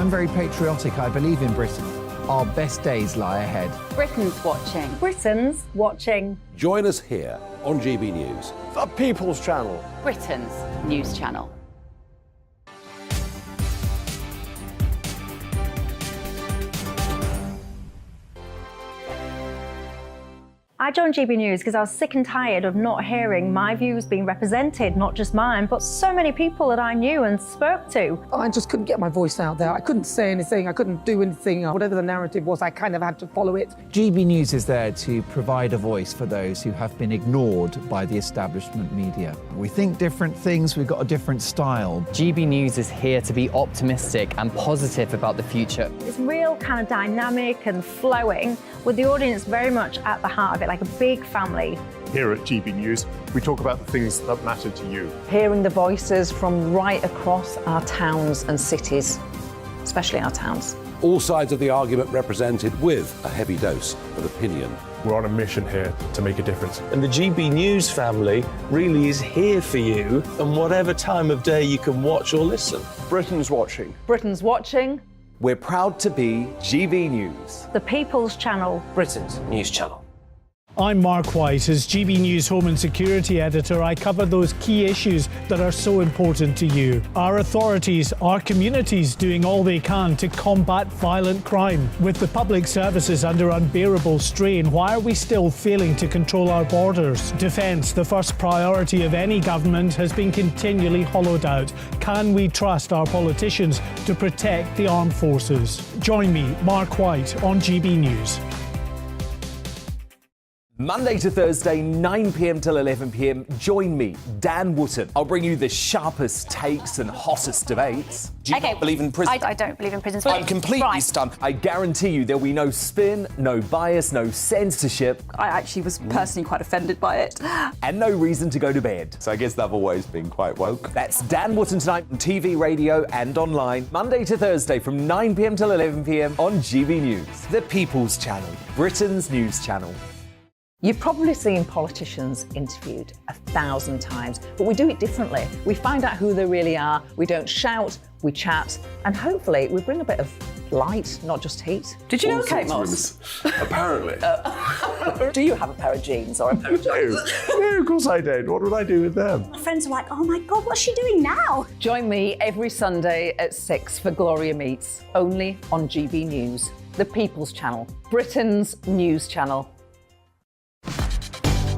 I'm very patriotic. I believe in Britain. Our best days lie ahead. Britain's watching. Britain's watching. Join us here on GB News. The People's Channel. Britain's news channel. I joined GB News because I was sick and tired of not hearing my views being represented, not just mine, but so many people that I knew and spoke to. I just couldn't get my voice out there. I couldn't say anything. I couldn't do anything. Whatever the narrative was, I kind of had to follow it. GB News is there to provide a voice for those who have been ignored by the establishment media. We think different things, we've got a different style. GB News is here to be optimistic and positive about the future. It's real kind of dynamic and flowing, with the audience very much at the heart of it, like a big family. Here at GB News, we talk about the things that matter to you. Hearing the voices from right across our towns and cities, especially our towns. All sides of the argument represented with a heavy dose of opinion. We're on a mission here to make a difference. And the GB News family really is here for you, and whatever time of day you can watch or listen. Britain's watching. Britain's watching. We're proud to be GB News. The People's Channel. Britain's news channel. I'm Mark White. As GB News Home and Security Editor, I cover those key issues that are so important to you. Our authorities, our communities doing all they can to combat violent crime. With the public services under unbearable strain, why are we still failing to control our borders? Defence, the first priority of any government, has been continually hollowed out. Can we trust our politicians to protect the armed forces? Join me, Mark White, on GB News. Monday to Thursday, 9 p.m. till 11 p.m. Join me, Dan Wootton. I'll bring you the sharpest takes and hottest debates. Do you not believe in prisons? I don't believe in prisons. I'm completely stunned. I guarantee you there'll be no spin, no bias, no censorship. I actually was personally quite offended by it. And no reason to go to bed. So I guess they've always been quite woke. That's Dan Wootton tonight on TV, radio and online. Monday to Thursday from 9 p.m. till 11 p.m. on GB News. The People's Channel, Britain's news channel. You've probably seen politicians interviewed 1,000 times, but we do it differently. We find out who they really are, we don't shout, we chat, and hopefully we bring a bit of light, not just heat. Did you know Kate Moss? Apparently. Do you have a pair of jeans or a pair of jeans? No, of course I don't. What would I do with them? My friends are like, oh my God, what's she doing now? Join me every Sunday at 6 for Gloria Meets, only on GB News, the People's Channel, Britain's news channel.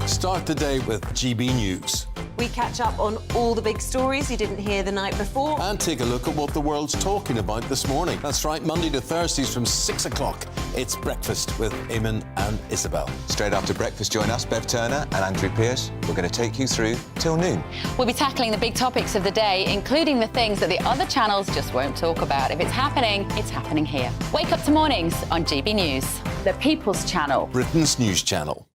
Start the day with GB News. We catch up on all the big stories you didn't hear the night before. And take a look at what the world's talking about this morning. That's right, Monday to Thursdays from 6 o'clock. It's Breakfast with Eamon and Isabel. Straight after breakfast, join us, Bev Turner and Andrew Pearce. We're going to take you through till noon. We'll be tackling the big topics of the day, including the things that the other channels just won't talk about. If it's happening here. Wake up to mornings on GB News, the People's Channel. Britain's news channel.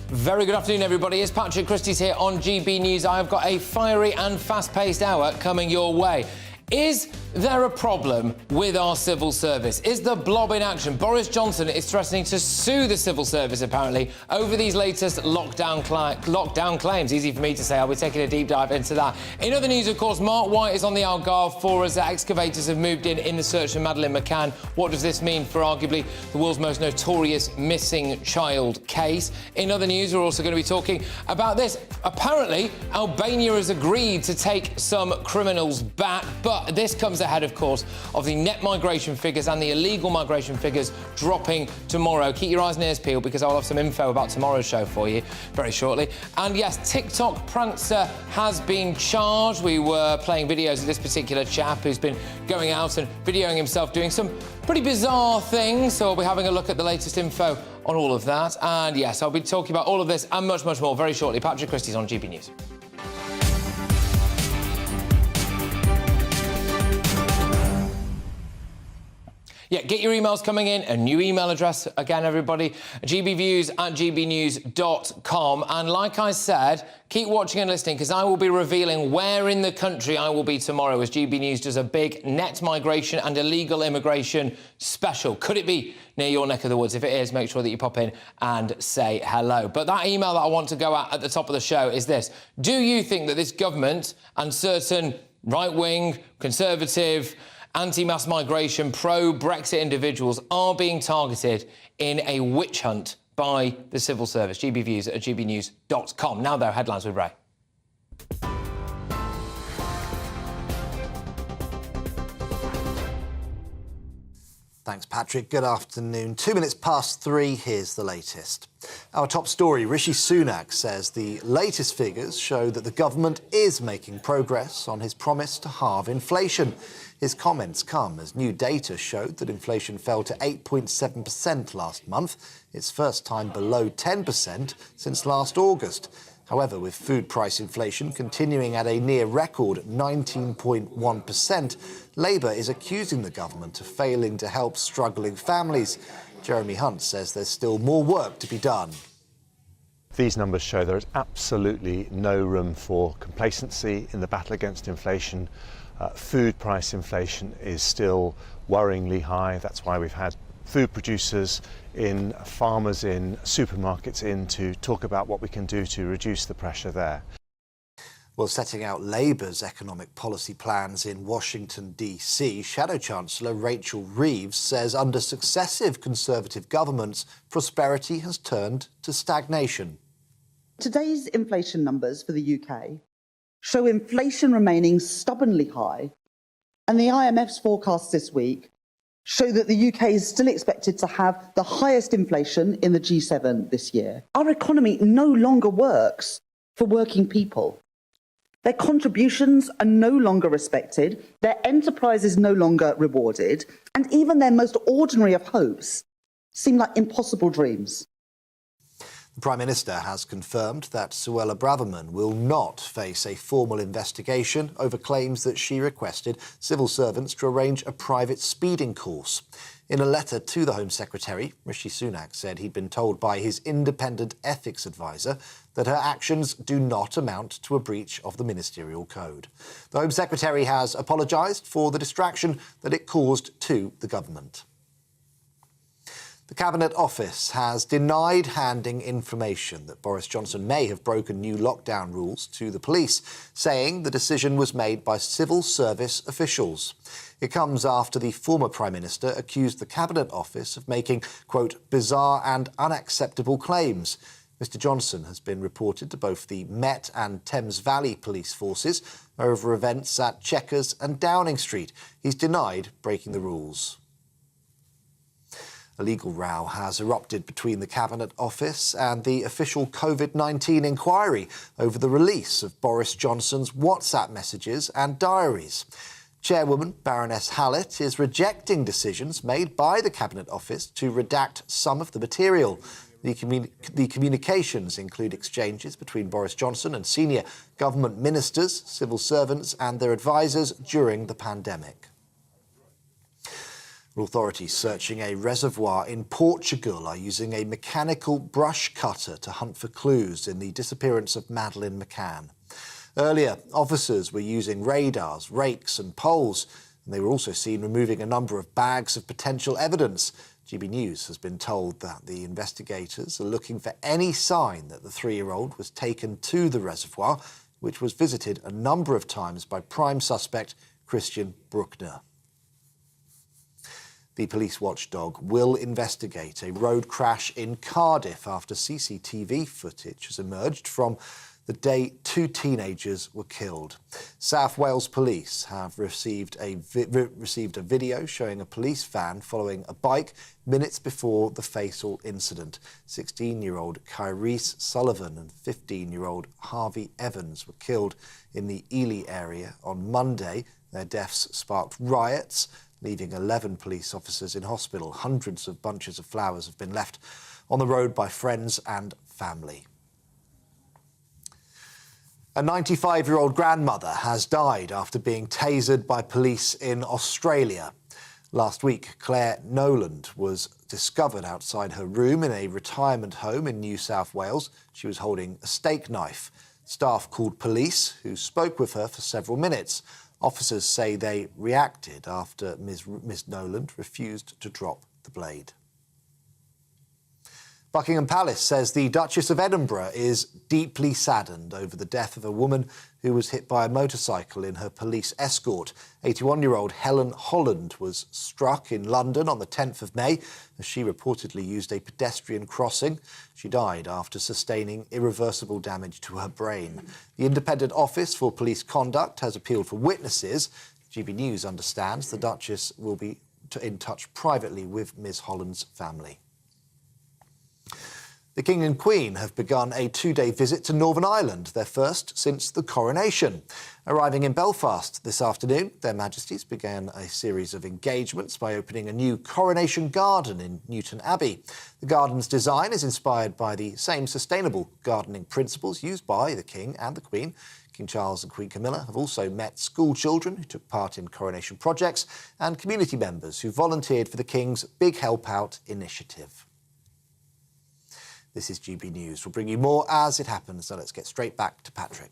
Very good afternoon, everybody. It's Patrick Christys here on GB News. I have got a fiery and fast-paced hour coming your way. Is there a problem with our civil service? Is the blob in action? Boris Johnson is threatening to sue the civil service, apparently, over these latest lockdown claims. Easy for me to say. I'll be taking a deep dive into that. In other news, of course, Mark White is on the Algarve for us. Excavators have moved in the search for Madeleine McCann. What does this mean for arguably the world's most notorious missing child case? In other news, we're also going to be talking about this. Apparently, Albania has agreed to take some criminals back, but this comes ahead, of course, of the net migration figures and the illegal migration figures dropping tomorrow. Keep your eyes and ears peeled because I'll have some info about tomorrow's show for you very shortly. And yes, TikTok prankster has been charged. We were playing videos of this particular chap who's been going out and videoing himself doing some pretty bizarre things. So we'll be having a look at the latest info on all of that. And yes, I'll be talking about all of this and much, much more very shortly. Patrick Christys on GB News. Yeah, get your emails coming in. A new email address, again, everybody, gbviews@gbnews.com. And like I said, keep watching and listening, because I will be revealing where in the country I will be tomorrow as GB News does a big net migration and illegal immigration special. Could it be near your neck of the woods? If it is, make sure that you pop in and say hello. But that email that I want to go at the top of the show is this. Do you think that this government and certain right-wing, conservative, anti-mass migration, pro-Brexit individuals are being targeted in a witch hunt by the civil service? gbviews@gbnews.com. Now, though, headlines with Ray. Thanks, Patrick. Good afternoon. 2 minutes past 3, here's the latest. Our top story, Rishi Sunak says the latest figures show that the government is making progress on his promise to halve inflation. His comments come as new data showed that inflation fell to 8.7% last month, its first time below 10% since last August. However, with food price inflation continuing at a near-record 19.1%, Labour is accusing the government of failing to help struggling families. Jeremy Hunt says there's still more work to be done. These numbers show there is absolutely no room for complacency in the battle against inflation. Food price inflation is still worryingly high. That's why we've had food producers in, farmers in, supermarkets in to talk about what we can do to reduce the pressure there. Well, setting out Labour's economic policy plans in Washington, D.C., Shadow Chancellor Rachel Reeves says under successive Conservative governments, prosperity has turned to stagnation. Today's inflation numbers for the UK show inflation remaining stubbornly high, and the IMF's forecasts this week show that the UK is still expected to have the highest inflation in the G7 this year. Our economy no longer works for working people. Their contributions are no longer respected, their enterprise is no longer rewarded, and even their most ordinary of hopes seem like impossible dreams. The Prime Minister has confirmed that Suella Braverman will not face a formal investigation over claims that she requested civil servants to arrange a private speeding course. In a letter to the Home Secretary, Rishi Sunak said he'd been told by his independent ethics advisor that her actions do not amount to a breach of the ministerial code. The Home Secretary has apologised for the distraction that it caused to the government. The Cabinet Office has denied handing information that Boris Johnson may have broken new lockdown rules to the police, saying the decision was made by civil service officials. It comes after the former Prime Minister accused the Cabinet Office of making, quote, bizarre and unacceptable claims. Mr Johnson has been reported to both the Met and Thames Valley police forces over events at Chequers and Downing Street. He's denied breaking the rules. A legal row has erupted between the Cabinet Office and the official COVID-19 inquiry over the release of Boris Johnson's WhatsApp messages and diaries. Chairwoman Baroness Hallett is rejecting decisions made by the Cabinet Office to redact some of the material. The communications include exchanges between Boris Johnson and senior government ministers, civil servants and their advisers during the pandemic. Authorities searching a reservoir in Portugal are using a mechanical brush cutter to hunt for clues in the disappearance of Madeleine McCann. Earlier, officers were using radars, rakes and poles, and they were also seen removing a number of bags of potential evidence. GB News has been told that the investigators are looking for any sign that the 3-year-old was taken to the reservoir, which was visited a number of times by prime suspect Christian Bruckner. The police watchdog will investigate a road crash in Cardiff after CCTV footage has emerged from the day 2 teenagers were killed. South Wales police have received a video showing a police van following a bike minutes before the fatal incident. 16-year-old Kyrese Sullivan and 15-year-old Harvey Evans were killed in the Ely area on Monday. Their deaths sparked riots, leaving 11 police officers in hospital. Hundreds of bunches of flowers have been left on the road by friends and family. A 95-year-old grandmother has died after being tasered by police in Australia. Last week, Claire Noland was discovered outside her room in a retirement home in New South Wales. She was holding a steak knife. Staff called police, who spoke with her for several minutes. Officers say they reacted after Ms. Noland refused to drop the blade. Buckingham Palace says the Duchess of Edinburgh is deeply saddened over the death of a woman who was hit by a motorcycle in her police escort. 81-year-old Helen Holland was struck in London on the 10th of May as she reportedly used a pedestrian crossing. She died after sustaining irreversible damage to her brain. The Independent Office for Police Conduct has appealed for witnesses. GB News understands the Duchess will be in touch privately with Ms. Holland's family. The King and Queen have begun a two-day visit to Northern Ireland, their first since the coronation. Arriving in Belfast this afternoon, their Majesties began a series of engagements by opening a new coronation garden in Newton Abbey. The garden's design is inspired by the same sustainable gardening principles used by the King and the Queen. King Charles and Queen Camilla have also met school children who took part in coronation projects and community members who volunteered for the King's Big Help Out initiative. This is GB News. We'll bring you more as it happens, so let's get straight back to Patrick.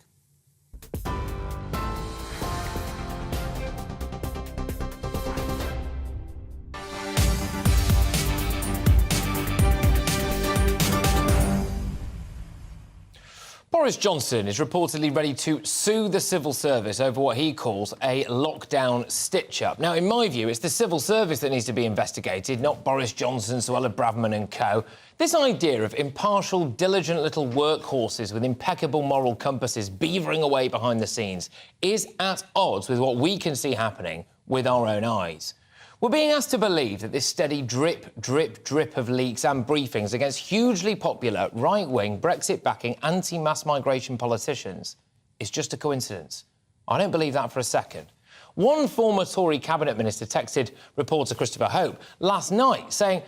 Boris Johnson is reportedly ready to sue the civil service over what he calls a lockdown stitch-up. Now, in my view, it's the civil service that needs to be investigated, not Boris Johnson, Suella Braverman and co. This idea of impartial, diligent little workhorses with impeccable moral compasses beavering away behind the scenes is at odds with what we can see happening with our own eyes. We're being asked to believe that this steady drip, drip, drip of leaks and briefings against hugely popular right-wing, Brexit-backing, anti-mass migration politicians is just a coincidence. I don't believe that for a second. One former Tory cabinet minister texted reporter Christopher Hope last night saying,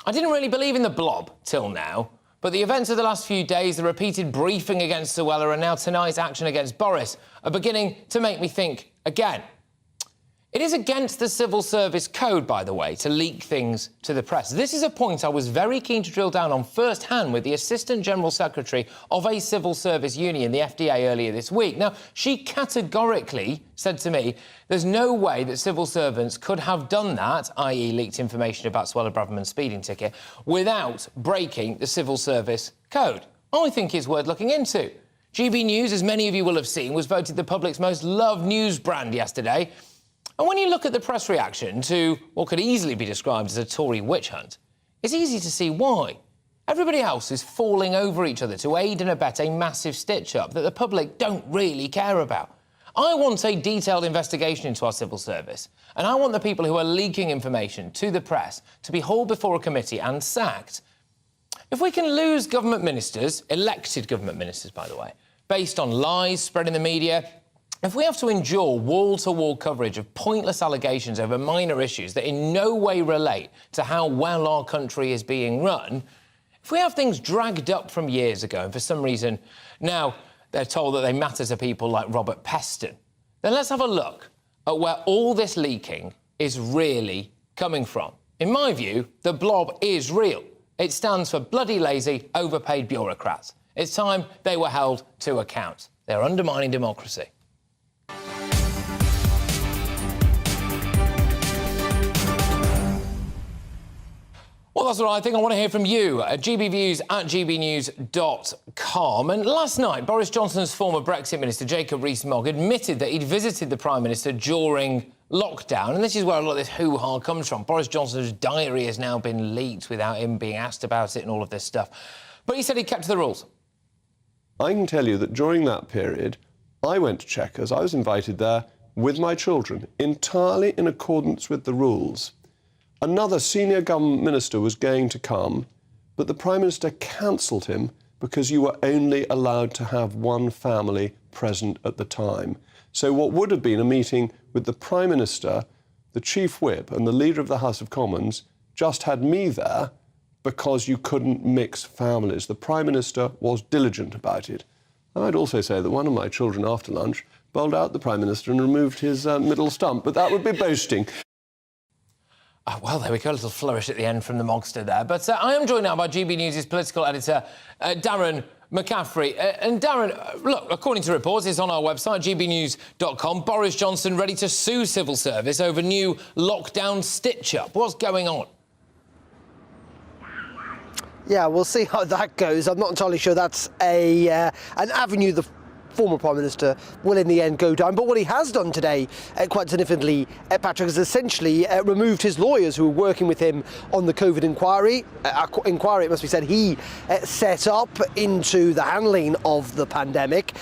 "I didn't really believe in the blob till now, but the events of the last few days, the repeated briefing against Suella and now tonight's action against Boris are beginning to make me think again." It is against the Civil Service Code, by the way, to leak things to the press. This is a point I was very keen to drill down on firsthand with the Assistant General Secretary of a civil service union, the FDA, earlier this week. Now, she categorically said to me, there's no way that civil servants could have done that, i.e. leaked information about Suella Braverman's speeding ticket, without breaking the Civil Service Code. I think it's worth looking into. GB News, as many of you will have seen, was voted the public's most loved news brand yesterday. And when you look at the press reaction to what could easily be described as a Tory witch hunt, it's easy to see why. Everybody else is falling over each other to aid and abet a massive stitch-up that the public don't really care about. I want a detailed investigation into our civil service, and I want the people who are leaking information to the press to be hauled before a committee and sacked. If we can lose government ministers, elected government ministers, by the way, based on lies spread in the media, if we have to endure wall-to-wall coverage of pointless allegations over minor issues that in no way relate to how well our country is being run, if we have things dragged up from years ago and for some reason now they're told that they matter to people like Robert Peston, then let's have a look at where all this leaking is really coming from. In my view, the blob is real. It stands for bloody lazy, overpaid bureaucrats. It's time they were held to account. They're undermining democracy. Well, that's what I think. I want to hear from you at gbviews@gbnews.com. And last night, Boris Johnson's former Brexit minister, Jacob Rees-Mogg, admitted that he'd visited the Prime Minister during lockdown. And this is where a lot of this hoo-ha comes from. Boris Johnson's diary has now been leaked without him being asked about it and all of this stuff. But he said he kept to the rules. I can tell you that during that period, I went to Chequers. I was invited there with my children, entirely in accordance with the rules. Another senior government minister was going to come, but the Prime Minister cancelled him because you were only allowed to have one family present at the time. So what would have been a meeting with the Prime Minister, the Chief Whip and the Leader of the House of Commons just had me there because you couldn't mix families. The Prime Minister was diligent about it. I'd also say that one of my children after lunch bowled out the Prime Minister and removed his middle stump, but that would be boasting. Well, there we go, a little flourish at the end from the Mogster there. But I am joined now by GB News' political editor, Darren McCaffrey. And Darren, look, according to reports, it's on our website, gbnews.com, Boris Johnson ready to sue civil service over new lockdown stitch-up. What's going on? Yeah, we'll see how that goes. I'm not entirely sure that's an avenue the former Prime Minister will in the end go down. But what he has done today, quite significantly, Patrick, has essentially removed his lawyers who were working with him on the COVID inquiry. Inquiry, it must be said, he set up into the handling of the pandemic.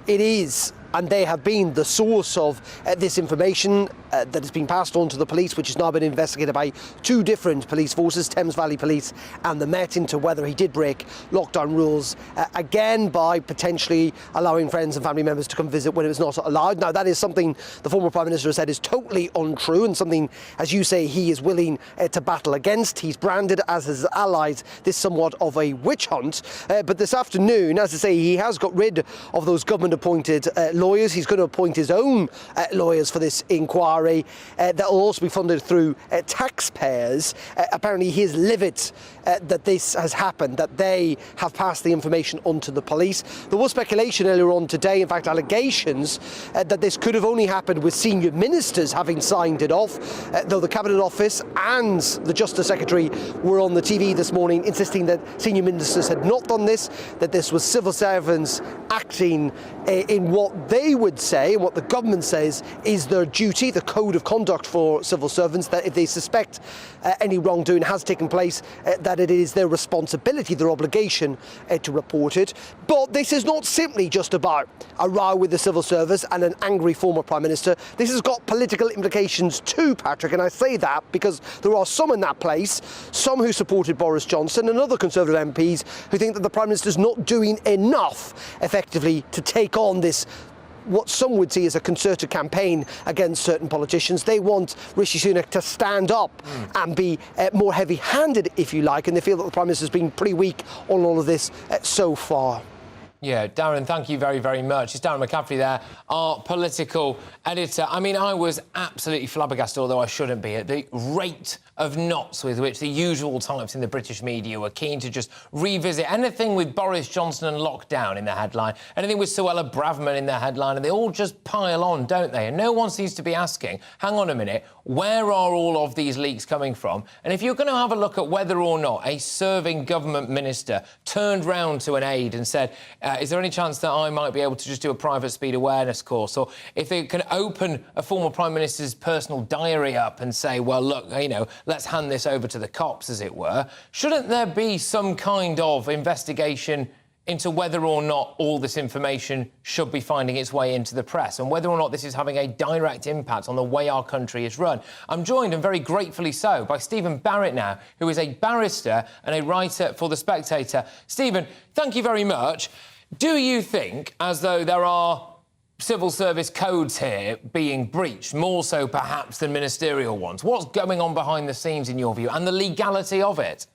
It is, and they have been the source of this information that has been passed on to the police, which has now been investigated by two different police forces, Thames Valley Police and the Met, into whether he did break lockdown rules, again by potentially allowing friends and family members to come visit when it was not allowed. Now, that is something the former Prime Minister has said is totally untrue, and something, as you say, he is willing to battle against. He's branded, as his allies, this somewhat of a witch hunt. But this afternoon, as I say, he has got rid of those government-appointed lawyers. He's going to appoint his own lawyers for this inquiry that will also be funded through taxpayers. Apparently he is livid that this has happened, that they have passed the information on to the police. There was speculation earlier on today, in fact allegations, that this could have only happened with senior ministers having signed it off, though the Cabinet Office and the Justice Secretary were on the TV this morning insisting that senior ministers had not done this, that this was civil servants acting in what they would say, and what the government says is their duty, the code of conduct for civil servants, that if they suspect any wrongdoing has taken place, that it is their responsibility, their obligation to report it. But this is not simply just about a row with the civil service and an angry former Prime Minister. This has got political implications too, Patrick, and I say that because there are some in that place, some who supported Boris Johnson and other Conservative MPs who think that the Prime Minister is not doing enough effectively to take on this, what some would see as a concerted campaign against certain politicians. They want Rishi Sunak to stand up and be more heavy-handed, if you like, and they feel that the Prime Minister has been pretty weak on all of this so far. Yeah, Darren, thank you very, very much. It's Darren McCaffrey there, our political editor. I mean, I was absolutely flabbergasted, although I shouldn't be, at the rate of knots with which the usual types in the British media were keen to just revisit anything with Boris Johnson and lockdown in the headline, anything with Suella Braverman in the headline, and they all just pile on, don't they? And no one seems to be asking, hang on a minute, where are all of these leaks coming from? And if you're going to have a look at whether or not a serving government minister turned round to an aide and said, is there any chance that I might be able to just do a private speed awareness course? Or if they can open a former Prime Minister's personal diary up and say, well, look, you know, let's hand this over to the cops, as it were. Shouldn't there be some kind of investigation into whether or not all this information should be finding its way into the press and whether or not this is having a direct impact on the way our country is run? I'm joined, and very gratefully so, by Stephen Barrett now, who is a barrister and a writer for The Spectator. Stephen, thank you very much. Do you think, as though there are civil service codes here being breached, more so perhaps than ministerial ones? What's going on behind the scenes, in your view, and the legality of it?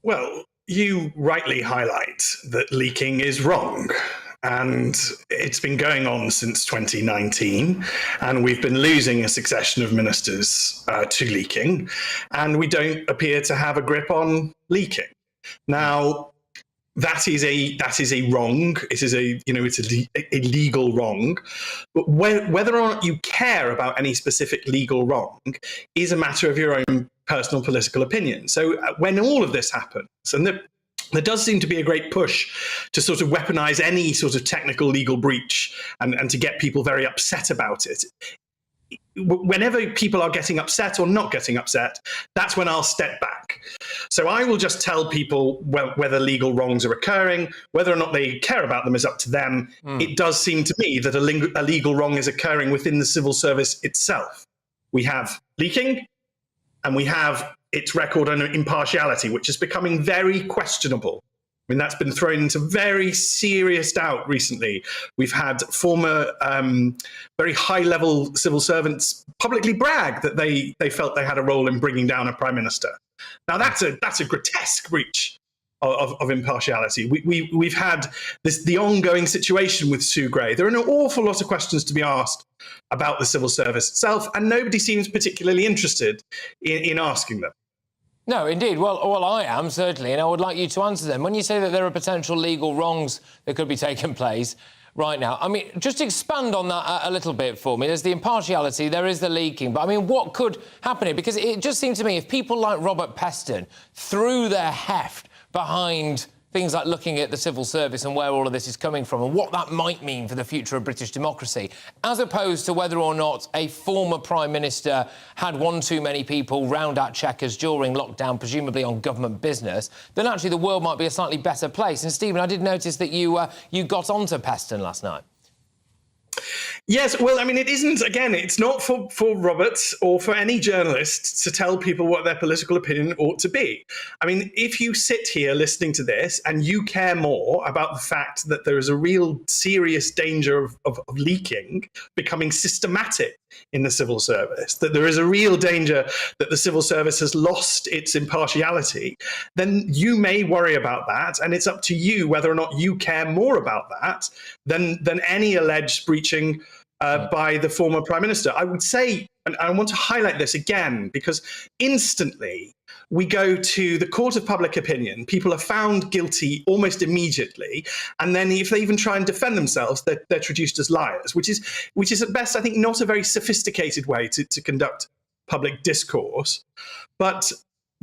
Well, you rightly highlight that leaking is wrong. And it's been going on since 2019, and we've been losing a succession of ministers to leaking, and we don't appear to have a grip on leaking. Now, that is a wrong. It is a legal wrong. But whether or not you care about any specific legal wrong is a matter of your own personal political opinion. So when all of this happens, and there does seem to be a great push to sort of weaponize any sort of technical legal breach and to get people very upset about it. Whenever people are getting upset or not getting upset, that's when I'll step back. So I will just tell people whether legal wrongs are occurring, whether or not they care about them is up to them. It does seem to me that a legal wrong is occurring within the civil service itself. We have leaking, and we have its record on impartiality, which is becoming very questionable. I mean, that's been thrown into very serious doubt recently. We've had former very high-level civil servants publicly brag that they felt they had a role in bringing down a prime minister. Now, that's a grotesque breach of impartiality. We've had the ongoing situation with Sue Gray. There are an awful lot of questions to be asked about the civil service itself, and nobody seems particularly interested in asking them. No, indeed. Well, I am, certainly, and I would like you to answer them. When you say that there are potential legal wrongs that could be taking place right now, I mean, just expand on that a little bit for me. There's the impartiality, there is the leaking, but, I mean, what could happen here? Because it just seems to me if people like Robert Peston threw their heft behind things like looking at the civil service and where all of this is coming from and what that might mean for the future of British democracy, as opposed to whether or not a former Prime Minister had one too many people round at Chequers during lockdown, presumably on government business, then actually the world might be a slightly better place. And, Stephen, I did notice that you got onto Peston last night. Yes, well, I mean, it isn't, again, it's not for Robert or for any journalist to tell people what their political opinion ought to be. I mean, if you sit here listening to this and you care more about the fact that there is a real serious danger of leaking becoming systematic in the civil service, that there is a real danger that the civil service has lost its impartiality, then you may worry about that. And it's up to you whether or not you care more about that than any alleged breaching by the former Prime Minister. I would say, and I want to highlight this again, because instantly we go to the court of public opinion, people are found guilty almost immediately, and then if they even try and defend themselves, they're traduced as liars, which is at best, I think, not a very sophisticated way to conduct public discourse. But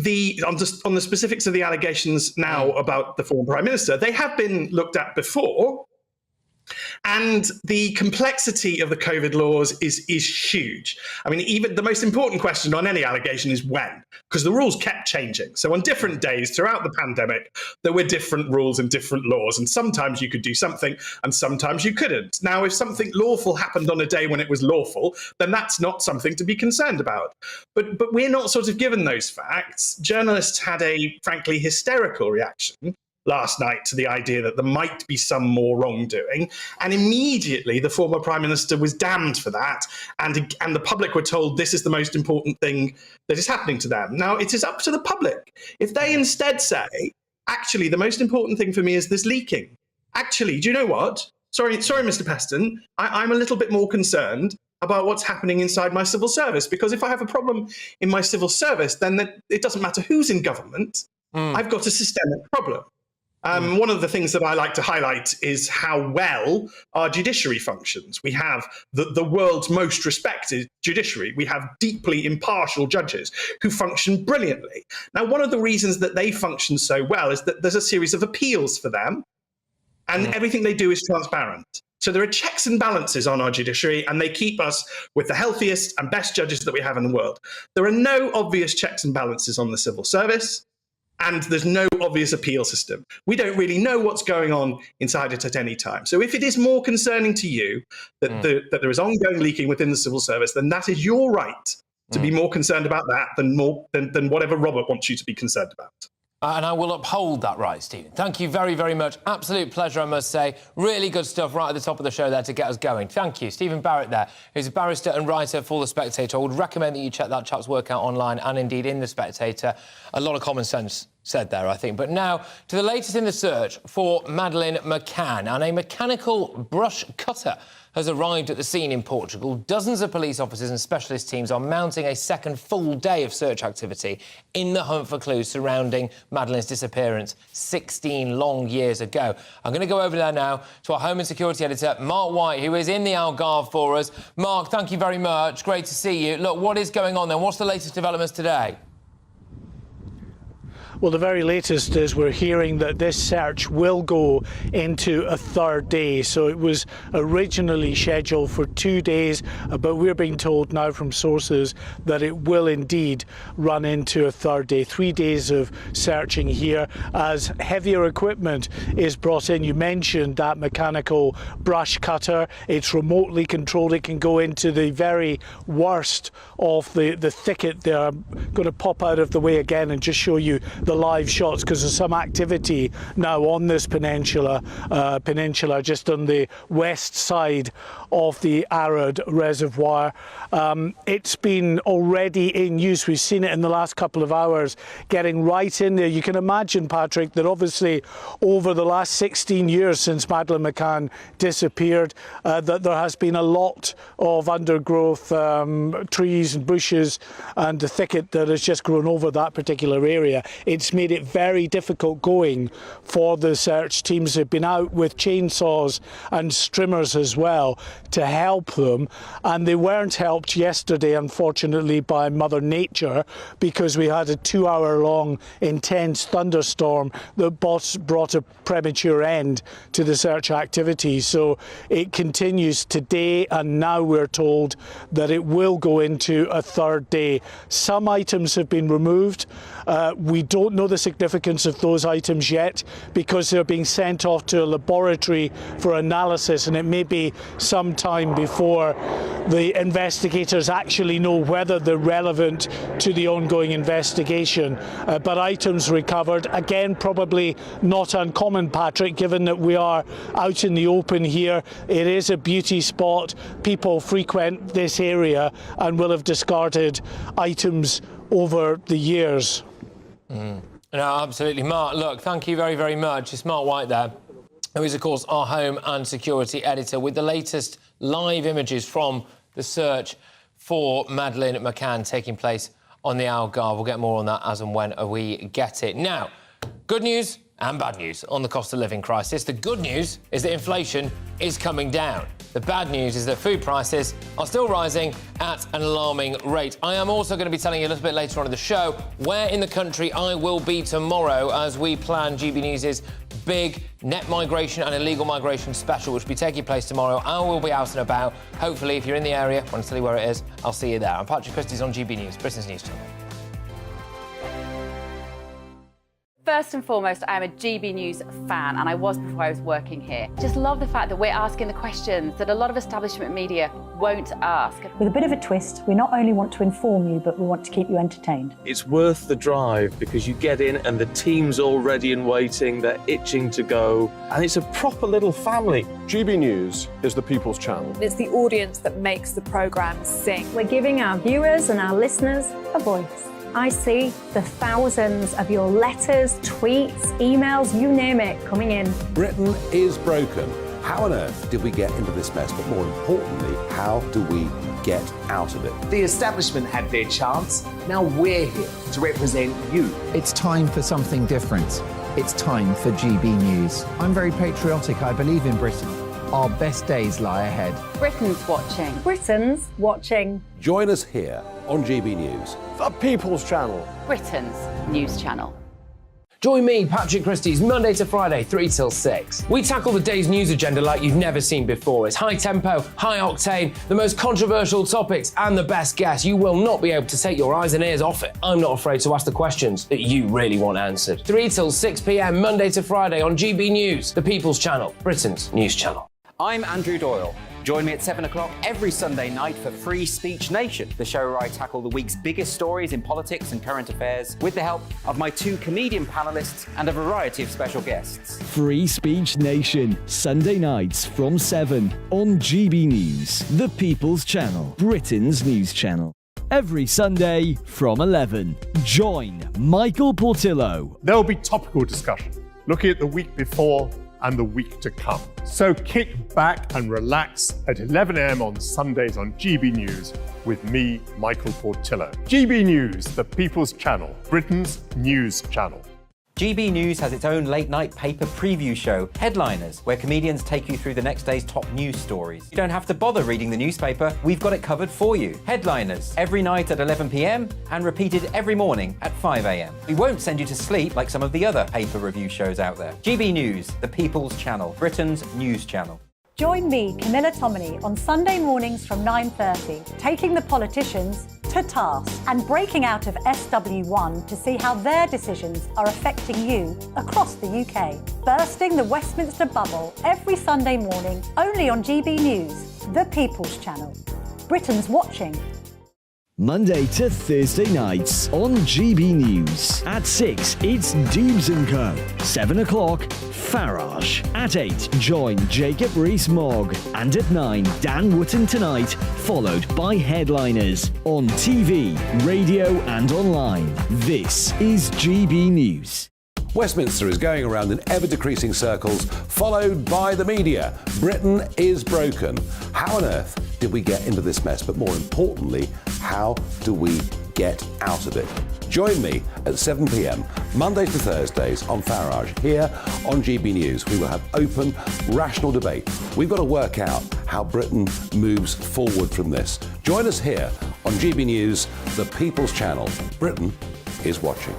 on the specifics of the allegations now about the former Prime Minister, they have been looked at before. And the complexity of the COVID laws is huge. I mean, even the most important question on any allegation is when, because the rules kept changing. So on different days throughout the pandemic, there were different rules and different laws. And sometimes you could do something and sometimes you couldn't. Now, if something lawful happened on a day when it was lawful, then that's not something to be concerned about. But we're not sort of given those facts. Journalists had a, frankly, hysterical reaction last night to the idea that there might be some more wrongdoing. And immediately the former Prime Minister was damned for that. And the public were told this is the most important thing that is happening to them. Now, it is up to the public. If they instead say, actually, the most important thing for me is this leaking. Actually, do you know what? Sorry, Mr. Peston, I'm a little bit more concerned about what's happening inside my civil service, because if I have a problem in my civil service, then it doesn't matter who's in government. I've got a systemic problem. One of the things that I like to highlight is how well our judiciary functions. We have the world's most respected judiciary. We have deeply impartial judges who function brilliantly. Now, one of the reasons that they function so well is that there's a series of appeals for them, and everything they do is transparent. So there are checks and balances on our judiciary, and they keep us with the healthiest and best judges that we have in the world. There are no obvious checks and balances on the civil service. And there's no obvious appeal system. We don't really know what's going on inside it at any time. So if it is more concerning to you that there is ongoing leaking within the civil service, then that is your right to be more concerned about that than whatever Robert wants you to be concerned about. And I will uphold that right, Stephen. Thank you very, very much. Absolute pleasure, I must say. Really good stuff right at the top of the show there to get us going. Thank you. Stephen Barrett there, who's a barrister and writer for The Spectator. I would recommend that you check that chap's work out online and indeed in The Spectator. A lot of common sense said there, I think. But now to the latest in the search for Madeleine McCann. And a mechanical brush cutter has arrived at the scene in Portugal. Dozens of police officers and specialist teams are mounting a second full day of search activity in the hunt for clues surrounding Madeleine's disappearance 16 long years ago. I'm going to go over there now to our Home and Security Editor, Mark White, who is in the Algarve for us. Mark, thank you very much. Great to see you. Look, what is going on then? What's the latest developments today? Well, the very latest is we're hearing that this search will go into a third day. So it was originally scheduled for 2 days, but we're being told now from sources that it will indeed run into a third day. 3 days of searching here as heavier equipment is brought in. You mentioned that mechanical brush cutter. It's remotely controlled. It can go into the very worst of the thicket there. I'm going to pop out of the way again and just show you the the live shots because there's some activity now on this peninsula just on the west side of the Arad Reservoir. It's been already in use. We've seen it in the last couple of hours getting right in there. You can imagine, Patrick, that obviously over the last 16 years since Madeleine McCann disappeared, that there has been a lot of undergrowth, trees and bushes and the thicket that has just grown over that particular area. It's made it very difficult going for the search teams. They've been out with chainsaws and strimmers as well to help them, and they weren't helped yesterday, unfortunately, by Mother Nature, because we had a 2-hour-long intense thunderstorm that brought a premature end to the search activity. So it continues today, and now we're told that it will go into a third day. Some items have been removed. We don't know the significance of those items yet because they're being sent off to a laboratory for analysis, and it may be some time before the investigators actually know whether they're relevant to the ongoing investigation. But items recovered, again, probably not uncommon, Patrick, given that we are out in the open here. It is a beauty spot. People frequent this area and will have discarded items over the years. No, absolutely. Mark, look, thank you very, very much. It's Mark White there, who is, of course, our home and security editor, with the latest live images from the search for Madeleine McCann taking place on the Algarve. We'll get more on that as and when we get it. Now, good news and bad news on the cost of living crisis. The good news is that inflation is coming down. The bad news is that food prices are still rising at an alarming rate. I am also going to be telling you a little bit later on in the show where in the country I will be tomorrow as we plan GB News' big net migration and illegal migration special, which will be taking place tomorrow. I will be out and about. Hopefully, if you're in the area, I want to tell you where it is, I'll see you there. I'm Patrick Christys on GB News, Britain's news channel. First and foremost, I am a GB News fan, and I was before I was working here. Just love the fact that we're asking the questions that a lot of establishment media won't ask. With a bit of a twist, we not only want to inform you, but we want to keep you entertained. It's worth the drive because you get in and the team's all ready and waiting, they're itching to go, and it's a proper little family. GB News is the People's Channel. It's the audience that makes the programme sing. We're giving our viewers and our listeners a voice. I see the thousands of your letters, tweets, emails, you name it, coming in. Britain is broken. How on earth did we get into this mess? But more importantly, how do we get out of it? The establishment had their chance. Now we're here to represent you. It's time for something different. It's time for GB News. I'm very patriotic. I believe in Britain. Our best days lie ahead. Britain's watching. Britain's watching. Join us here on GB News. The People's Channel. Britain's news channel. Join me, Patrick Christys, Monday to Friday, 3 till 6. We tackle the day's news agenda like you've never seen before. It's high tempo, high octane, the most controversial topics and the best guests. You will not be able to take your eyes and ears off it. I'm not afraid to ask the questions that you really want answered. 3 till 6 p.m, Monday to Friday on GB News, the People's Channel, Britain's news channel. I'm Andrew Doyle. Join me at 7 o'clock every Sunday night for Free Speech Nation, the show where I tackle the week's biggest stories in politics and current affairs with the help of my 2 comedian panellists and a variety of special guests. Free Speech Nation, Sunday nights from 7 on GB News, the People's Channel, Britain's news channel. Every Sunday from 11. Join Michael Portillo. There will be topical discussion, looking at the week before and the week to come. So kick back and relax at 11 a.m. on Sundays on GB News with me, Michael Portillo. GB News, the People's Channel, Britain's news channel. GB News has its own late-night paper preview show, Headliners, where comedians take you through the next day's top news stories. You don't have to bother reading the newspaper, we've got it covered for you. Headliners, every night at 11 p.m. and repeated every morning at 5 a.m. We won't send you to sleep like some of the other paper review shows out there. GB News, the People's Channel, Britain's news channel. Join me, Camilla Tominey, on Sunday mornings from 9:30, taking the politicians to task and breaking out of SW1 to see how their decisions are affecting you across the UK. Bursting the Westminster bubble every Sunday morning, only on GB News, the People's Channel. Britain's watching. Monday to Thursday nights on GB News. At 6, it's Dubes & Co. 7 o'clock, Farage. At 8, join Jacob Rees-Mogg. And at 9, Dan Wootton Tonight, followed by Headliners. On TV, radio and online. This is GB News. Westminster is going around in ever-decreasing circles, followed by the media. Britain is broken. How on earth did we get into this mess? But more importantly, how do we get out of it? Join me at 7 p.m, Mondays to Thursdays on Farage, here on GB News. We will have open, rational debate. We've got to work out how Britain moves forward from this. Join us here on GB News, the People's Channel. Britain is watching.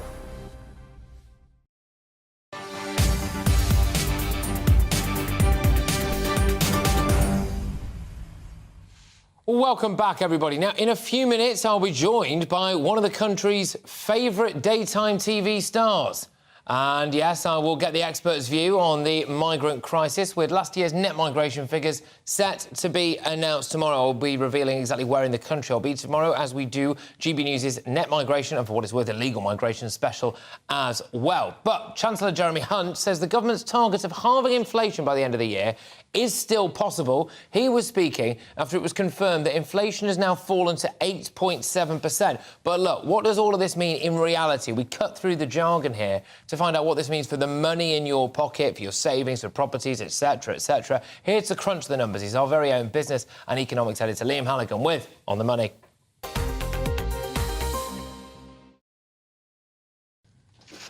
Welcome back, everybody. Now, in a few minutes, I'll be joined by one of the country's favourite daytime TV stars. And yes, I will get the experts' view on the migrant crisis, with last year's net migration figures set to be announced tomorrow. I'll be revealing exactly where in the country I'll be tomorrow, as we do GB News' net migration and, for what it's worth, illegal migration special as well. But Chancellor Jeremy Hunt says the government's target of halving inflation by the end of the year is still possible. He was speaking after it was confirmed that inflation has now fallen to 8.7%. But look, what does all of this mean in reality? We cut through the jargon here to find out what this means for the money in your pocket, for your savings, for properties, etc., etc. Here to crunch the numbers, he's our very own business and economics editor, Liam Halligan, with On the Money.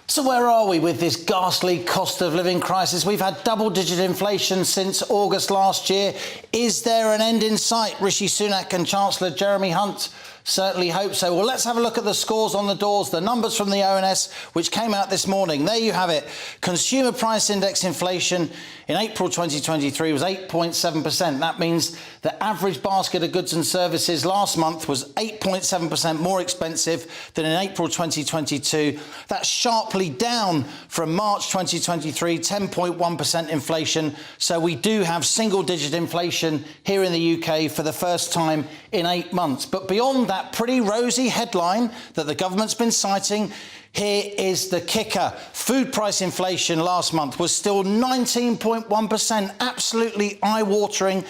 So where are we with this ghastly cost of living crisis? We've had double-digit inflation since August last year. Is there an end in sight? Rishi Sunak and Chancellor Jeremy Hunt certainly hope so. Well, let's have a look at the scores on the doors, the numbers from the ONS, which came out this morning. There you have it. Consumer Price Index inflation in April 2023 was 8.7%. That means the average basket of goods and services last month was 8.7% more expensive than in April 2022. That's sharply down from March 2023, 10.1% inflation. So we do have single-digit inflation here in the UK for the first time in 8 months. But beyond that pretty rosy headline that the government's been citing, here is the kicker. Food price inflation last month was still 19.1%, absolutely eye-watering,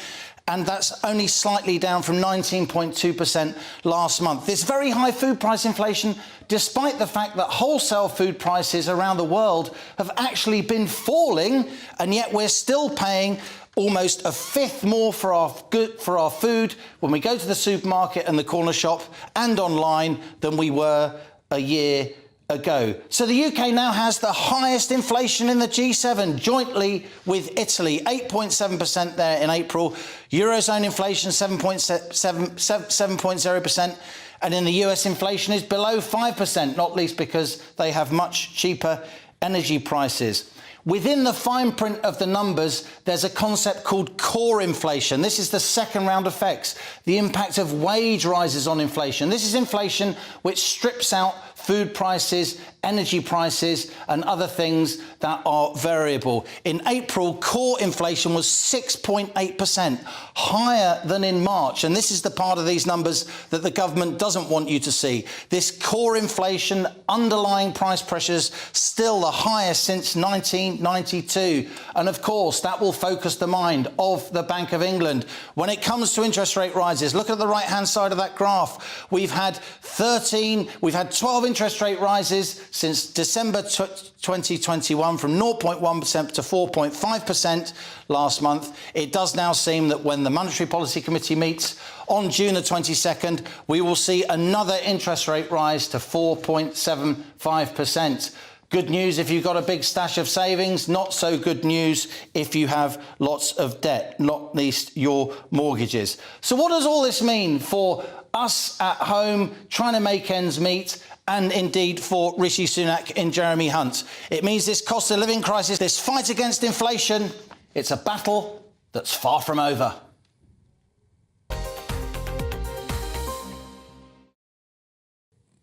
and that's only slightly down from 19.2% last month. This very high food price inflation, despite the fact that wholesale food prices around the world have actually been falling, and yet we're still paying almost a fifth more for our food when we go to the supermarket and the corner shop and online than we were a year ago. So the UK now has the highest inflation in the G7, jointly with Italy, 8.7% there in April. Eurozone inflation, 7.0%. And in the US, inflation is below 5%, not least because they have much cheaper energy prices. Within the fine print of the numbers, there's a concept called core inflation. This is the second round effects, the impact of wage rises on inflation. This is inflation which strips out food prices, energy prices, and other things that are variable. In April, core inflation was 6.8%, higher than in March. And this is the part of these numbers that the government doesn't want you to see. This core inflation, underlying price pressures, still the highest since 1992. And of course, that will focus the mind of the Bank of England. When it comes to interest rate rises, look at the right-hand side of that graph. We've had 12 interest rate rises since December 2021, from 0.1% to 4.5% last month. It does now seem that when the Monetary Policy Committee meets on June the 22nd, we will see another interest rate rise to 4.75%. Good news if you've got a big stash of savings, not so good news if you have lots of debt, not least your mortgages. So what does all this mean for us at home trying to make ends meet, and indeed for Rishi Sunak and Jeremy Hunt? It means this cost of living crisis, this fight against inflation, it's a battle that's far from over.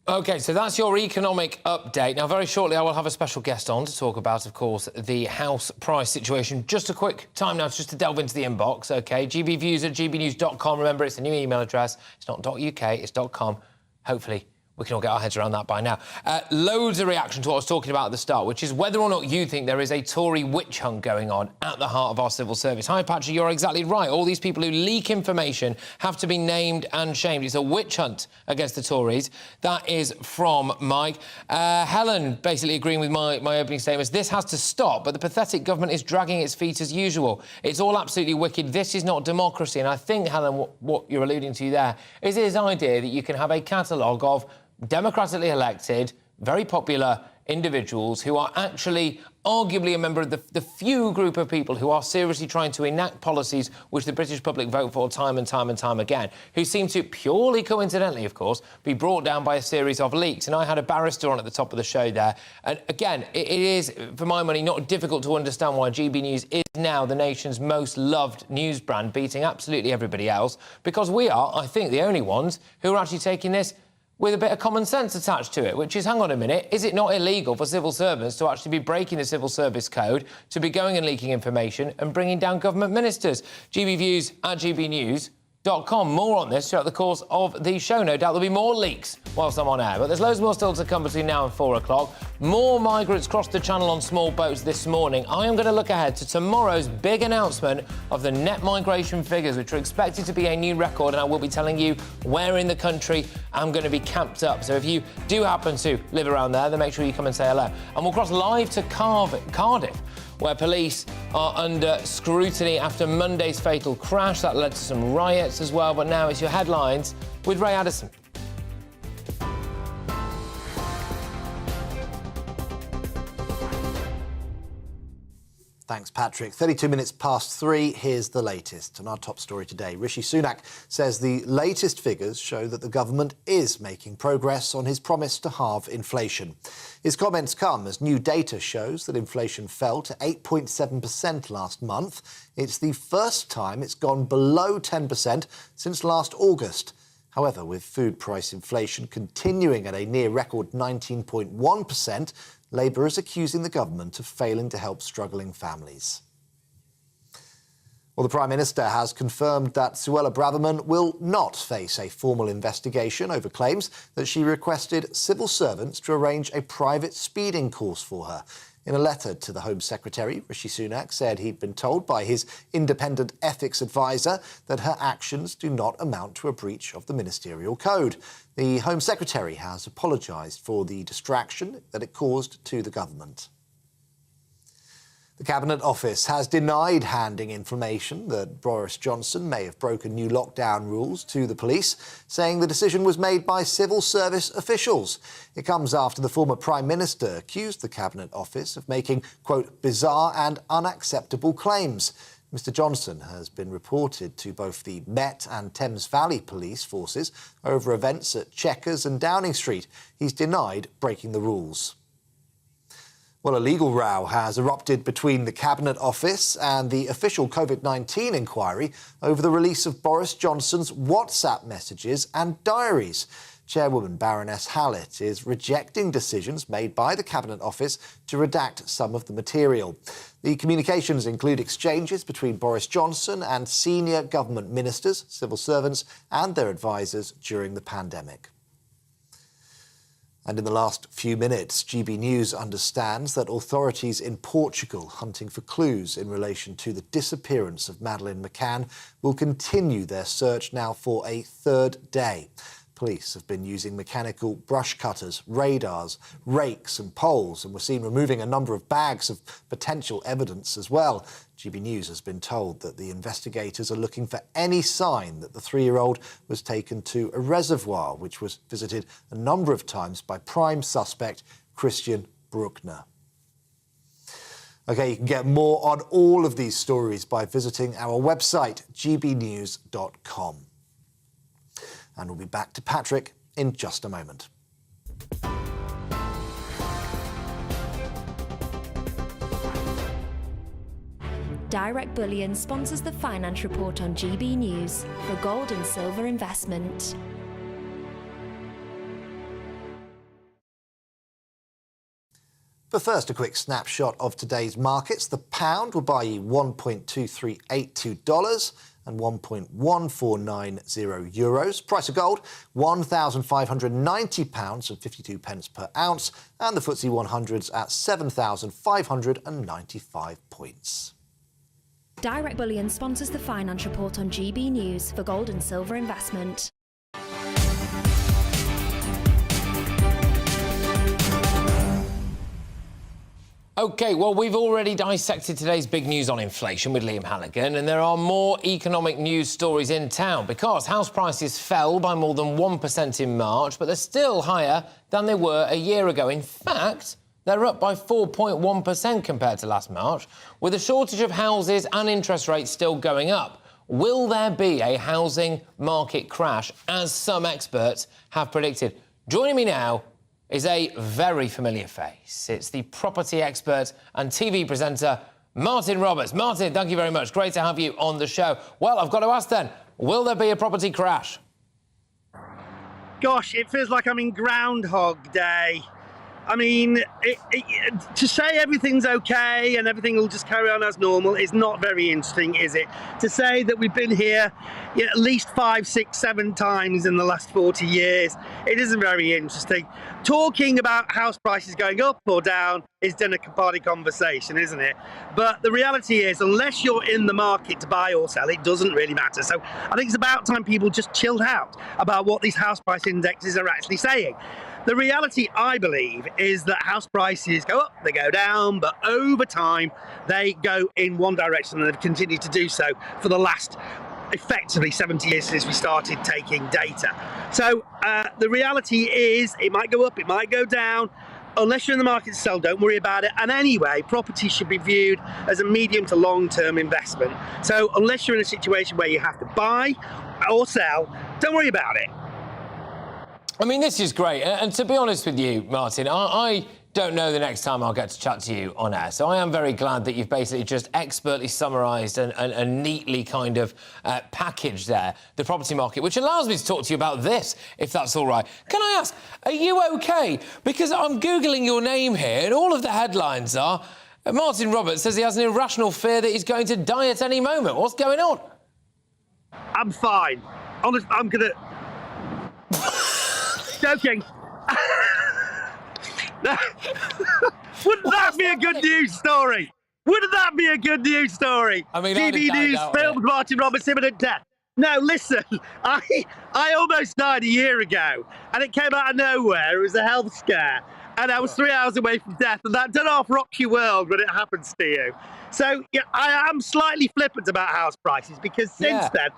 OK, so that's your economic update. Now, very shortly, I will have a special guest on to talk about, of course, the house price situation. Just a quick time now just to delve into the inbox, OK? gbviews@gbnews.com. Remember, it's a new email address. It's not .uk, it's .com. Hopefully we can all get our heads around that by now. Loads of reaction to what I was talking about at the start, which is whether or not you think there is a Tory witch hunt going on at the heart of our civil service. Hi, Patrick, you're exactly right. All these people who leak information have to be named and shamed. It's a witch hunt against the Tories. That is from Mike. Helen basically agreeing with my opening statements. This has to stop, but the pathetic government is dragging its feet as usual. It's all absolutely wicked. This is not democracy. And I think, Helen, what you're alluding to there is this idea that you can have a catalogue of democratically elected, very popular individuals who are actually arguably a member of the few group of people who are seriously trying to enact policies which the British public vote for time and time and time again, who seem to, purely coincidentally, of course, be brought down by a series of leaks. And I had a barrister on at the top of the show there. And again, it is, for my money, not difficult to understand why GB News is now the nation's most loved news brand, beating absolutely everybody else, because we are, I think, the only ones who are actually taking this with a bit of common sense attached to it, which is, hang on a minute, is it not illegal for civil servants to actually be breaking the civil service code, to be going and leaking information and bringing down government ministers? GBViews at GBnews.com. More on this throughout the course of the show. No doubt there'll be more leaks whilst I'm on air, but there's loads more still to come between now and 4 o'clock. More migrants crossed the channel on small boats this morning. I am going to look ahead to tomorrow's big announcement of the net migration figures, which are expected to be a new record, and I will be telling you where in the country I'm going to be camped up. So if you do happen to live around there, then make sure you come and say hello. And we'll cross live to Cardiff, where police are under scrutiny after Monday's fatal crash. That led to some riots as well. But now it's your headlines with Ray Addison. Thanks, Patrick. 32 minutes past 3, here's the latest. And our top story today, Rishi Sunak says the latest figures show that the government is making progress on his promise to halve inflation. His comments come as new data shows that inflation fell to 8.7% last month. It's the first time it's gone below 10% since last August. However, with food price inflation continuing at a near record 19.1%, Labour is accusing the government of failing to help struggling families. Well, the Prime Minister has confirmed that Suella Braverman will not face a formal investigation over claims that she requested civil servants to arrange a private speeding course for her. In a letter to the Home Secretary, Rishi Sunak said he'd been told by his independent ethics advisor that her actions do not amount to a breach of the ministerial code. The Home Secretary has apologised for the distraction that it caused to the government. The Cabinet Office has denied handing information that Boris Johnson may have broken new lockdown rules to the police, saying the decision was made by civil service officials. It comes after the former Prime Minister accused the Cabinet Office of making, quote, bizarre and unacceptable claims. Mr Johnson has been reported to both the Met and Thames Valley police forces over events at Chequers and Downing Street. He's denied breaking the rules. Well, a legal row has erupted between the Cabinet Office and the official COVID-19 inquiry over the release of Boris Johnson's WhatsApp messages and diaries. Chairwoman Baroness Hallett is rejecting decisions made by the Cabinet Office to redact some of the material. The communications include exchanges between Boris Johnson and senior government ministers, civil servants and their advisers during the pandemic. And in the last few minutes, GB News understands that authorities in Portugal hunting for clues in relation to the disappearance of Madeleine McCann will continue their search now for a third day. Police have been using mechanical brush cutters, radars, rakes and poles, and were seen removing a number of bags of potential evidence as well. GB News has been told that the investigators are looking for any sign that the 3-year-old was taken to a reservoir, which was visited a number of times by prime suspect Christian Bruckner. OK, you can get more on all of these stories by visiting our website, gbnews.com. And we'll be back to Patrick in just a moment. Direct Bullion sponsors the Finance Report on GB News for gold and silver investment. But first, a quick snapshot of today's markets. The pound will buy you $1.2382 and 1.1490 euros. Price of gold, £1,590 and 52 pence per ounce. And the FTSE 100's at 7,595 points. Direct Bullion sponsors the Finance Report on GB News for gold and silver investment. OK, well, we've already dissected today's big news on inflation with Liam Halligan, and there are more economic news stories in town because house prices fell by more than 1% in March, but they're still higher than they were a year ago. In fact, they're up by 4.1% compared to last March, with a shortage of houses and interest rates still going up. Will there be a housing market crash, as some experts have predicted? Joining me now is a very familiar face. It's the property expert and TV presenter, Martin Roberts. Martin, thank you very much. Great to have you on the show. Well, I've got to ask then, will there be a property crash? Gosh, it feels like I'm in Groundhog Day. I mean, to say everything's okay and everything will just carry on as normal is not very interesting, is it? To say that we've been here at least 5, 6, 7 times in the last 40 years, it isn't very interesting. Talking about house prices going up or down is dinner party conversation, isn't it? But the reality is, unless you're in the market to buy or sell, it doesn't really matter. So I think it's about time people just chilled out about what these house price indexes are actually saying. The reality, I believe, is that house prices go up, they go down, but over time they go in one direction, and they've continued to do so for the last effectively 70 years since we started taking data. So the reality is it might go up, it might go down. Unless you're in the market to sell, don't worry about it. And anyway, property should be viewed as a medium to long-term investment. So unless you're in a situation where you have to buy or sell, don't worry about it. I mean, this is great. And to be honest with you, Martin, I don't know the next time I'll get to chat to you on air. So I am very glad that you've basically just expertly summarised and neatly kind of packaged there the property market, which allows me to talk to you about this, if that's all right. Can I ask, are you OK? Because I'm Googling your name here and all of the headlines are Martin Roberts says he has an irrational fear that he's going to die at any moment. What's going on? I'm fine. Honestly, I'm going to... Joking. Wouldn't that be a good news story? Wouldn't that be a good news story? I mean, GB News filmed Martin Roberts' imminent death. No, listen, I almost died a year ago, and it came out of nowhere. It was a health scare, and I was 3 hours away from death, and that doesn't half rock your world when it happens to you. So, yeah, I am slightly flippant about house prices, because since then,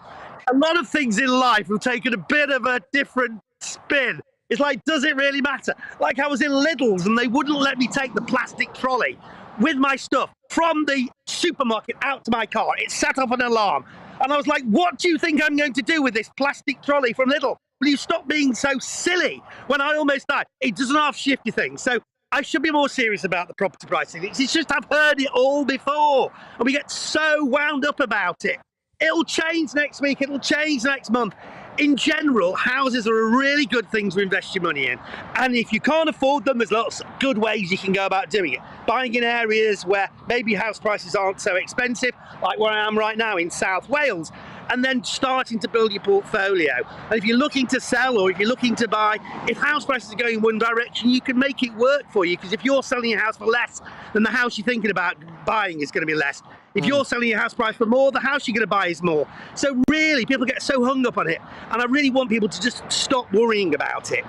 a lot of things in life have taken a bit of a different spin. It's like, does it really matter? Like, I was in Lidl's and they wouldn't let me take the plastic trolley with my stuff from the supermarket out to my car. It set off an alarm. And I was like, what do you think I'm going to do with this plastic trolley from Lidl? Will you stop being so silly when I almost died? It doesn't half shift your thing. So I should be more serious about the property pricing. It's just I've heard it all before. And we get so wound up about it. It'll change next week. It'll change next month. In general, houses are a really good thing to invest your money in. And if you can't afford them, there's lots of good ways you can go about doing it. Buying in areas where maybe house prices aren't so expensive, like where I am right now in South Wales, and then starting to build your portfolio. And if you're looking to sell or if you're looking to buy, if house prices are going in one direction, you can make it work for you. Because if you're selling your house for less, then the house you're thinking about buying is going to be less. If you're selling your house price for more, the house you're going to buy is more. So really, people get so hung up on it. And I really want people to just stop worrying about it.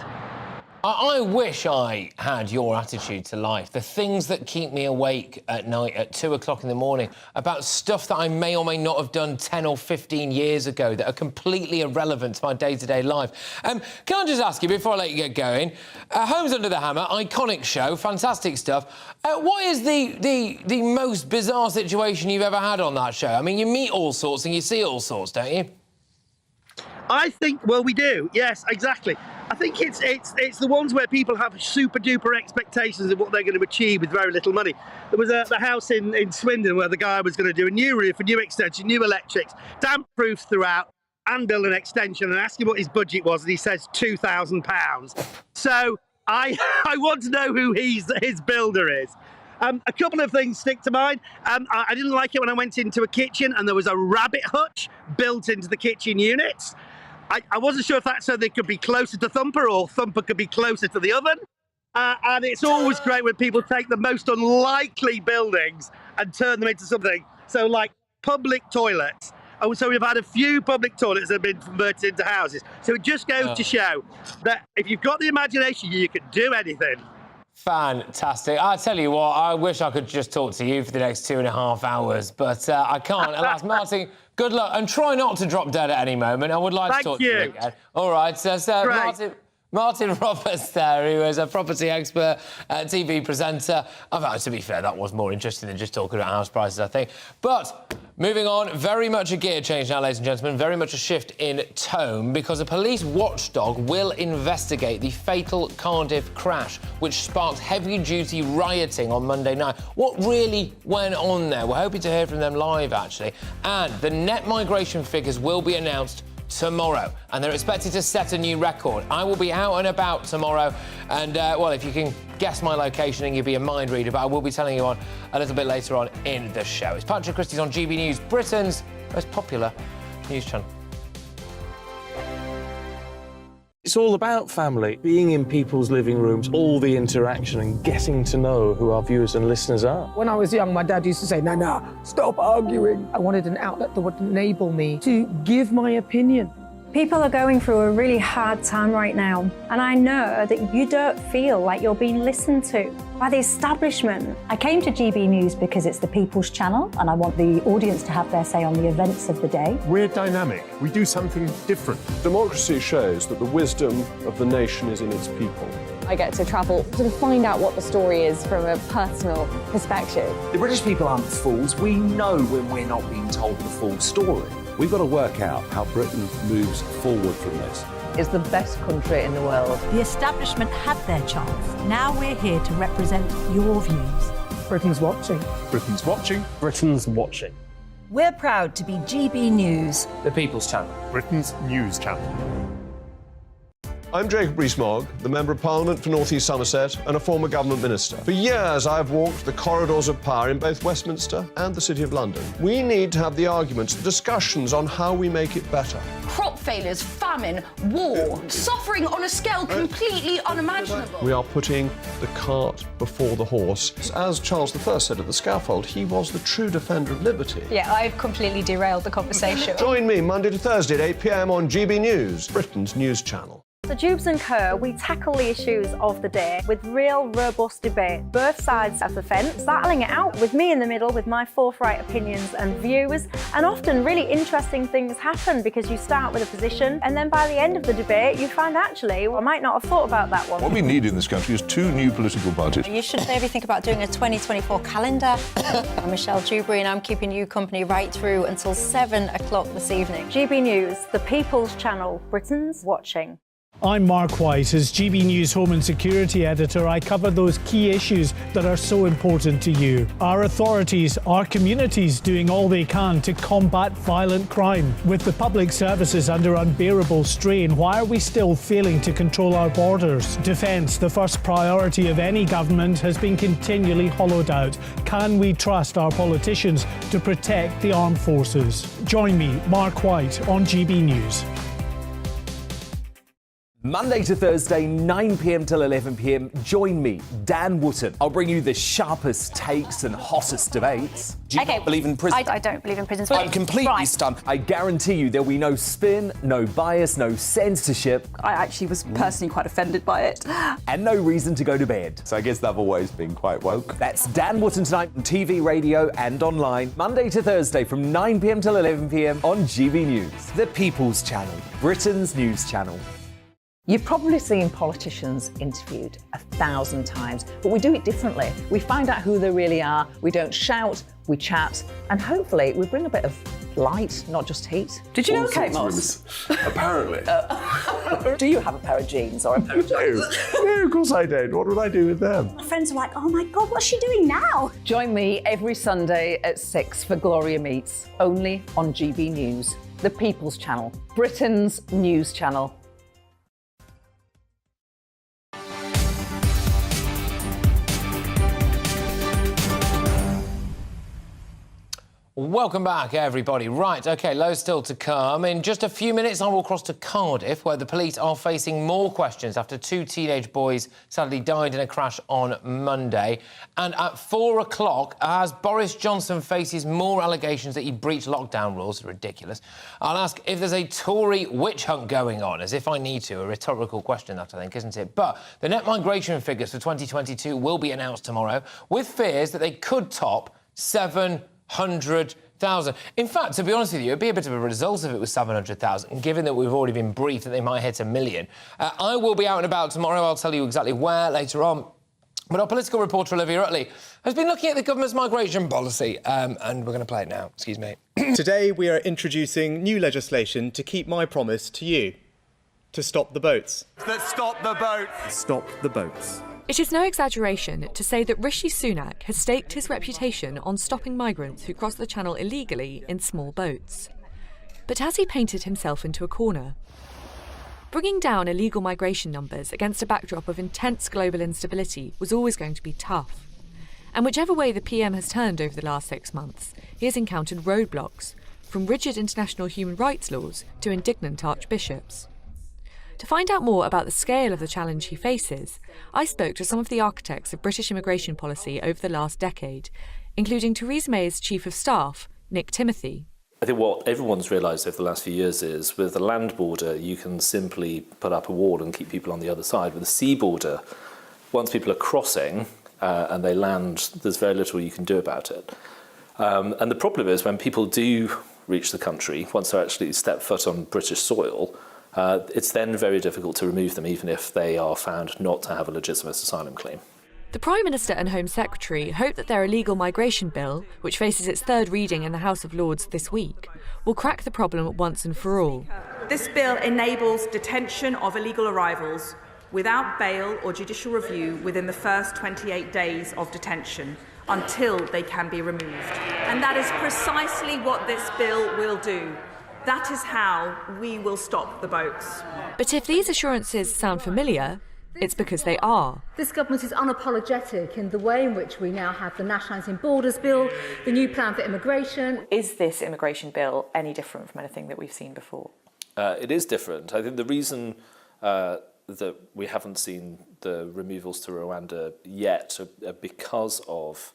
I wish I had your attitude to life. The things that keep me awake at night at 2 o'clock in the morning about stuff that I may or may not have done 10 or 15 years ago that are completely irrelevant to my day-to-day life. Can I just ask you, before I let you get going, Homes Under the Hammer, iconic show, fantastic stuff. What is the most bizarre situation you've ever had on that show? I mean, you meet all sorts and you see all sorts, don't you? I think, well, we do. Yes, exactly. I think it's the ones where people have super duper expectations of what they're going to achieve with very little money. There was the house in Swindon where the guy was going to do a new roof, a new extension, new electrics, damp proofs throughout, and build an extension, and ask him what his budget was, and he says £2,000. So I want to know who his builder is. A couple of things stick to mind. I didn't like it when I went into a kitchen and there was a rabbit hutch built into the kitchen units. I wasn't sure if that's so they could be closer to Thumper or Thumper could be closer to the oven. And it's always great when people take the most unlikely buildings and turn them into something. So like public toilets. And so we've had a few public toilets that have been converted into houses. So it just goes to show that if you've got the imagination, you can do anything. Fantastic. I tell you what, I wish I could just talk to you for the next 2.5 hours, but I can't. Alas, Martin, good luck, and try not to drop dead at any moment. I would like to talk to you again. All right, so Martin Roberts there, who is a property expert, TV presenter. To be fair, that was more interesting than just talking about house prices, I think. But moving on, very much a gear change now, ladies and gentlemen, very much a shift in tone, because a police watchdog will investigate the fatal Cardiff crash, which sparked heavy-duty rioting on Monday night. What really went on there? We're hoping to hear from them live, actually. And the net migration figures will be announced tomorrow, and they're expected to set a new record. I will be out and about tomorrow, and well, if you can guess my location and you'll be a mind reader, but I will be telling you on a little bit later on in the show. It's Patrick Christys on GB News, Britain's most popular news channel. It's all about family, being in people's living rooms, all the interaction and getting to know who our viewers and listeners are. When I was young, my dad used to say, Nana, stop arguing. I wanted an outlet that would enable me to give my opinion. People are going through a really hard time right now, and I know that you don't feel like you're being listened to by the establishment. I came to GB News because it's the People's Channel, and I want the audience to have their say on the events of the day. We're dynamic. We do something different. Democracy shows that the wisdom of the nation is in its people. I get to travel to find out what the story is from a personal perspective. The British people aren't fools. We know when we're not being told the full story. We've got to work out how Britain moves forward from this. It's the best country in the world. The establishment had their chance. Now we're here to represent your views. Britain's watching. Britain's watching. Britain's watching. We're proud to be GB News, The People's Channel. Britain's news channel. I'm Jacob Rees-Mogg, the Member of Parliament for North East Somerset and a former government minister. For years, I've walked the corridors of power in both Westminster and the City of London. We need to have the arguments, the discussions on how we make it better. Crop failures, famine, war, suffering on a scale completely unimaginable. We are putting the cart before the horse. As Charles I said at the scaffold, he was the true defender of liberty. Yeah, I've completely derailed the conversation. Join me Monday to Thursday at 8 p.m. on GB News, Britain's news channel. So Jubes and Co, we tackle the issues of the day with real, robust debate, both sides of the fence, battling it out with me in the middle with my forthright opinions and views. And often really interesting things happen because you start with a position and then by the end of the debate you find actually, well, I might not have thought about that one. What we need in this country is 2 new political parties. You should maybe think about doing a 2024 calendar. I'm Michelle Dewberry and I'm keeping you company right through until 7 o'clock this evening. GB News, the People's Channel, Britain's watching. I'm Mark White. As GB News Home and Security Editor, I cover those key issues that are so important to you. Our authorities, our communities doing all they can to combat violent crime. With the public services under unbearable strain, why are we still failing to control our borders? Defence, the first priority of any government, has been continually hollowed out. Can we trust our politicians to protect the armed forces? Join me, Mark White, on GB News. Monday to Thursday, 9 p.m. till 11 p.m. Join me, Dan Wootton. I'll bring you the sharpest takes and hottest debates. Do you not believe in prisons? I don't believe in prisons. I'm completely stunned. I guarantee you there'll be no spin, no bias, no censorship. I actually was personally quite offended by it. And no reason to go to bed. So I guess they've always been quite woke. That's Dan Wootton tonight on TV, radio and online. Monday to Thursday from 9 p.m. till 11 p.m. on GB News. The People's Channel, Britain's news channel. You've probably seen politicians interviewed 1,000 times, but we do it differently. We find out who they really are, we don't shout, we chat, and hopefully we bring a bit of light, not just heat. Did you know Kate Moss? Apparently. Do you have a pair of jeans or a pair of jeans? No, of course I don't. What would I do with them? My friends are like, oh my God, what's she doing now? Join me every Sunday at 6 for Gloria Meets, only on GB News, the People's Channel, Britain's news channel. Welcome back, everybody. Right, OK, loads still to come. In just a few minutes, I will cross to Cardiff, where the police are facing more questions after 2 teenage boys sadly died in a crash on Monday. And at 4 o'clock, as Boris Johnson faces more allegations that he breached lockdown rules, ridiculous, I'll ask if there's a Tory witch hunt going on, as if I need to. A rhetorical question, that, I think, isn't it? But the net migration figures for 2022 will be announced tomorrow, with fears that they could top 700,000. In fact, to be honest with you, it'd be a bit of a result if it was 700,000, given that we've already been briefed that they might hit 1 million. I will be out and about tomorrow. I'll tell you exactly where later on. But our political reporter, Olivia Utley, has been looking at the government's migration policy, and we're going to play it now. Excuse me. Today, we are introducing new legislation to keep my promise to you, to stop the boats. Let's stop the boats. Stop the boats. It is no exaggeration to say that Rishi Sunak has staked his reputation on stopping migrants who cross the Channel illegally in small boats. But has he painted himself into a corner? Bringing down illegal migration numbers against a backdrop of intense global instability was always going to be tough. And whichever way the PM has turned over the last 6 months, he has encountered roadblocks, from rigid international human rights laws to indignant archbishops. To find out more about the scale of the challenge he faces, I spoke to some of the architects of British immigration policy over the last decade, including Theresa May's Chief of Staff, Nick Timothy. I think what everyone's realised over the last few years is with the land border, you can simply put up a wall and keep people on the other side. With the sea border, once people are crossing and they land, there's very little you can do about it. And the problem is when people do reach the country, once they actually step foot on British soil, it's then very difficult to remove them, even if they are found not to have a legitimate asylum claim. The Prime Minister and Home Secretary hope that their illegal migration bill, which faces its third reading in the House of Lords this week, will crack the problem once and for all. This bill enables detention of illegal arrivals without bail or judicial review within the first 28 days of detention until they can be removed. And that is precisely what this bill will do. That is how we will stop the boats. But if these assurances sound familiar, it's because they are. This government is unapologetic in the way in which we now have the Nationalising Borders Bill, the new plan for immigration. Is this immigration bill any different from anything that we've seen before? It is different. I think the reason that we haven't seen the removals to Rwanda yet are because of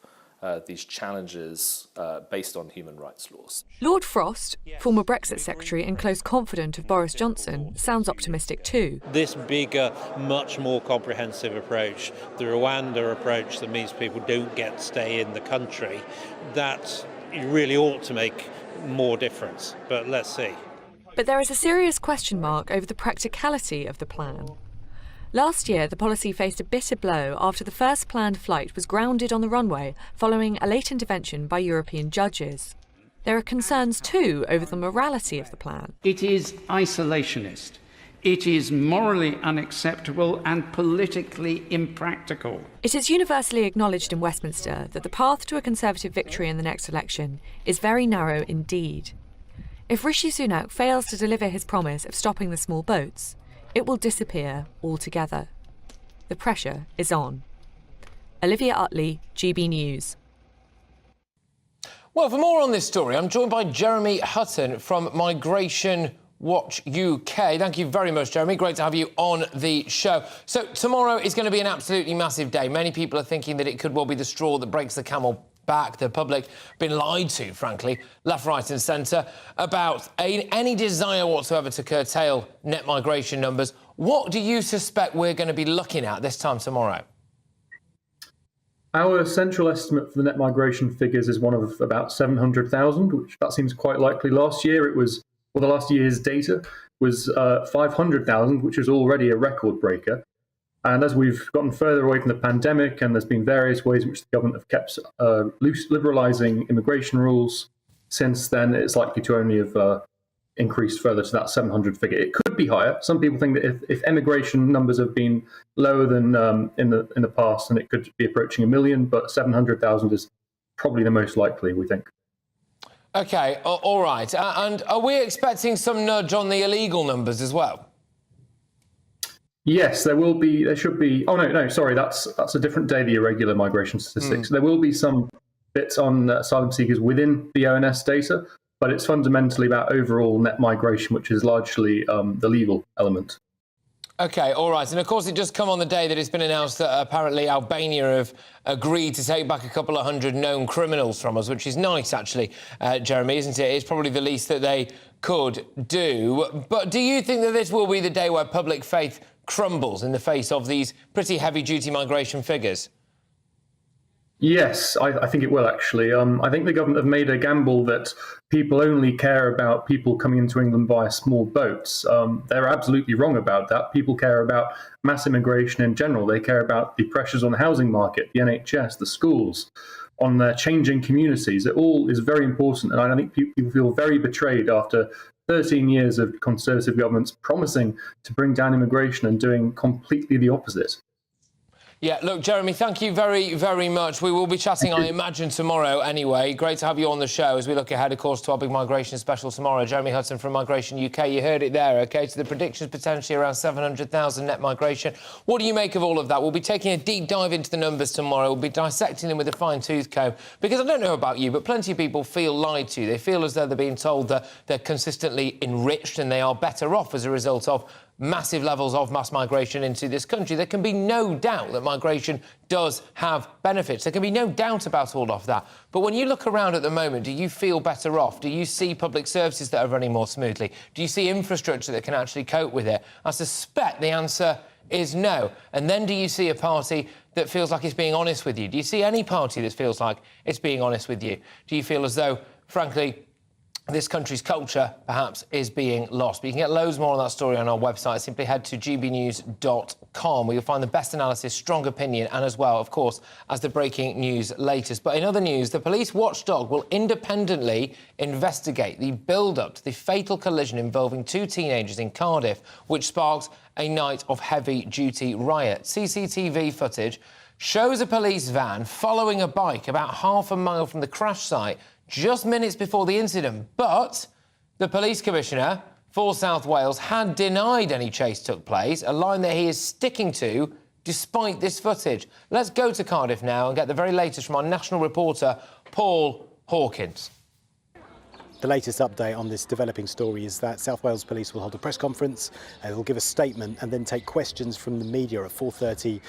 these challenges based on human rights laws. Lord Frost, former Brexit Secretary and close confidant of Boris Johnson, sounds optimistic too. This bigger, much more comprehensive approach, the Rwanda approach that means people don't get to stay in the country, that really ought to make more difference. But let's see. But there is a serious question mark over the practicality of the plan. Last year, the policy faced a bitter blow after the first planned flight was grounded on the runway following a late intervention by European judges. There are concerns too over the morality of the plan. It is isolationist. It is morally unacceptable and politically impractical. It is universally acknowledged in Westminster that the path to a Conservative victory in the next election is very narrow indeed. If Rishi Sunak fails to deliver his promise of stopping the small boats, it will disappear altogether. The pressure is on. Olivia Utley, GB News. Well, for more on this story, I'm joined by Jeremy Hutton from Migration Watch UK. Thank you very much, Jeremy. Great to have you on the show. So tomorrow is going to be an absolutely massive day. Many people are thinking that it could well be the straw that breaks the camel back. The public been lied to, frankly, left, right and centre, about any desire whatsoever to curtail net migration numbers. What do you suspect we're going to be looking at this time tomorrow? Our central estimate for the net migration figures is one of about 700,000, which that seems quite likely. Last year it was, well, the last year's data was 500,000, which was already a record breaker. And as we've gotten further away from the pandemic, and there's been various ways in which the government have kept liberalising immigration rules since then, it's likely to only have increased further to that 700 figure. It could be higher. Some people think that if immigration numbers have been lower than in the past, then it could be approaching 1 million, but 700,000 is probably the most likely, we think. OK, all right. And are we expecting some nudge on the illegal numbers as well? Yes, there will be. There should be. Oh no, sorry, that's a different day. The irregular migration statistics. There will be some bits on asylum seekers within the ONS data, but it's fundamentally about overall net migration, which is largely the legal element. OK, all right. And, of course, it does come on the day that it's been announced that apparently Albania have agreed to take back a couple of hundred known criminals from us, which is nice, actually, Jeremy, isn't it? It's probably the least that they could do. But do you think that this will be the day where public faith crumbles in the face of these pretty heavy-duty migration figures? Yes, I think it will, actually. I think the government have made a gamble that people only care about people coming into England via small boats. They're absolutely wrong about that. People care about mass immigration in general. They care about the pressures on the housing market, the NHS, the schools, on their changing communities. It all is very important, and I think people feel very betrayed after 13 years of Conservative governments promising to bring down immigration and doing completely the opposite. Yeah, look, Jeremy, thank you very, very much. We will be chatting, I imagine, tomorrow anyway. Great to have you on the show as we look ahead, of course, to our big migration special tomorrow. Jeremy Hudson from Migration UK. You heard it there, OK? So the predictions potentially around 700,000 net migration. What do you make of all of that? We'll be taking a deep dive into the numbers tomorrow. We'll be dissecting them with a fine-tooth comb. Because I don't know about you, but plenty of people feel lied to. They feel as though they're being told that they're consistently enriched and they are better off as a result of massive levels of mass migration into this country. There can be no doubt that migration does have benefits. There can be no doubt about all of that. But when you look around at the moment, do you feel better off? Do you see public services that are running more smoothly? Do you see infrastructure that can actually cope with it? I suspect the answer is no. And then do you see a party that feels like it's being honest with you? Do you see any party that feels like it's being honest with you? Do you feel as though, frankly, this country's culture, perhaps, is being lost? But you can get loads more on that story on our website. Simply head to gbnews.com, where you'll find the best analysis, strong opinion, and as well, of course, as the breaking news latest. But in other news, the police watchdog will independently investigate the build-up to the fatal collision involving two teenagers in Cardiff, which sparked a night of heavy-duty riot. CCTV footage shows a police van following a bike about half a mile from the crash site just minutes before the incident, but the police commissioner for South Wales had denied any chase took place, a line that he is sticking to despite this footage. Let's go to Cardiff now and get the very latest from our national reporter, Paul Hawkins. The latest update on this developing story is that South Wales Police will hold a press conference, they'll give a statement and then take questions from the media at 4:30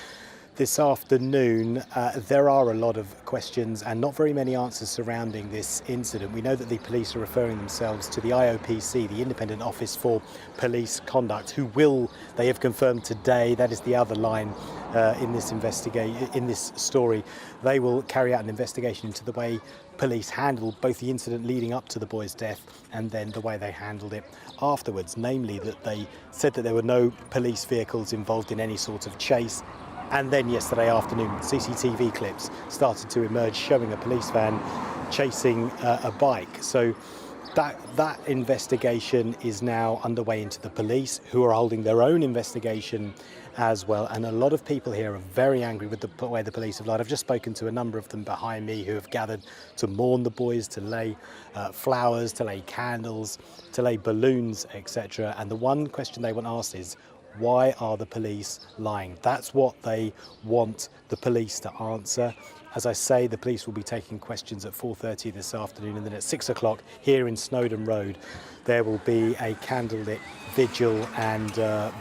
this afternoon. There are a lot of questions and not very many answers surrounding this incident. We know that the police are referring themselves to the IOPC, the Independent Office for Police Conduct, who will, they have confirmed today, that is the other line in this story, they will carry out an investigation into the way police handled both the incident leading up to the boy's death and then the way they handled it afterwards, namely that they said that there were no police vehicles involved in any sort of chase. And then yesterday afternoon, CCTV clips started to emerge showing a police van chasing a bike. So that investigation is now underway into the police, who are holding their own investigation as well. And a lot of people here are very angry with the way the police have lied. I've just spoken to a number of them behind me who have gathered to mourn the boys, to lay flowers, to lay candles, to lay balloons, etc. And the one question they want asked is, why are the police lying? That's what they want the police to answer. As I say, the police will be taking questions at 4:30 this afternoon, and then at 6 o'clock here in Snowdon Road, there will be a candlelit vigil and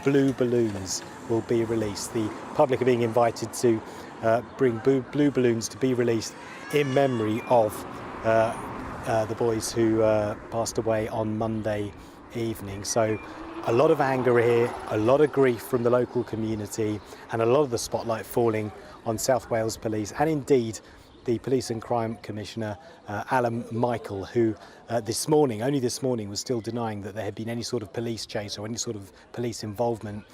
blue balloons will be released. The public are being invited to bring blue balloons to be released in memory of the boys who passed away on Monday evening. So a lot of anger here, a lot of grief from the local community, and a lot of the spotlight falling on South Wales Police and indeed the Police and Crime Commissioner, Alan Michael, who only this morning, was still denying that there had been any sort of police chase or any sort of police involvement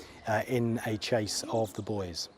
in a chase of the boys.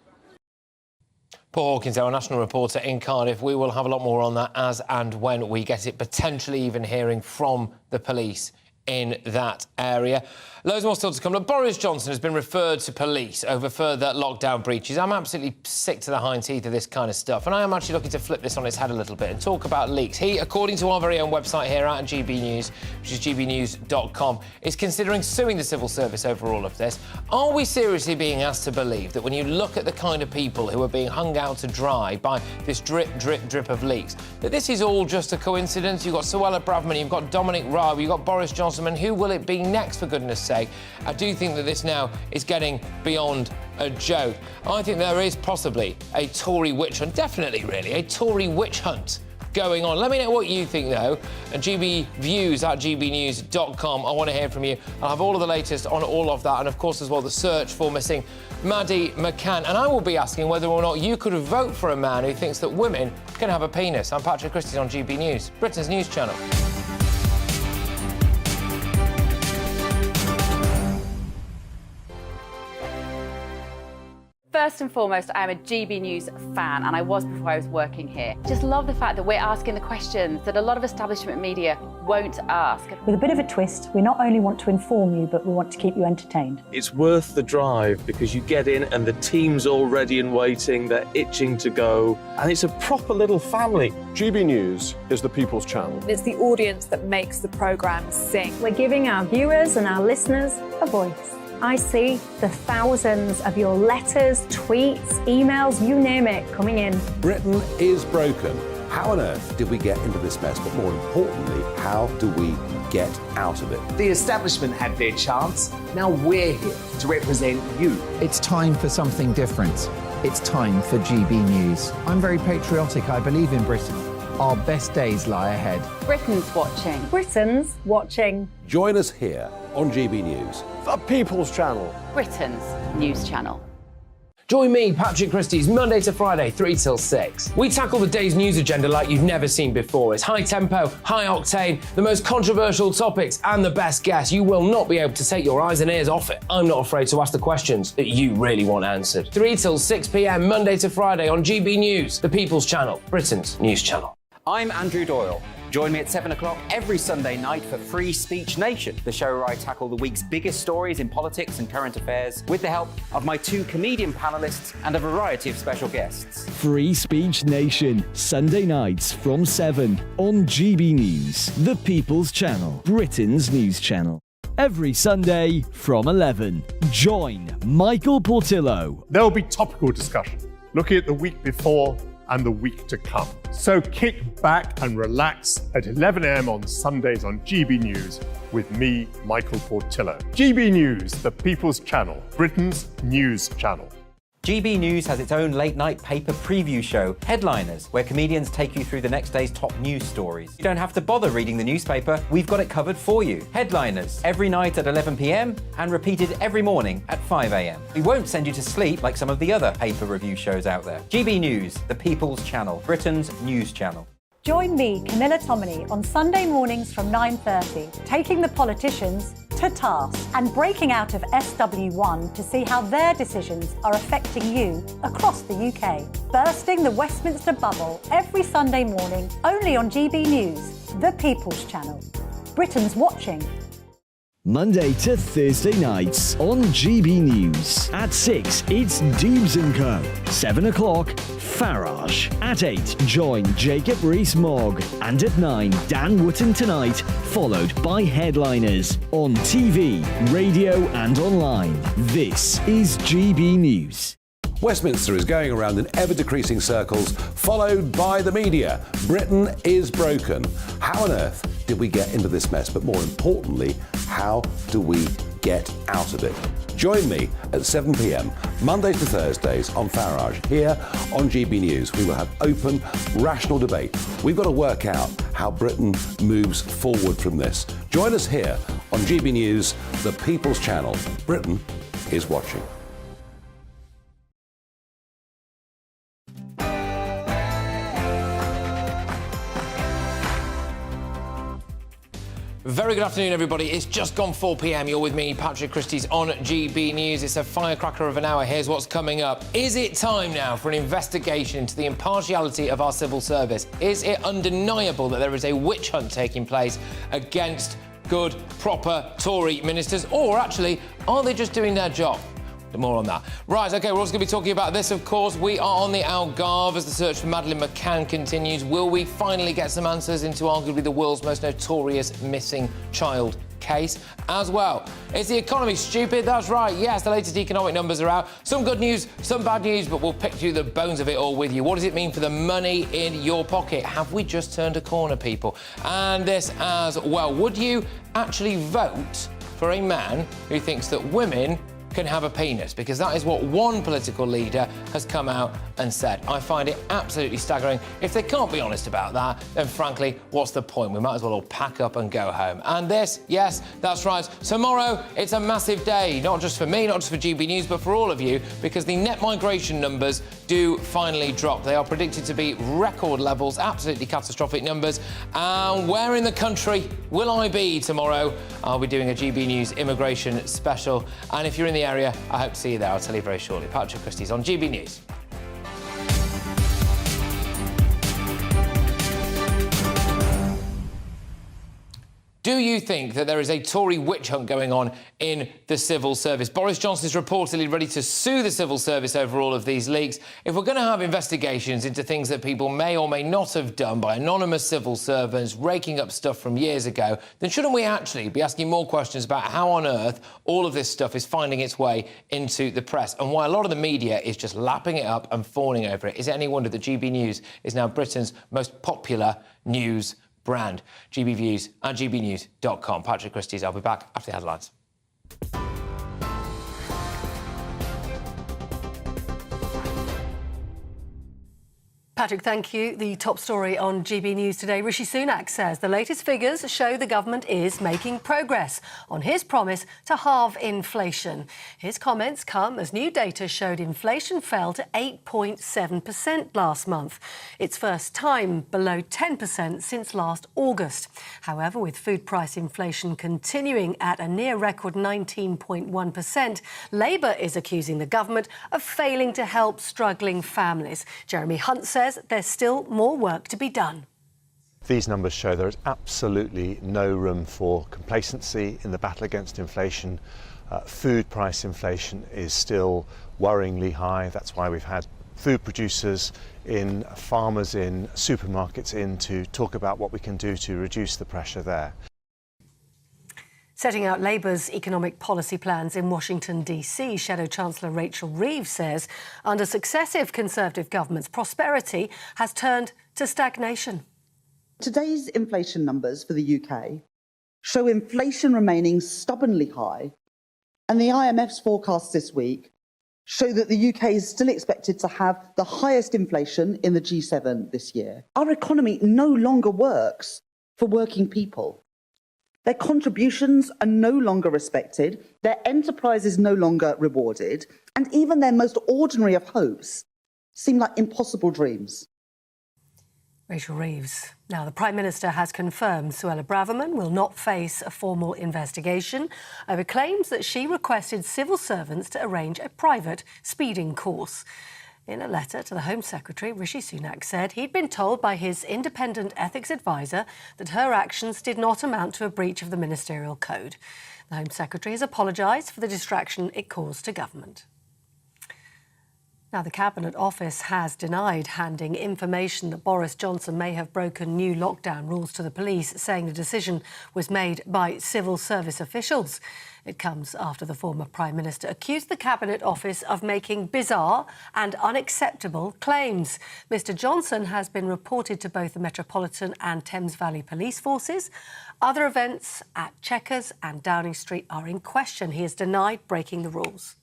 Paul Hawkins, our national reporter in Cardiff. We will have a lot more on that as and when we get it, potentially even hearing from the police in that area. Loads more still to come. Look, Boris Johnson has been referred to police over further lockdown breaches. I'm absolutely sick to the hind teeth of this kind of stuff, and I am actually looking to flip this on its head a little bit and talk about leaks. He, according to our very own website here at GB News, which is gbnews.com, is considering suing the civil service over all of this. Are we seriously being asked to believe that when you look at the kind of people who are being hung out to dry by this drip, drip, drip of leaks, that this is all just a coincidence? You've got Suella Braverman, you've got Dominic Raab, you've got Boris Johnson, and who will it be next, for goodness sake? I do think that this now is getting beyond a joke. I think there is possibly a Tory witch hunt, definitely really, a Tory witch hunt going on. Let me know what you think, though, at gbviews@gbnews.com. I want to hear from you. I'll have all of the latest on all of that, and of course as well the search for missing Maddie McCann. And I will be asking whether or not you could vote for a man who thinks that women can have a penis. I'm Patrick Christys on GB News, Britain's news channel. First and foremost, I'm a GB News fan, and I was before I was working here. Just love the fact that we're asking the questions that a lot of establishment media won't ask. With a bit of a twist, we not only want to inform you, but we want to keep you entertained. It's worth the drive because you get in and the team's all ready and waiting, they're itching to go, and it's a proper little family. GB News is the People's Channel. It's the audience that makes the programme sing. We're giving our viewers and our listeners a voice. I see the thousands of your letters, tweets, emails, you name it, coming in. Britain is broken. How on earth did we get into this mess? But more importantly, how do we get out of it? The establishment had their chance. Now we're here to represent you. It's time for something different. It's time for GB News. I'm very patriotic. I believe in Britain. Our best days lie ahead. Britain's watching. Britain's watching. Join us here on GB News. The People's Channel. Britain's news channel. Join me, Patrick Christys, Monday to Friday, 3 till 6. We tackle the day's news agenda like you've never seen before. It's high tempo, high octane, the most controversial topics, and the best guests. You will not be able to take your eyes and ears off it. I'm not afraid to ask the questions that you really want answered. 3 till 6 p.m, Monday to Friday on GB News, the People's Channel, Britain's news channel. I'm Andrew Doyle. Join me at 7 o'clock every Sunday night for Free Speech Nation, the show where I tackle the week's biggest stories in politics and current affairs with the help of my 2 comedian panellists and a variety of special guests. Free Speech Nation, Sunday nights from 7 on GB News, the People's Channel, Britain's news channel. Every Sunday from 11. Join Michael Portillo. There'll be topical discussion, looking at the week before and the week to come. So kick back and relax at 11 a.m. on Sundays on GB News with me, Michael Portillo. GB News, the People's Channel, Britain's news channel. GB News has its own late-night paper preview show, Headliners, where comedians take you through the next day's top news stories. You don't have to bother reading the newspaper, we've got it covered for you. Headliners, every night at 11 p.m, and repeated every morning at 5 a.m. We won't send you to sleep like some of the other paper review shows out there. GB News, the People's Channel, Britain's news channel. Join me, Camilla Tominey, on Sunday mornings from 9:30, taking the politicians to task and breaking out of SW1 to see how their decisions are affecting you across the UK. Bursting the Westminster bubble every Sunday morning, only on GB News, the People's Channel. Britain's watching. Monday to Thursday nights on GB News. At 6, it's Dubes & Co. 7 o'clock, Farage. At 8, join Jacob Rees-Mogg. And at 9, Dan Wootton Tonight, followed by Headliners. On TV, radio and online. This is GB News. Westminster is going around in ever-decreasing circles, followed by the media. Britain is broken. How on earth did we get into this mess? But more importantly, how do we get out of it? Join me at 7 p.m, Mondays to Thursdays on Farage, here on GB News. We will have open, rational debate. We've got to work out how Britain moves forward from this. Join us here on GB News, the People's Channel. Britain is watching. Very good afternoon, everybody. It's just gone 4 p.m. You're with me, Patrick Christys, on GB News. It's a firecracker of an hour. Here's what's coming up. Is it time now for an investigation into the impartiality of our civil service? Is it undeniable that there is a witch hunt taking place against good, proper Tory ministers, or actually, are they just doing their job? More on that. Right, OK, we're also going to be talking about this, of course. We are on the Algarve as the search for Madeleine McCann continues. Will we finally get some answers into arguably the world's most notorious missing child case as well? Is the economy stupid? That's right, yes, the latest economic numbers are out. Some good news, some bad news, but we'll pick through the bones of it all with you. What does it mean for the money in your pocket? Have we just turned a corner, people? And this as well. Would you actually vote for a man who thinks that women can have a penis? Because that is what one political leader has come out and said. I find it absolutely staggering. If they can't be honest about that, then frankly, what's the point? We might as well all pack up and go home. And this, yes, that's right, tomorrow it's a massive day, not just for me, not just for GB News, but for all of you, because the net migration numbers do finally drop. They are predicted to be record levels, absolutely catastrophic numbers. And where in the country will I be tomorrow? I'll be doing a GB News immigration special. And if you're in the area, I hope to see you there. I'll tell you very shortly. Patrick Christys on GB News. Do you think that there is a Tory witch hunt going on in the civil service? Boris Johnson is reportedly ready to sue the civil service over all of these leaks. If we're going to have investigations into things that people may or may not have done by anonymous civil servants raking up stuff from years ago, then shouldn't we actually be asking more questions about how on earth all of this stuff is finding its way into the press and why a lot of the media is just lapping it up and fawning over it? Is it any wonder that GB News is now Britain's most popular news brand? GB Views and gbnews.com. Patrick Christys, I'll be back after the headlines. Patrick, thank you. The top story on GB News today. Rishi Sunak says the latest figures show the government is making progress on his promise to halve inflation. His comments come as new data showed inflation fell to 8.7% last month. Its first time below 10% since last August. However, with food price inflation continuing at a near record 19.1%, Labour is accusing the government of failing to help struggling families. Jeremy Hunt says there's still more work to be done. These numbers show there is absolutely no room for complacency in the battle against inflation. Food price inflation is still worryingly high. That's why we've had food producers in, farmers in, supermarkets in to talk about what we can do to reduce the pressure there. Setting out Labour's economic policy plans in Washington, D.C., Shadow Chancellor Rachel Reeves says under successive Conservative governments, prosperity has turned to stagnation. Today's inflation numbers for the UK show inflation remaining stubbornly high, and the IMF's forecasts this week show that the UK is still expected to have the highest inflation in the G7 this year. Our economy no longer works for working people. Their contributions are no longer respected, their enterprise is no longer rewarded, and even their most ordinary of hopes seem like impossible dreams. Rachel Reeves. Now, the Prime Minister has confirmed Suella Braverman will not face a formal investigation over claims that she requested civil servants to arrange a private speeding course. In a letter to the Home Secretary, Rishi Sunak said he'd been told by his independent ethics advisor that her actions did not amount to a breach of the ministerial code. The Home Secretary has apologised for the distraction it caused to government. Now, the Cabinet Office has denied handing information that Boris Johnson may have broken new lockdown rules to the police, saying the decision was made by civil service officials. It comes after the former Prime Minister accused the Cabinet Office of making bizarre and unacceptable claims. Mr Johnson has been reported to both the Metropolitan and Thames Valley police forces. Other events at Chequers and Downing Street are in question. He has denied breaking the rules.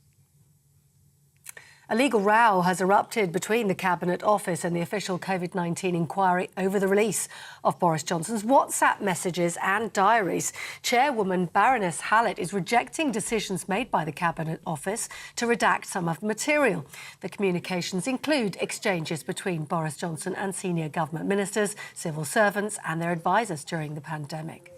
A legal row has erupted between the Cabinet Office and the official COVID-19 inquiry over the release of Boris Johnson's WhatsApp messages and diaries. Chairwoman Baroness Hallett is rejecting decisions made by the Cabinet Office to redact some of the material. The communications include exchanges between Boris Johnson and senior government ministers, civil servants and their advisers during the pandemic.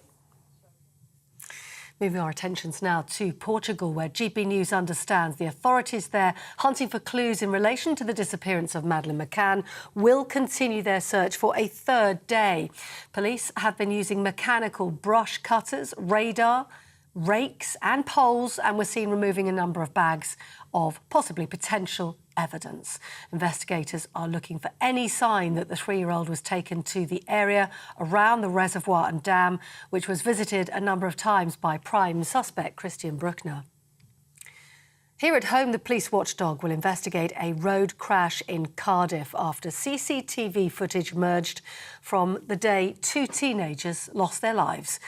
Moving our attentions now to Portugal, where GB News understands the authorities there, hunting for clues in relation to the disappearance of Madeleine McCann, will continue their search for a third day. Police have been using mechanical brush cutters, radar, rakes and poles, and were seen removing a number of bags of possibly potential evidence. Investigators are looking for any sign that the 3-year-old was taken to the area around the reservoir and dam, which was visited a number of times by prime suspect Christian Bruckner. Here at home, the police watchdog will investigate a road crash in Cardiff after CCTV footage emerged from the day 2 teenagers lost their lives.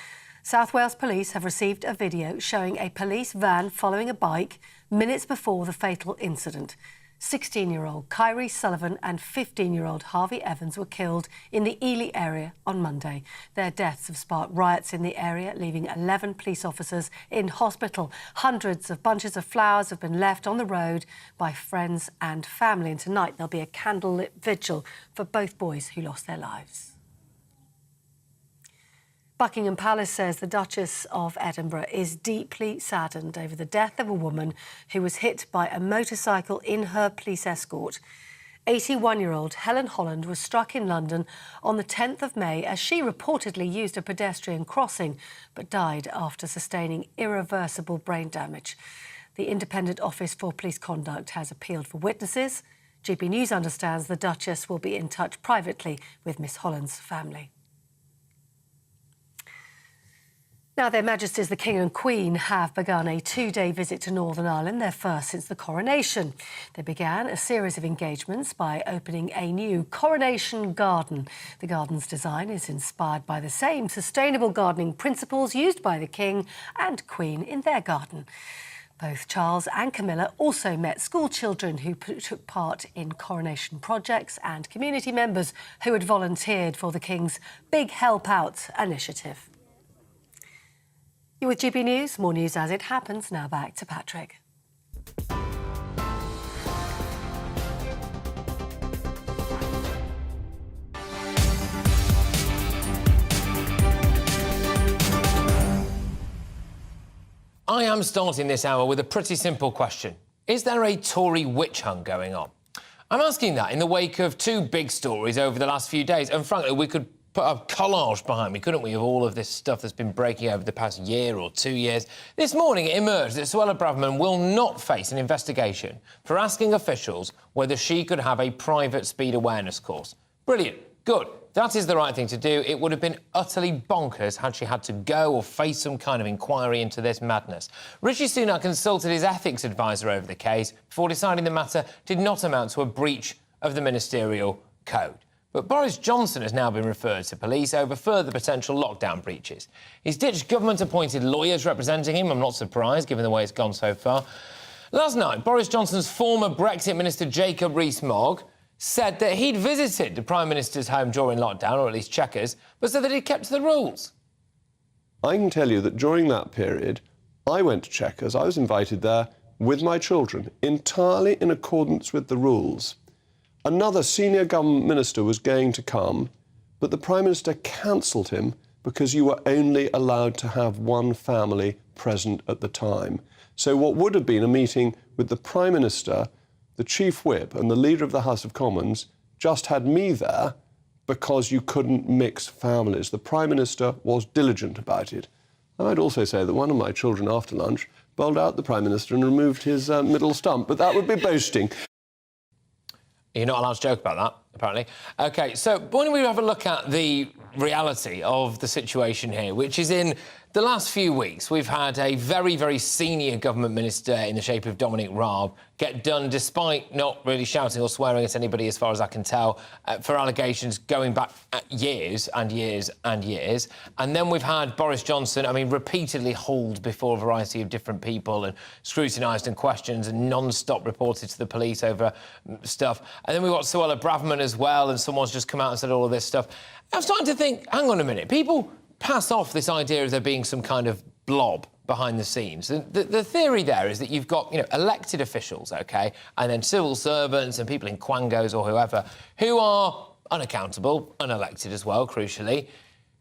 South Wales Police have received a video showing a police van following a bike minutes before the fatal incident. 16-year-old Kyrie Sullivan and 15-year-old Harvey Evans were killed in the Ely area on Monday. Their deaths have sparked riots in the area, leaving 11 police officers in hospital. Hundreds of bunches of flowers have been left on the road by friends and family. And tonight there'll be a candlelit vigil for both boys who lost their lives. Buckingham Palace says the Duchess of Edinburgh is deeply saddened over the death of a woman who was hit by a motorcycle in her police escort. 81-year-old Helen Holland was struck in London on the 10th of May as she reportedly used a pedestrian crossing, but died after sustaining irreversible brain damage. The Independent Office for Police Conduct has appealed for witnesses. GB News understands the Duchess will be in touch privately with Miss Holland's family. Now, Their Majesties the King and Queen have begun a 2-day visit to Northern Ireland, their first since the coronation. They began a series of engagements by opening a new coronation garden. The garden's design is inspired by the same sustainable gardening principles used by the King and Queen in their garden. Both Charles and Camilla also met school children who took part in coronation projects and community members who had volunteered for the King's Big Help Out initiative. You're with GB News. More news as it happens. Now back to Patrick. I am starting this hour with a pretty simple question. Is there a Tory witch hunt going on? I'm asking that in the wake of 2 big stories over the last few days, and frankly, we could put a collage behind me, couldn't we, of all of this stuff that's been breaking over the past year or 2 years. This morning it emerged that Suella Braverman will not face an investigation for asking officials whether she could have a private speed awareness course. Brilliant. Good. That is the right thing to do. It would have been utterly bonkers had she had to go or face some kind of inquiry into this madness. Rishi Sunak consulted his ethics advisor over the case before deciding the matter did not amount to a breach of the ministerial code. But Boris Johnson has now been referred to police over further potential lockdown breaches. He's ditched government-appointed lawyers representing him. I'm not surprised, given the way it's gone so far. Last night, Boris Johnson's former Brexit Minister Jacob Rees-Mogg said that he'd visited the Prime Minister's home during lockdown, or at least Chequers, but said that he'd kept to the rules. I can tell you that during that period, I went to Chequers. I was invited there with my children, entirely in accordance with the rules. Another senior government minister was going to come, but the Prime Minister cancelled him because you were only allowed to have one family present at the time. So what would have been a meeting with the Prime Minister, the Chief Whip and the Leader of the House of Commons just had me there because you couldn't mix families. The Prime Minister was diligent about it. And I'd also say that one of my children after lunch bowled out the Prime Minister and removed his middle stump, but that would be boasting. You're not allowed to joke about that, apparently. OK, so why don't we have a look at the reality of the situation here, which is in the last few weeks, we've had a very, very senior government minister in the shape of Dominic Raab get done, despite not really shouting or swearing at anybody, as far as I can tell, for allegations going back years and years and years. And then we've had Boris Johnson, I mean, repeatedly hauled before a variety of different people and scrutinised and questioned and non-stop reported to the police over stuff. And then we've got Suella Braverman as well, and someone's just come out and said all of this stuff. I'm starting to think, hang on a minute, people pass off this idea of there being some kind of blob behind the scenes. The theory there is that you've got, elected officials, OK, and then civil servants and people in quangos or whoever, who are unaccountable, unelected as well, crucially,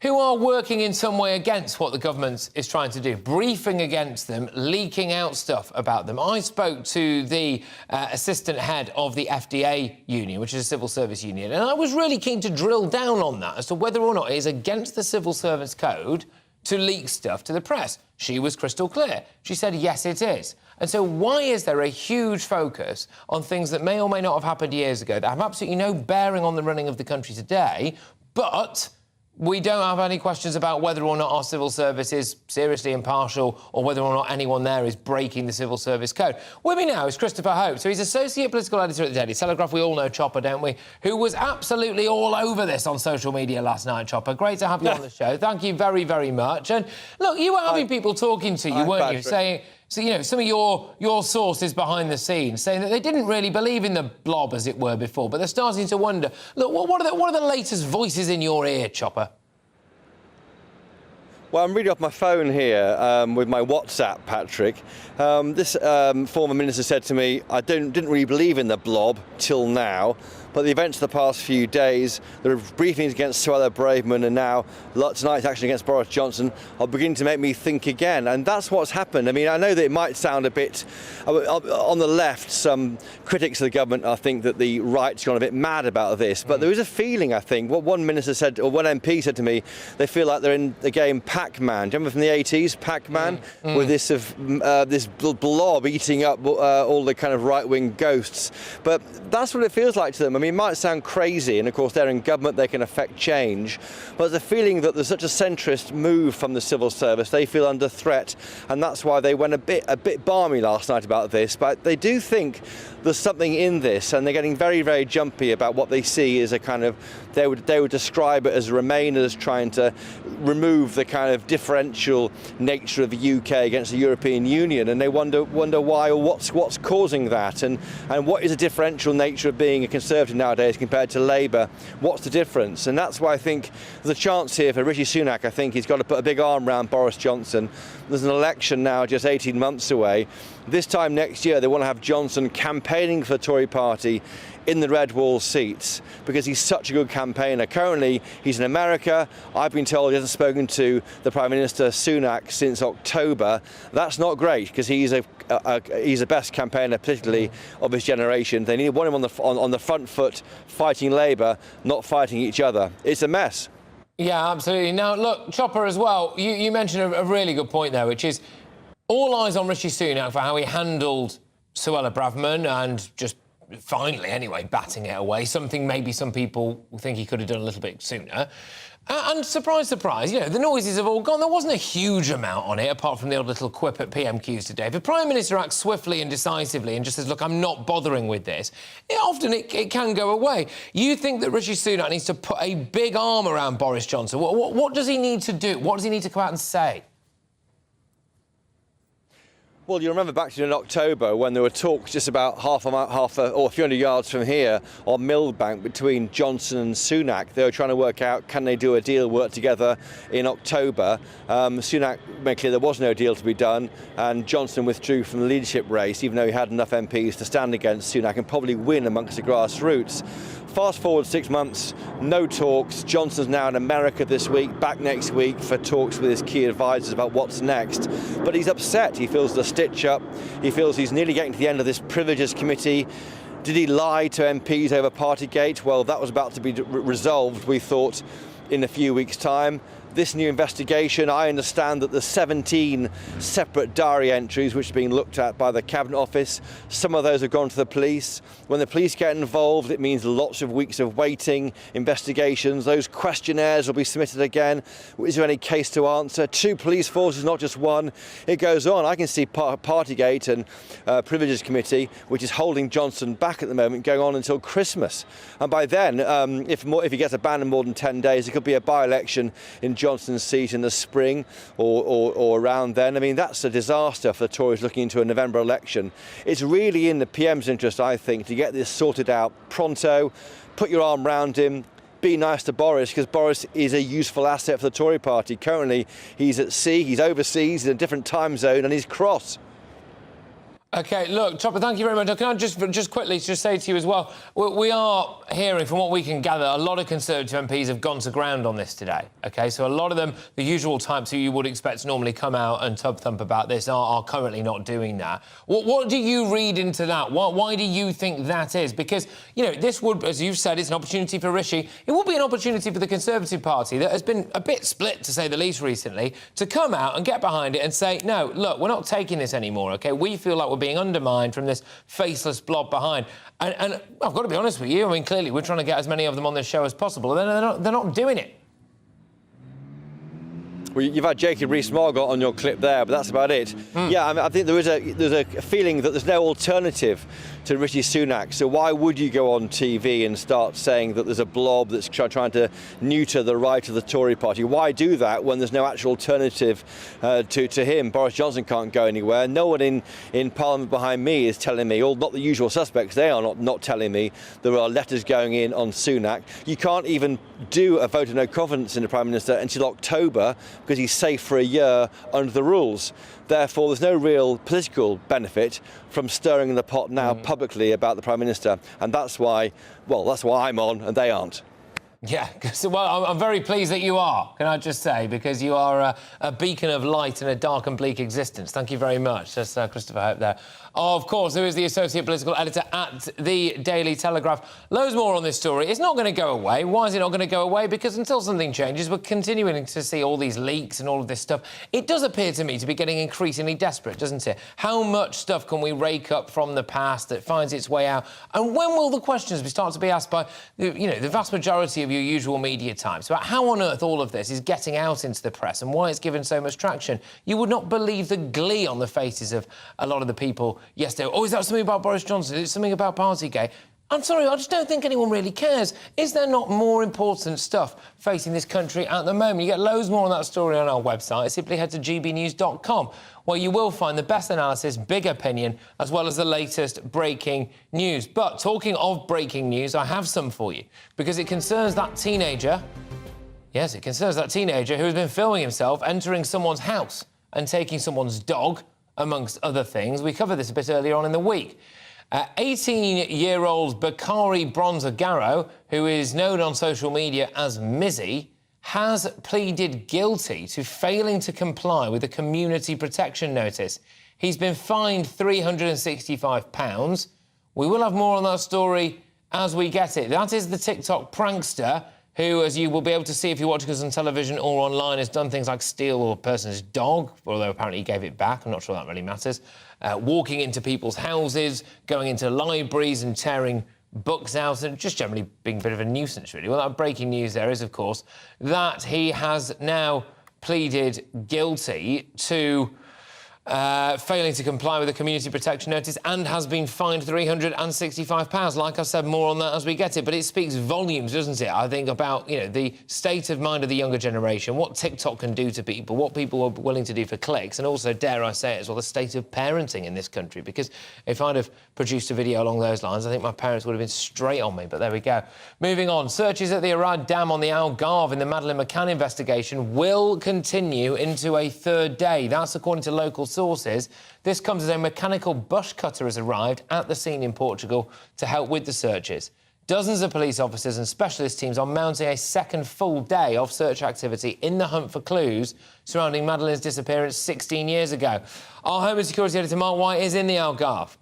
who are working in some way against what the government is trying to do, briefing against them, leaking out stuff about them. I spoke to the assistant head of the FDA union, which is a civil service union, and I was really keen to drill down on that as to whether or not it is against the civil service code to leak stuff to the press. She was crystal clear. She said, yes, it is. And so why is there a huge focus on things that may or may not have happened years ago that have absolutely no bearing on the running of the country today, but we don't have any questions about whether or not our civil service is seriously impartial or whether or not anyone there is breaking the civil service code? With me now is Christopher Hope. So he's Associate Political Editor at the Daily Telegraph. We all know Chopper, don't we? Who was absolutely all over this on social media last night, Chopper. Great to have you on the show. Thank you very, very much. And look, you were having people talking to you, weren't you, saying... So, you know, some of your sources behind the scenes saying that they didn't really believe in the blob, as it were, before, but they're starting to wonder. Look, what are the latest voices in your ear, Chopper? Well, I'm reading off my phone here with my WhatsApp, Patrick. This former minister said to me, I didn't really believe in the blob till now, but the events of the past few days, the briefings against Suella Braverman and now tonight's action against Boris Johnson are beginning to make me think again. And that's what's happened. I mean, I know that it might sound a bit... on the left, some critics of the government, I think that the right's gone a bit mad about this. But there is a feeling, I think, what one minister said, or one MP said to me, they feel like they're in the game Pac-Man. Do you remember from the 80s, Pac-Man? With this blob eating up all the kind of right-wing ghosts. But that's what it feels like to them. I mean, it might sound crazy, and of course they're in government, they can affect change, but there's a feeling that there's such a centrist move from the civil service, they feel under threat, and that's why they went a bit balmy last night about this. But they do think there's something in this, and they're getting very, very jumpy about what they see as a kind of, they would describe it as Remainers trying to remove the kind of differential nature of the UK against the European Union, and they wonder why, or what's causing that, and what is a differential nature of being a Conservative nowadays compared to Labour. What's the difference? And that's why I think there's a chance here for Rishi Sunak. I think he's got to put a big arm around Boris Johnson. There's an election now just 18 months away. This time next year they want to have Johnson campaigning for the Tory party in the red wall seats because he's such a good campaigner. Currently he's in America. I've been told he hasn't spoken to the Prime Minister Sunak since October. That's not great because he's the best campaigner politically of his generation. They want him on the front foot fighting Labour, not fighting each other. It's a mess. Yeah, absolutely. Now, look, Chopper, as well, you mentioned a really good point there, which is all eyes on Rishi Sunak for how he handled Suella Braverman and just finally, anyway, batting it away, something maybe some people think he could have done a little bit sooner. And surprise, surprise, you know, the noises have all gone. There wasn't a huge amount on it, apart from the odd little quip at PMQs today. If the Prime Minister acts swiftly and decisively and just says, look, I'm not bothering with this, it can go away. You think that Rishi Sunak needs to put a big arm around Boris Johnson? What does he need to do? What does he need to come out and say? Well, you remember back in October when there were talks just about half or a few hundred yards from here on Millbank between Johnson and Sunak. They were trying to work out, can they do a deal, work together in October. Sunak made clear there was no deal to be done, and Johnson withdrew from the leadership race, even though he had enough MPs to stand against Sunak and probably win amongst the grassroots. Fast forward 6 months, no talks. Johnson's now in America this week, back next week for talks with his key advisors about what's next. But he's upset. He feels the stitch up. He feels he's nearly getting to the end of this privileges committee. Did he lie to MPs over Partygate? Well, that was about to be resolved, we thought, in a few weeks' time. This new investigation, I understand that there's 17 separate diary entries which are being looked at by the Cabinet Office. Some of those have gone to the police. When the police get involved, it means lots of weeks of waiting, investigations. Those questionnaires will be submitted again. Is there any case to answer? 2 police forces, not just one. It goes on. I can see Partygate and Privileges Committee, which is holding Johnson back at the moment, going on until Christmas. And by then, if he gets a ban in more than 10 days, it could be a by-election in Johnson's seat in the spring or around then. I mean, that's a disaster for the Tories looking into a November election. It's really in the PM's interest, I think, to get this sorted out pronto, put your arm round him, be nice to Boris, because Boris is a useful asset for the Tory party. Currently, he's at sea, he's overseas, in a different time zone, and he's cross. OK, look, Chopper, thank you very much. Can I just quickly say to you as well, we are hearing, from what we can gather, a lot of Conservative MPs have gone to ground on this today, OK? So a lot of them, the usual types who you would expect to normally come out and tub-thump about this, are currently not doing that. What do you read into that? Why do you think that is? Because, you know, this would, as you've said, it's an opportunity for Rishi. It would be an opportunity for the Conservative Party that has been a bit split, to say the least, recently, to come out and get behind it and say, no, look, we're not taking this anymore, OK? We feel like we're being undermined from this faceless blob behind. And I've got to be honest with you, I mean, clearly we're trying to get as many of them on this show as possible, and they're not doing it. Well, you've had Jacob Rees-Mogg on your clip there, but that's about it. Yeah, I mean, I think there's a feeling that there's no alternative to Rishi Sunak. So why would you go on TV and start saying that there's a blob that's trying to neuter the right of the Tory party? Why do that when there's no actual alternative to him? Boris Johnson can't go anywhere. No one in Parliament behind me is telling me, not the usual suspects, they are not telling me there are letters going in on Sunak. You can't even do a vote of no confidence in the Prime Minister until October, because he's safe for a year under the rules. Therefore, there's no real political benefit from stirring the pot now publicly about the Prime Minister. And that's why I'm on and they aren't. Yeah, well, I'm very pleased that you are, can I just say, because you are a beacon of light in a dark and bleak existence. Thank you very much. That's Christopher Hope there. Of course, who is the Associate Political Editor at the Daily Telegraph. Loads more on this story. It's not going to go away. Why is it not going to go away? Because until something changes, we're continuing to see all these leaks and all of this stuff. It does appear to me to be getting increasingly desperate, doesn't it? How much stuff can we rake up from the past that finds its way out? And when will the questions start to be asked by, the vast majority of your usual media types about how on earth all of this is getting out into the press and why it's given so much traction? You would not believe the glee on the faces of a lot of the people yesterday. Oh, is that something about Boris Johnson? Is it something about Partygate? I'm sorry, I just don't think anyone really cares. Is there not more important stuff facing this country at the moment? You get loads more on that story on our website. Simply head to gbnews.com, where you will find the best analysis, big opinion, as well as the latest breaking news. But talking of breaking news, I have some for you, because it concerns that teenager. Yes, it concerns that teenager who has been filming himself entering someone's house and taking someone's dog, amongst other things. We covered this a bit earlier on in the week. 18-year-old Bakari Bronzagaro, who is known on social media as Mizzy, has pleaded guilty to failing to comply with a community protection notice. He's been fined £365. We will have more on that story as we get it. That is the TikTok prankster who, as you will be able to see if you're watching us on television or online, has done things like steal a person's dog, although apparently he gave it back. I'm not sure that really matters. Walking into people's houses, going into libraries and tearing books out, and just generally being a bit of a nuisance, really. Well, that breaking news there is, of course, that he has now pleaded guilty to failing to comply with the community protection notice and has been fined £365. Like I said, more on that as we get it. But it speaks volumes, doesn't it, I think, about, the state of mind of the younger generation, what TikTok can do to people, what people are willing to do for clicks, and also, dare I say it as well, the state of parenting in this country. Because if I'd have produced a video along those lines, I think my parents would have been straight on me. But there we go. Moving on. Searches at the Arad Dam on the Algarve in the Madeleine McCann investigation will continue into a third day. That's according to local sources. This comes as a mechanical bush cutter has arrived at the scene in Portugal to help with the searches. Dozens of police officers and specialist teams are mounting a second full day of search activity in the hunt for clues surrounding Madeleine's disappearance 16 years ago. Our Home and Security Editor Mark White is in the Algarve.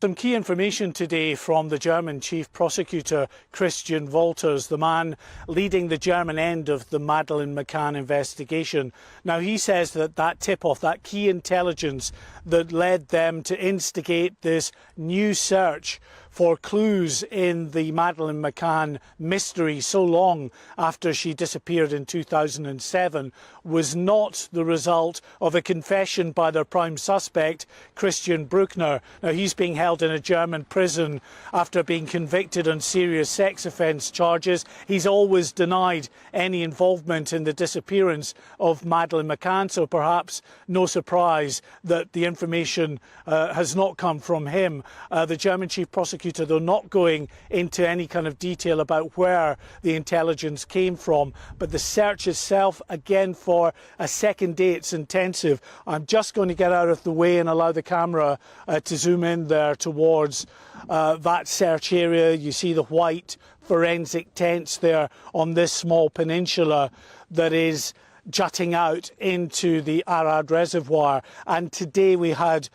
Some key information today from the German Chief Prosecutor, Christian Wolters, the man leading the German end of the Madeleine McCann investigation. Now, he says that tip-off, that key intelligence that led them to instigate this new search for clues in the Madeleine McCann mystery so long after she disappeared in 2007 was not the result of a confession by their prime suspect, Christian Bruckner. Now, he's being held in a German prison after being convicted on serious sex offence charges. He's always denied any involvement in the disappearance of Madeleine McCann, so perhaps no surprise that the information has not come from him. The German Chief Prosecutor prosecutor, though not going into any kind of detail about where the intelligence came from. But the search itself, again, for a second day, it's intensive. I'm just going to get out of the way and allow the camera to zoom in there towards that search area. You see the white forensic tents there on this small peninsula that is jutting out into the Arad Reservoir. And today we had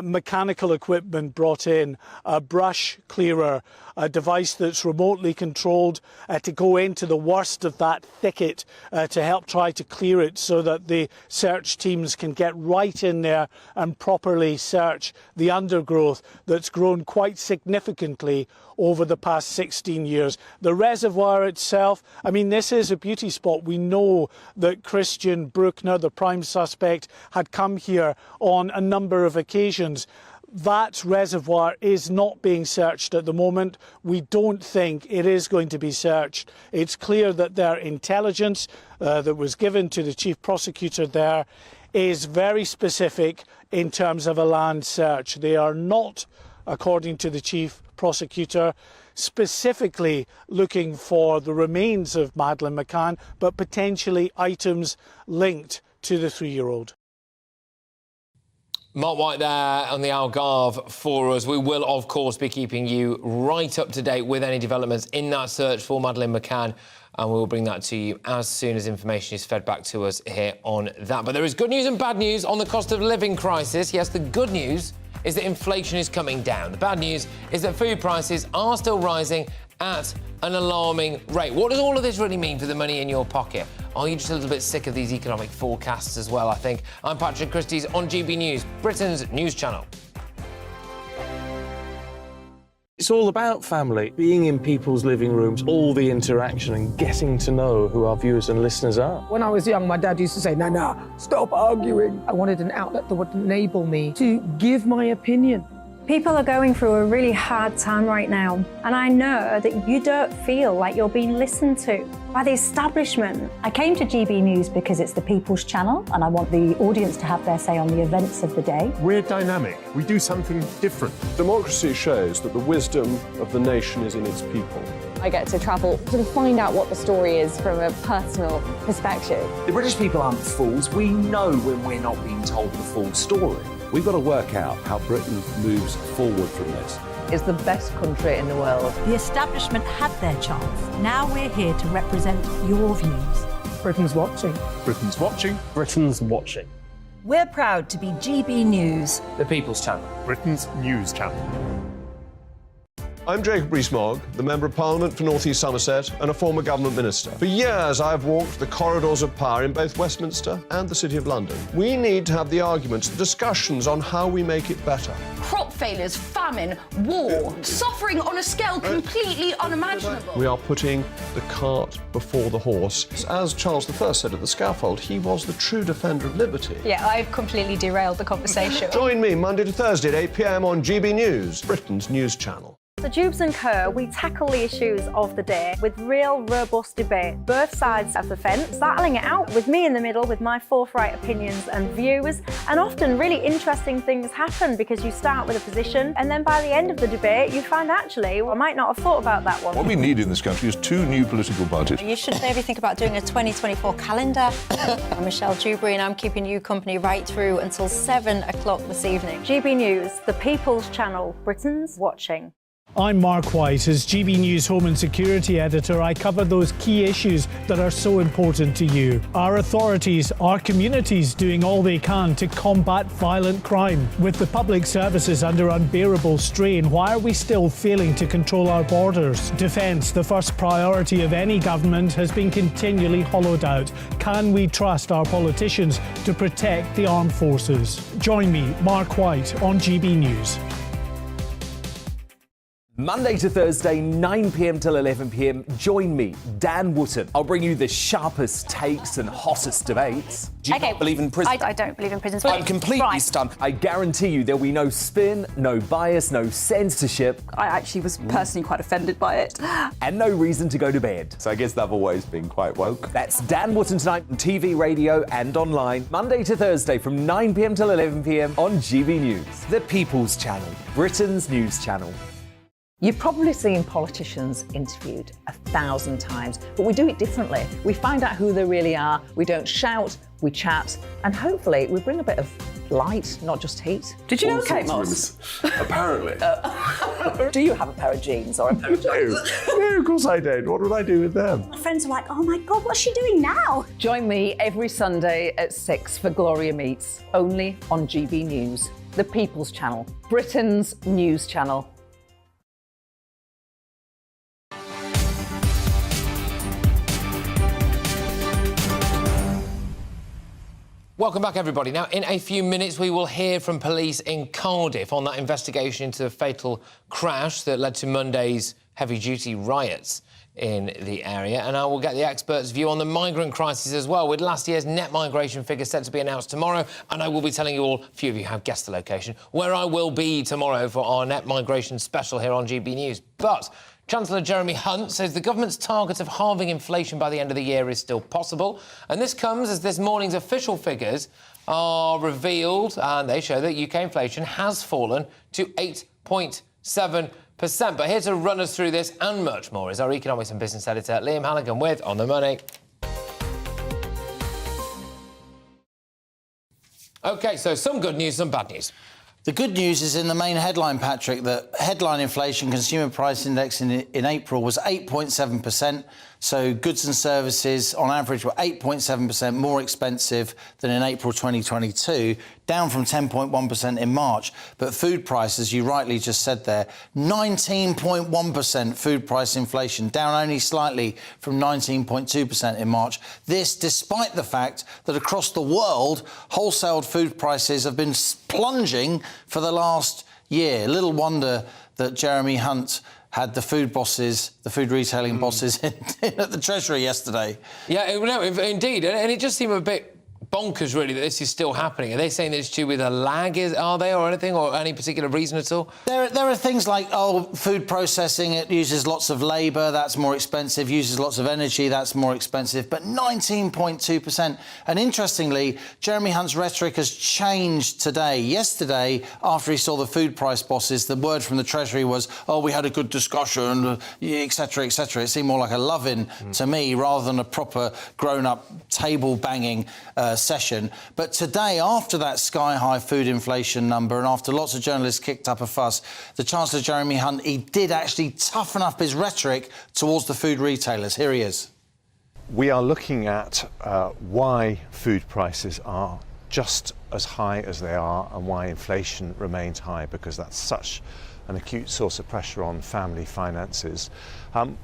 mechanical equipment brought in, a brush clearer, a device that's remotely controlled to go into the worst of that thicket to help try to clear it so that the search teams can get right in there and properly search the undergrowth that's grown quite significantly over the past 16 years. The reservoir itself, I mean, this is a beauty spot. We know that Christian Bruckner, the prime suspect, had come here on a number of occasions. That reservoir is not being searched at the moment. We don't think it is going to be searched. It's clear that their intelligence that was given to the chief prosecutor there is very specific in terms of a land search. They are not, according to the chief prosecutor, specifically looking for the remains of Madeleine McCann, but potentially items linked to the 3-year-old. Mark White there on the Algarve for us. We will, of course, be keeping you right up to date with any developments in that search for Madeleine McCann, and we will bring that to you as soon as information is fed back to us here on that. But there is good news and bad news on the cost of living crisis. Yes, the good news is that inflation is coming down. The bad news is that food prices are still rising at an alarming rate. What does all of this really mean for the money in your pocket? Are you just a little bit sick of these economic forecasts as well, I think? I'm Patrick Christys on GB News, Britain's news channel. It's all about family, being in people's living rooms, all the interaction and getting to know who our viewers and listeners are. When I was young, my dad used to say, Nana, stop arguing. I wanted an outlet that would enable me to give my opinion. People are going through a really hard time right now, and I know that you don't feel like you're being listened to by the establishment. I came to GB News because it's the People's Channel, and I want the audience to have their say on the events of the day. We're dynamic. We do something different. Democracy shows that the wisdom of the nation is in its people. I get to travel to find out what the story is from a personal perspective. The British people aren't fools. We know when we're not being told the full story. We've got to work out how Britain moves forward from this. It's the best country in the world. The establishment had their chance. Now we're here to represent your views. Britain's watching. Britain's watching. Britain's watching. We're proud to be GB News, The People's Channel. Britain's news channel. I'm Jacob Rees-Mogg, the Member of Parliament for North East Somerset and a former government minister. For years, I've walked the corridors of power in both Westminster and the City of London. We need to have the arguments, the discussions on how we make it better. Crop failures, famine, war, suffering on a scale completely unimaginable. We are putting the cart before the horse. As Charles I said at the scaffold, he was the true defender of liberty. Yeah, I've completely derailed the conversation. Join me Monday to Thursday at 8 p.m. on GB News, Britain's news channel. So Dubes & Co, we tackle the issues of the day with real, robust debate. Both sides of the fence, battling it out with me in the middle with my forthright opinions and views. And often really interesting things happen because you start with a position and then by the end of the debate you find actually, well, I might not have thought about that one. What we need in this country is 2 new political parties. You should maybe think about doing a 2024 calendar. I'm Michelle Dewberry and I'm keeping you company right through until 7 o'clock this evening. GB News, the People's Channel, Britain's watching. I'm Mark White. As GB News Home and Security Editor, I cover those key issues that are so important to you. Our authorities, our communities doing all they can to combat violent crime. With the public services under unbearable strain, why are we still failing to control our borders? Defence, the first priority of any government, has been continually hollowed out. Can we trust our politicians to protect the armed forces? Join me, Mark White, on GB News. Monday to Thursday, 9 p.m. till 11 p.m. Join me, Dan Wootton. I'll bring you the sharpest takes and hottest debates. Do you not believe in prisons? I don't believe in prisons. I'm completely stunned. I guarantee you there'll be no spin, no bias, no censorship. I actually was personally quite offended by it. And no reason to go to bed. So I guess they've always been quite woke. That's Dan Wootton tonight on TV, radio and online. Monday to Thursday from 9 p.m. till 11 p.m. on GB News. The People's Channel, Britain's news channel. You've probably seen politicians interviewed 1,000 times, but we do it differently. We find out who they really are, we don't shout, we chat, and hopefully we bring a bit of light, not just heat. Did you know Kate Moss? Apparently. Do you have a pair of jeans or a pair of jeans? No, of course I don't. What would I do with them? My friends are like, oh my God, what's she doing now? Join me every Sunday at 6 for Gloria Meets, only on GB News, the People's Channel, Britain's news channel. Welcome back, everybody. Now, in a few minutes, we will hear from police in Cardiff on that investigation into the fatal crash that led to Monday's heavy-duty riots in the area. And I will get the experts' view on the migrant crisis as well, with last year's net migration figures set to be announced tomorrow. And I will be telling you all, a few of you have guessed the location, where I will be tomorrow for our net migration special here on GB News. But Chancellor Jeremy Hunt says the government's target of halving inflation by the end of the year is still possible. And this comes as this morning's official figures are revealed, and they show that UK inflation has fallen to 8.7%. But here to run us through this and much more is our economics and business editor, Liam Halligan, with On the Money. OK, so some good news, some bad news. The good news is in the main headline, Patrick, that headline inflation consumer price index in April was 8.7%. So goods and services on average were 8.7% more expensive than in April 2022, down from 10.1% in March. But food prices, you rightly just said there, 19.1% food price inflation, down only slightly from 19.2% in March. This despite the fact that across the world, wholesale food prices have been plunging for the last year. Little wonder that Jeremy Hunt had the food bosses, the food retailing bosses in at the Treasury yesterday. Yeah, no, indeed. And it just seemed a bit bonkers, really, that this is still happening. Are they saying that it's due with a lag, are they, or anything, or any particular reason at all? There are things like, food processing, it uses lots of labour, that's more expensive, uses lots of energy, that's more expensive, but 19.2%. And interestingly, Jeremy Hunt's rhetoric has changed today. Yesterday, after he saw the food price bosses, the word from the Treasury was, we had a good discussion, etc., etc. It seemed more like a love-in to me, rather than a proper grown-up table-banging session. But today, after that sky-high food inflation number and after lots of journalists kicked up a fuss, the Chancellor Jeremy Hunt, he did actually toughen up his rhetoric towards the food retailers. Here he is. We are looking at why food prices are just as high as they are and why inflation remains high, because that's such an acute source of pressure on family finances.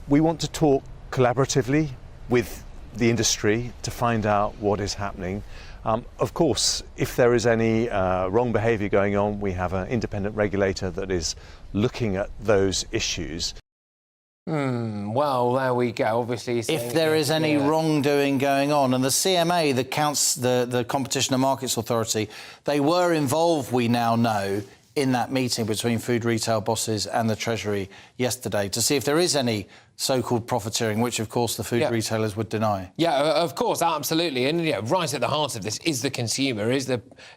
We want to talk collaboratively with the industry to find out what is happening. Of course, if there is any wrong behaviour going on, we have an independent regulator that is looking at those issues. Well, there we go. Obviously, if there is any wrongdoing going on, and the CMA, the Competition and Markets Authority, they were involved, we now know, in that meeting between food retail bosses and the Treasury yesterday to see if there is any so-called profiteering, which, of course, the food retailers would deny. Yeah, of course, absolutely. And, right at the heart of this is the consumer, is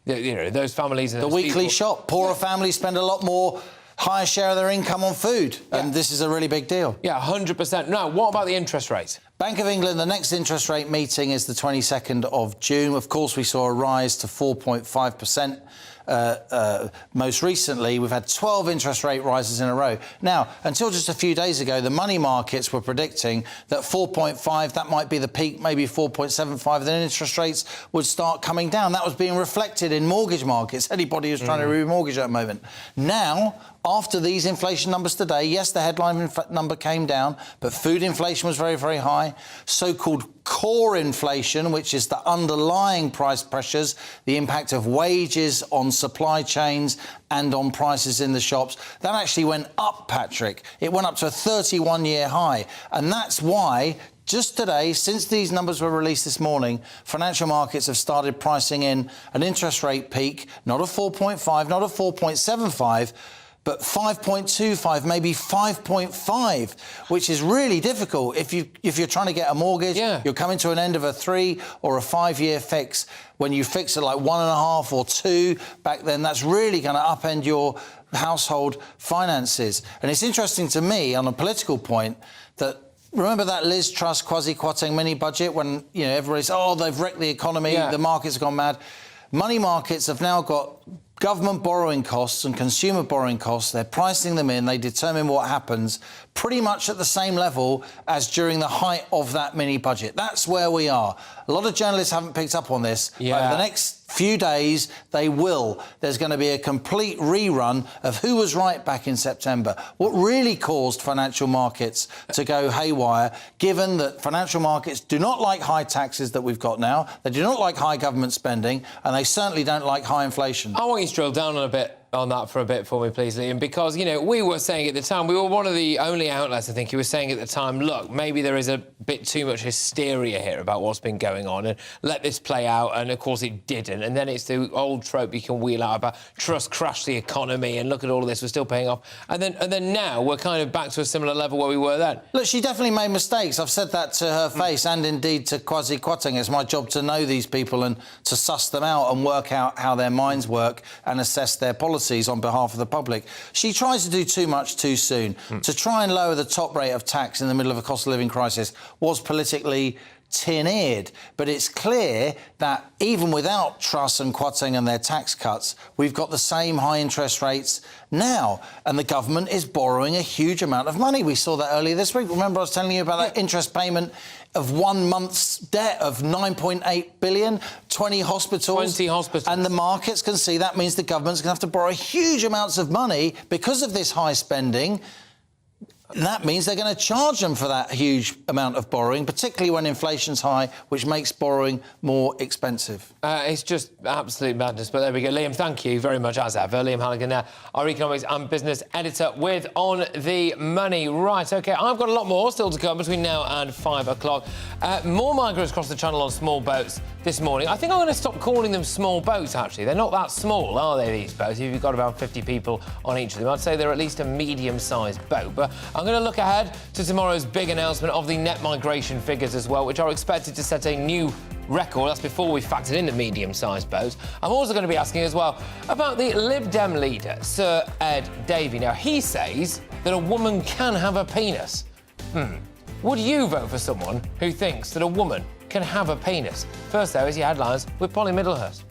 those families... And the weekly shop. Poorer families spend a lot more, higher share of their income on food, and this is a really big deal. Yeah, 100%. Now, what about the interest rate? Bank of England, the next interest rate meeting is the 22nd of June. Of course, we saw a rise to 4.5%. Most recently, we've had 12 interest rate rises in a row. Now, until just a few days ago, the money markets were predicting that 4.5, that might be the peak, maybe 4.75, then interest rates would start coming down. That was being reflected in mortgage markets, anybody who's trying to remortgage at the moment. Now, after these inflation numbers today, yes, the headline number came down, but food inflation was very, very high. So-called core inflation, which is the underlying price pressures, the impact of wages on supply chains and on prices in the shops, that actually went up, Patrick. It went up to a 31-year high. And that's why just today, since these numbers were released this morning, financial markets have started pricing in an interest rate peak, not of 4.5, not of 4.75, but 5.25, maybe 5.5, which is really difficult if you're trying to get a mortgage. You're coming to an end of a 3 or a 5 year fix. When you fix it like 1.5 or 2 back then, that's really going to upend your household finances. And it's interesting to me on a political point that, remember that Liz Truss Kwasi Kwarteng mini budget when, you know, everybody's, oh, they've wrecked the economy, the markets have gone mad. Money markets have now got government borrowing costs and consumer borrowing costs. They're pricing them in. They determine what happens pretty much at the same level as during the height of that mini budget. That's where we are. A lot of journalists haven't picked up on this. Over the next few days, they will. There's going to be a complete rerun of who was right back in September. What really caused financial markets to go haywire, given that financial markets do not like high taxes that we've got now, they do not like high government spending, and they certainly don't like high inflation. I want you to drill down on that for a bit for me, please, Liam, because, you know, we were saying at the time, we were one of the only outlets, I think, who was saying at the time, look, maybe there is a bit too much hysteria here about what's been going on, and let this play out, and of course it didn't. And then it's the old trope you can wheel out about Truss crashed the economy, and look at all of this, we're still paying off. And then now we're kind of back to a similar level where we were then. Look, she definitely made mistakes. I've said that to her face, and indeed to Kwasi Kwarteng. It's my job to know these people and to suss them out and work out how their minds work and assess their policies on behalf of the public. She tries to do too much too soon. To try and lower the top rate of tax in the middle of a cost of living crisis was politically tin-eared, but it's clear that even without Truss and Kwarteng and their tax cuts, we've got the same high interest rates now, and the government is borrowing a huge amount of money. We saw that earlier this week. Remember I was telling you about that interest payment of 1 month's debt of 9.8 billion, 20 hospitals. 20 hospitals. And the markets can see that means the government's going to have to borrow huge amounts of money because of this high spending. And that means they're going to charge them for that huge amount of borrowing, particularly when inflation's high, which makes borrowing more expensive. It's just absolute madness, but there we go. Liam, thank you very much, as ever. Liam Halligan, our economics and business editor with On the Money. Right, OK, I've got a lot more still to come between now and 5 o'clock. More migrants across the channel on small boats this morning. I think I'm going to stop calling them small boats, actually. They're not that small, are they, these boats? If you've got about 50 people on each of them, I'd say they're at least a medium-sized boat. But I'm going to look ahead to tomorrow's big announcement of the net migration figures as well, which are expected to set a new record. That's before we factored in the medium-sized boats. I'm also going to be asking as well about the Lib Dem leader, Sir Ed Davey. Now, he says that a woman can have a penis. Would you vote for someone who thinks that a woman can have a penis? First, though, is your headlines with Polly Middlehurst.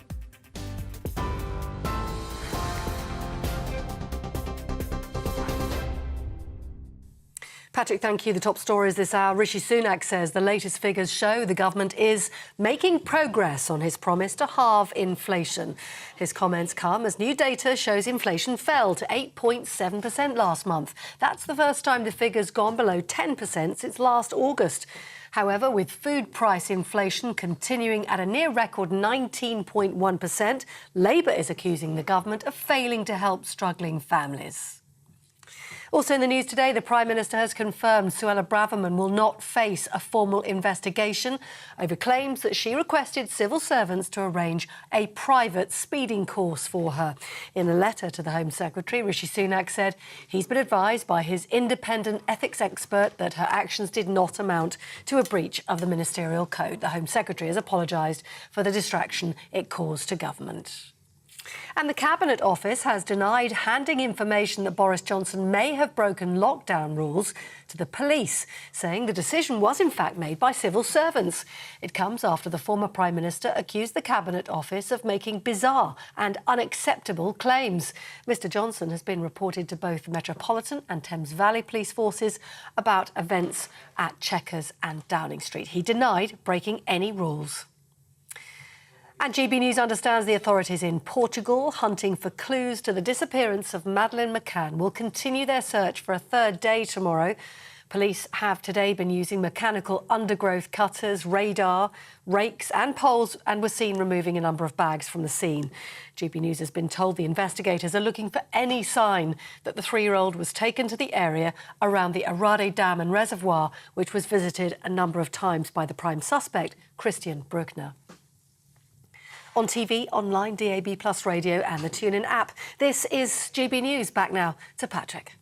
Patrick, thank you. The top stories this hour. Rishi Sunak says the latest figures show the government is making progress on his promise to halve inflation. His comments come as new data shows inflation fell to 8.7% last month. That's the first time the figure's gone below 10% since last August. However, with food price inflation continuing at a near-record 19.1%, Labour is accusing the government of failing to help struggling families. Also in the news today, the Prime Minister has confirmed Suella Braverman will not face a formal investigation over claims that she requested civil servants to arrange a private speeding course for her. In a letter to the Home Secretary, Rishi Sunak said he's been advised by his independent ethics expert that her actions did not amount to a breach of the ministerial code. The Home Secretary has apologised for the distraction it caused to government. And the Cabinet Office has denied handing information that Boris Johnson may have broken lockdown rules to the police, saying the decision was in fact made by civil servants. It comes after the former Prime Minister accused the Cabinet Office of making bizarre and unacceptable claims. Mr Johnson has been reported to both the Metropolitan and Thames Valley Police forces about events at Chequers and Downing Street. He denied breaking any rules. And GB News understands the authorities in Portugal, hunting for clues to the disappearance of Madeleine McCann, will continue their search for a third day tomorrow. Police have today been using mechanical undergrowth cutters, radar, rakes and poles, and were seen removing a number of bags from the scene. GB News has been told the investigators are looking for any sign that the 3-year-old was taken to the area around the Arade Dam and Reservoir, which was visited a number of times by the prime suspect, Christian Bruckner. on TV, online, DAB+ radio and the TuneIn app. This is GB News. Back now to Patrick.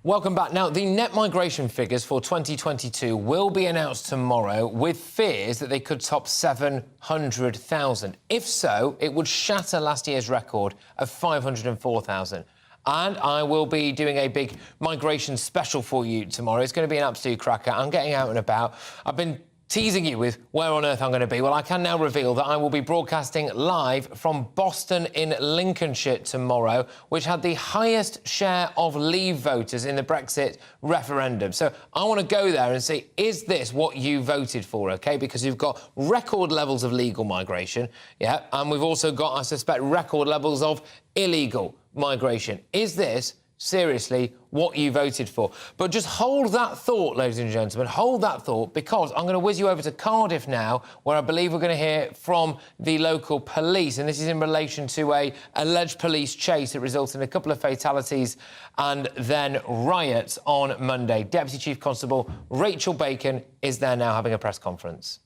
Welcome back. Now, the net migration figures for 2022 will be announced tomorrow, with fears that they could top 700,000. If so, it would shatter last year's record of 504,000. And I will be doing a big migration special for you tomorrow. It's going to be an absolute cracker. I'm getting out and about. I've been teasing you with where on earth I'm going to be. Well, I can now reveal that I will be broadcasting live from Boston in Lincolnshire tomorrow, which had the highest share of Leave voters in the Brexit referendum. So I want to go there and see, is this what you voted for, OK? Because you've got record levels of legal migration, yeah, and we've also got, I suspect, record levels of illegal migration. Is this seriously what you voted for? But just hold that thought, ladies and gentlemen, hold that thought, because I'm going to whiz you over to Cardiff now, where I believe we're going to hear from the local police, and this is in relation to a alleged police chase that resulted in a couple of fatalities and then riots on Monday. Deputy Chief Constable Rachel Bacon is there now having a press conference.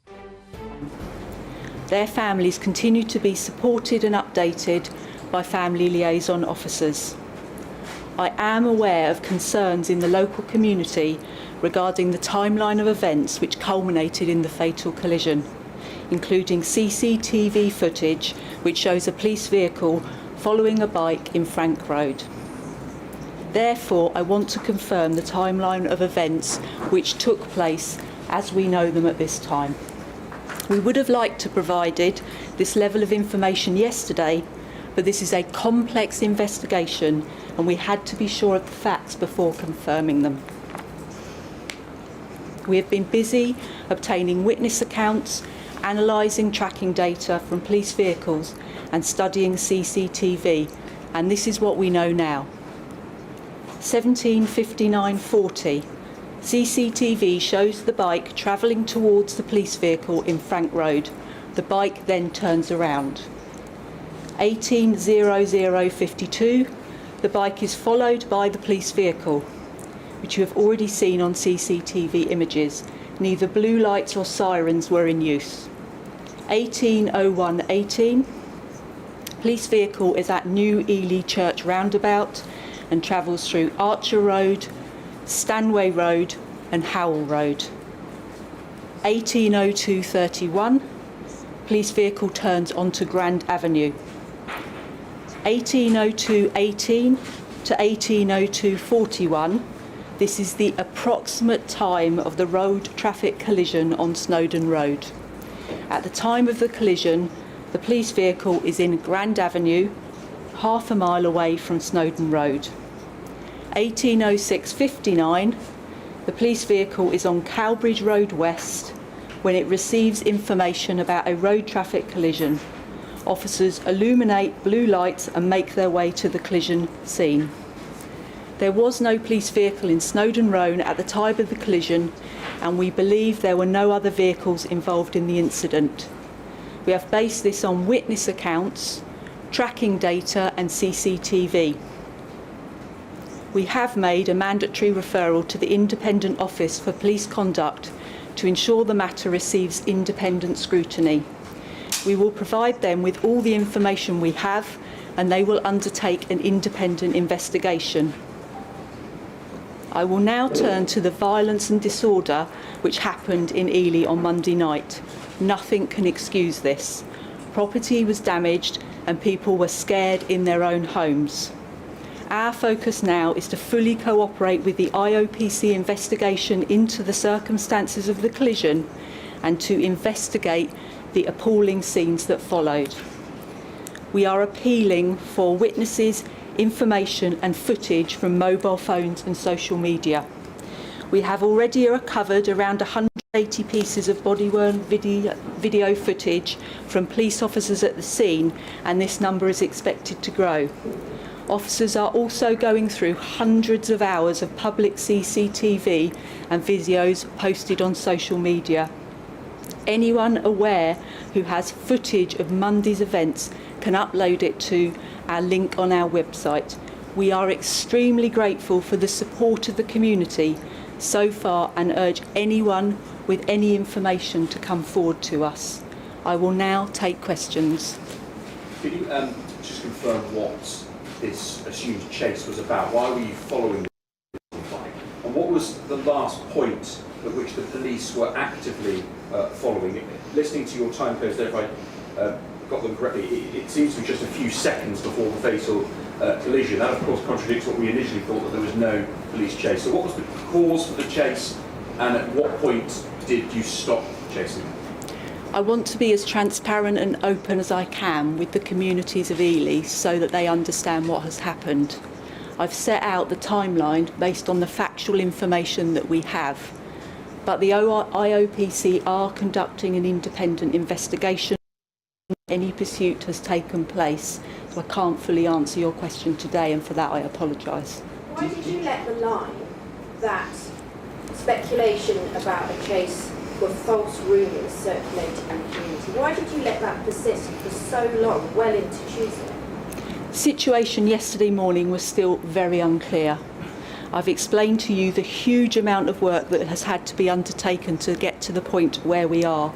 Their families continue to be supported and updated by family liaison officers. I am aware of concerns in the local community regarding the timeline of events which culminated in the fatal collision, including CCTV footage which shows a police vehicle following a bike in Frank Road. Therefore, I want to confirm the timeline of events which took place as we know them at this time. We would have liked to provided this level of information yesterday, but this is a complex investigation and we had to be sure of the facts before confirming them. We have been busy obtaining witness accounts, analysing tracking data from police vehicles and studying CCTV, and this is what we know now. 17:59:40, CCTV shows the bike travelling towards the police vehicle in Frank Road. The bike then turns around. 18:00:52, the bike is followed by the police vehicle, which you have already seen on CCTV images. Neither blue lights or sirens were in use. 18:01:18, police vehicle is at New Ely Church roundabout and travels through Archer Road, Stanway Road and Howell Road. 18:02:31, police vehicle turns onto Grand Avenue. 18:02:18 to 18:02:41, this is the approximate time of the road traffic collision on Snowdon Road. At the time of the collision, the police vehicle is in Grand Avenue, half a mile away from Snowdon Road. 18:06:59, the police vehicle is on Cowbridge Road West when it receives information about a road traffic collision. Officers illuminate blue lights and make their way to the collision scene. There was no police vehicle in Snowdon Road at the time of the collision, and we believe there were no other vehicles involved in the incident. We have based this on witness accounts, tracking data and CCTV. We have made a mandatory referral to the Independent Office for Police Conduct to ensure the matter receives independent scrutiny. We will provide them with all the information we have, and they will undertake an independent investigation. I will now turn to the violence and disorder which happened in Ely on Monday night. Nothing can excuse this. Property was damaged and people were scared in their own homes. Our focus now is to fully cooperate with the IOPC investigation into the circumstances of the collision and to investigate the appalling scenes that followed. We are appealing for witnesses, information and footage from mobile phones and social media. We have already recovered around 180 pieces of body-worn video footage from police officers at the scene, and this number is expected to grow. Officers are also going through hundreds of hours of public CCTV and videos posted on social media. Anyone aware who has footage of Monday's events can upload it to our link on our website. We are extremely grateful for the support of the community so far and urge anyone with any information to come forward to us. I will now take questions. Could you just confirm what this assumed chase was about? Why were you following the bike? And what was the last point at which the police were actively following it? Listening to your timecodes there, if I got them correctly, it seems to be just a few seconds before the fatal collision. That, of course, contradicts what we initially thought, that there was no police chase. So what was the cause for the chase, and at what point did you stop chasing? I want to be as transparent and open as I can with the communities of Ely so that they understand what has happened. I've set out the timeline based on the factual information that we have, but the IOPC are conducting an independent investigation. Any pursuit has taken place, so I can't fully answer your question today, and for that I apologise. Why did you let the line that speculation about a chase were false rumours circulating in the community? Why did you let that persist for so long, well into Tuesday? The situation yesterday morning was still very unclear. I've explained to you the huge amount of work that has had to be undertaken to get to the point where we are.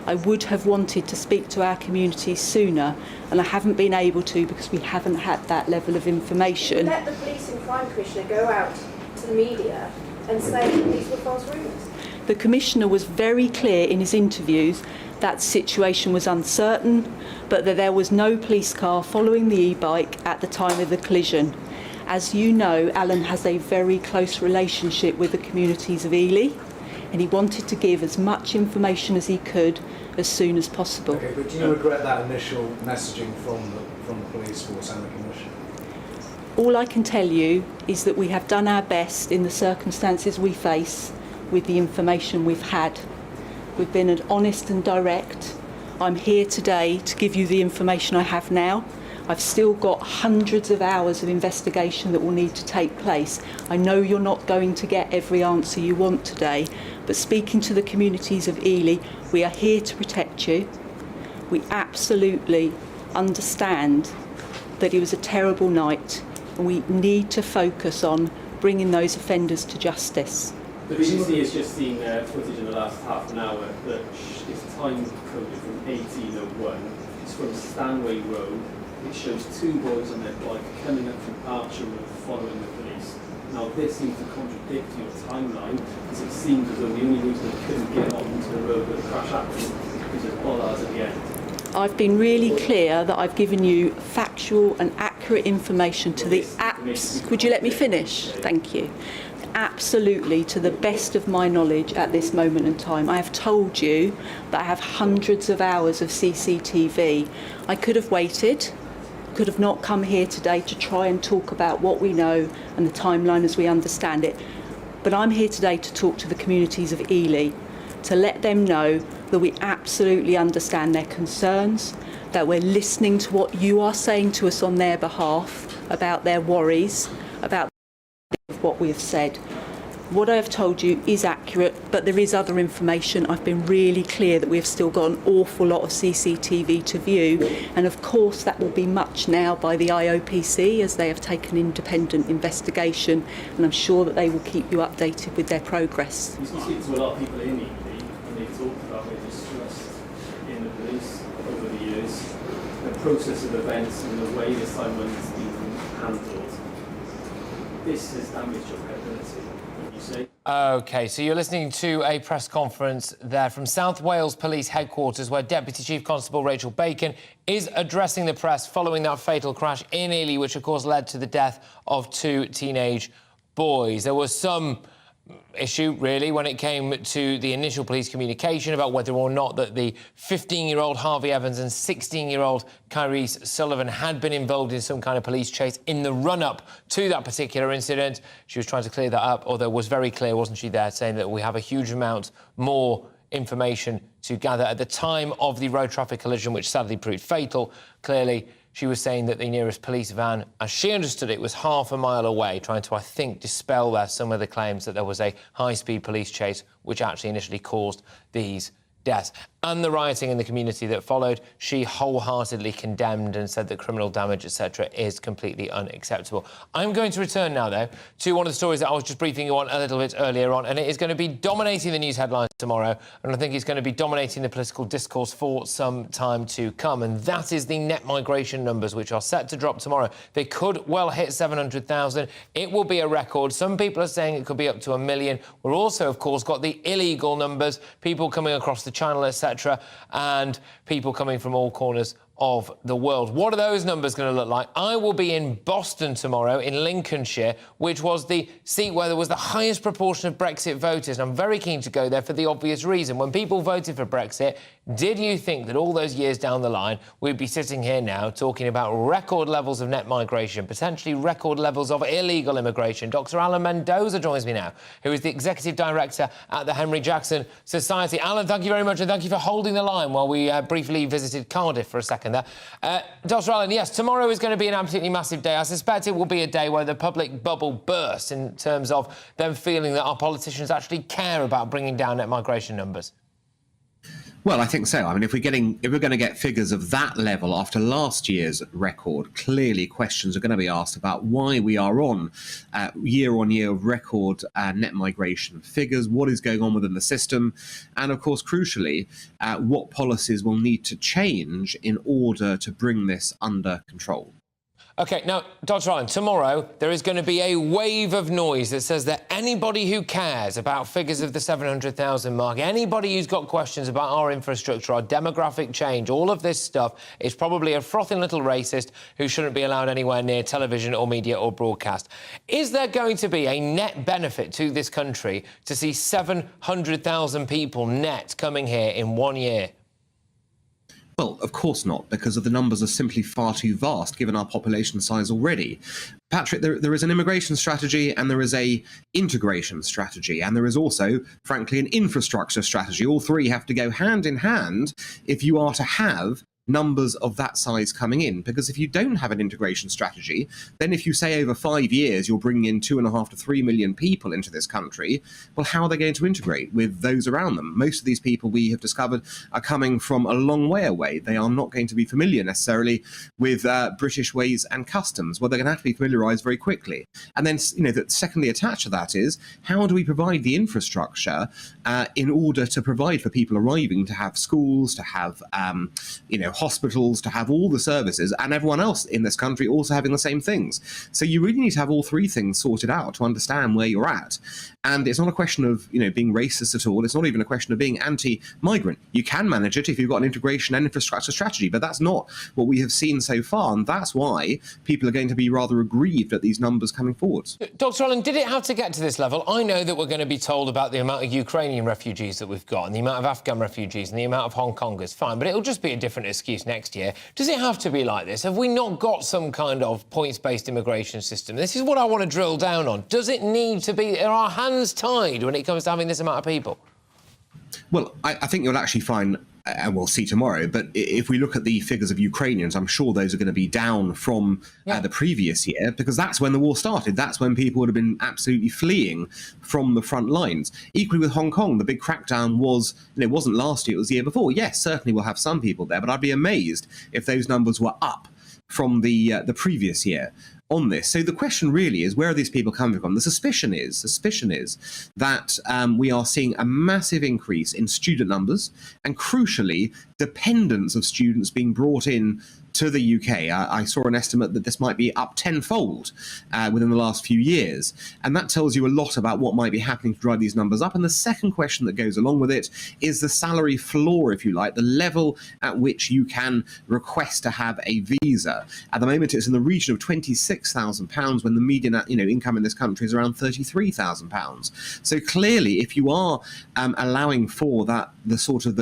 I would have wanted to speak to our community sooner, and I haven't been able to because we haven't had that level of information. You let the Police and Crime Commissioner go out to the media and say that these were false rumours. The Commissioner was very clear in his interviews that the situation was uncertain, but that there was no police car following the e-bike at the time of the collision. As you know, Alan has a very close relationship with the communities of Ely, and he wanted to give as much information as he could as soon as possible. Okay, but do you regret that initial messaging from the police force and the Commission? All I can tell you is that we have done our best in the circumstances we face with the information we've had. We've been honest and direct. I'm here today to give you the information I have now. I've still got hundreds of hours of investigation that will need to take place. I know you're not going to get every answer you want today, but speaking to the communities of Ely, we are here to protect you. We absolutely understand that it was a terrible night, and we need to focus on bringing those offenders to justice. The BBC has just seen footage in the last half an hour that is time coded from 1801. It's from Stanway Road. It shows two boys on their bike coming up from Archer Road following the police. Now this seems to contradict your timeline, because it seems as though the only reason they couldn't get onto the road where the crash happened is because of bollards at the end. I've been really clear that I've given you factual and accurate information to the apps. Would you let me finish? Thank you. Absolutely, to the best of my knowledge at this moment in time. I have told you that I have hundreds of hours of CCTV. I could have waited, could have not come here today to try and talk about what we know and the timeline as we understand it. But I'm here today to talk to the communities of Ely, to let them know that we absolutely understand their concerns, that we're listening to what you are saying to us on their behalf about their worries, about what we have said. What I have told you is accurate, but there is other information. I've been really clear that we have still got an awful lot of CCTV to view, and of course that will be much now by the IOPC as they have taken independent investigation, and I'm sure that they will keep you updated with their progress. You speak to a lot of people in Ely, and they've talked about their distrust in the police over the years, the process of events and the way the timeline's been handled. This has damaged your credibility, would you say? OK, so you're listening to a press conference there from South Wales Police Headquarters, where Deputy Chief Constable Rachel Bacon is addressing the press following that fatal crash in Ely, which, of course, led to the death of two teenage boys. There was some issue, really, when it came to the initial police communication about whether or not that the 15-year-old Harvey Evans and 16-year-old Kyrese Sullivan had been involved in some kind of police chase in the run-up to that particular incident. She was trying to clear that up, although was very clear, wasn't she, there, saying that we have a huge amount more information to gather. At the time of the road traffic collision, which sadly proved fatal, clearly she was saying that the nearest police van, as she understood it, was half a mile away, trying to, I think, dispel some of the claims that there was a high-speed police chase, which actually initially caused these deaths. And the rioting in the community that followed, she wholeheartedly condemned and said that criminal damage, etc., is completely unacceptable. I'm going to return now, though, to one of the stories that I was just briefing you on a little bit earlier on, and it is going to be dominating the news headlines tomorrow, and I think it's going to be dominating the political discourse for some time to come, and that is the net migration numbers, which are set to drop tomorrow. They could well hit 700,000. It will be a record. Some people are saying it could be up to 1 million. We're also, of course, got the illegal numbers, people coming across the channel, etc., and people coming from all corners of the world. What are those numbers going to look like? I will be in Boston tomorrow, in Lincolnshire, which was the seat where there was the highest proportion of Brexit voters. And I'm very keen to go there for the obvious reason. When people voted for Brexit, did you think that all those years down the line, we'd be sitting here now talking about record levels of net migration, potentially record levels of illegal immigration? Dr. Alan Mendoza joins me now, who is the Executive Director at the Henry Jackson Society. Alan, thank you very much, and thank you for holding the line while we briefly visited Cardiff for a second there. Dr. Allen, yes, tomorrow is going to be an absolutely massive day. I suspect it will be a day where the public bubble bursts in terms of them feeling that our politicians actually care about bringing down net migration numbers. Well, I think so. I mean, if we're going to get figures of that level after last year's record, clearly questions are going to be asked about why we are on year-on-year record net migration figures, what is going on within the system, and of course, crucially, what policies will need to change in order to bring this under control. OK, now, Dr. Allen, tomorrow there is going to be a wave of noise that says that anybody who cares about figures of the 700,000 mark, anybody who's got questions about our infrastructure, our demographic change, all of this stuff, is probably a frothing little racist who shouldn't be allowed anywhere near television or media or broadcast. Is there going to be a net benefit to this country to see 700,000 people net coming here in 1 year? Well, of course not, because the numbers are simply far too vast, given our population size already. Patrick, there is an immigration strategy and there is a integration strategy, and there is also, frankly, an infrastructure strategy. All three have to go hand in hand if you are to have numbers of that size coming in, because if you don't have an integration strategy, then if you say over 5 years you're bringing in 2.5 to 3 million people into this country, well, how are they going to integrate with those around them? Most of these people, we have discovered, are coming from a long way away. They are not going to be familiar necessarily with British ways and customs. Well, they're going to have to be familiarised very quickly. And then, secondly attached to that is, how do we provide the infrastructure in order to provide for people arriving to have schools, to have, hospitals, to have all the services, and everyone else in this country also having the same things. So you really need to have all three things sorted out to understand where you're at. And it's not a question of, being racist at all. It's not even a question of being anti-migrant. You can manage it if you've got an integration and infrastructure strategy, but that's not what we have seen so far. And that's why people are going to be rather aggrieved at these numbers coming forward. Dr. Allen, did it have to get to this level? I know that we're going to be told about the amount of Ukrainian refugees that we've got and the amount of Afghan refugees and the amount of Hong Kongers. Fine, but it'll just be a different excuse next year. Does it have to be like this? Have we not got some kind of points-based immigration system? This is what I want to drill down on. Does it need to be... Are our hands tied when it comes to having this amount of people? Well, I think you'll actually find, and we'll see tomorrow, but if we look at the figures of Ukrainians, I'm sure those are going to be down from the previous year, because that's when the war started. That's when people would have been absolutely fleeing from the front lines. Equally with Hong Kong, the big crackdown was, it wasn't last year, it was the year before. Yes, certainly we'll have some people there, but I'd be amazed if those numbers were up from the previous year on this. So the question really is, where are these people coming from? The suspicion is that we are seeing a massive increase in student numbers and, crucially, dependence of students being brought in to the UK. I saw an estimate that this might be up tenfold within the last few years. And that tells you a lot about what might be happening to drive these numbers up. And the second question that goes along with it is the salary floor, if you like, the level at which you can request to have a visa. At the moment, it's in the region of £26,000 when the median income in this country is around £33,000. So clearly, if you are allowing for the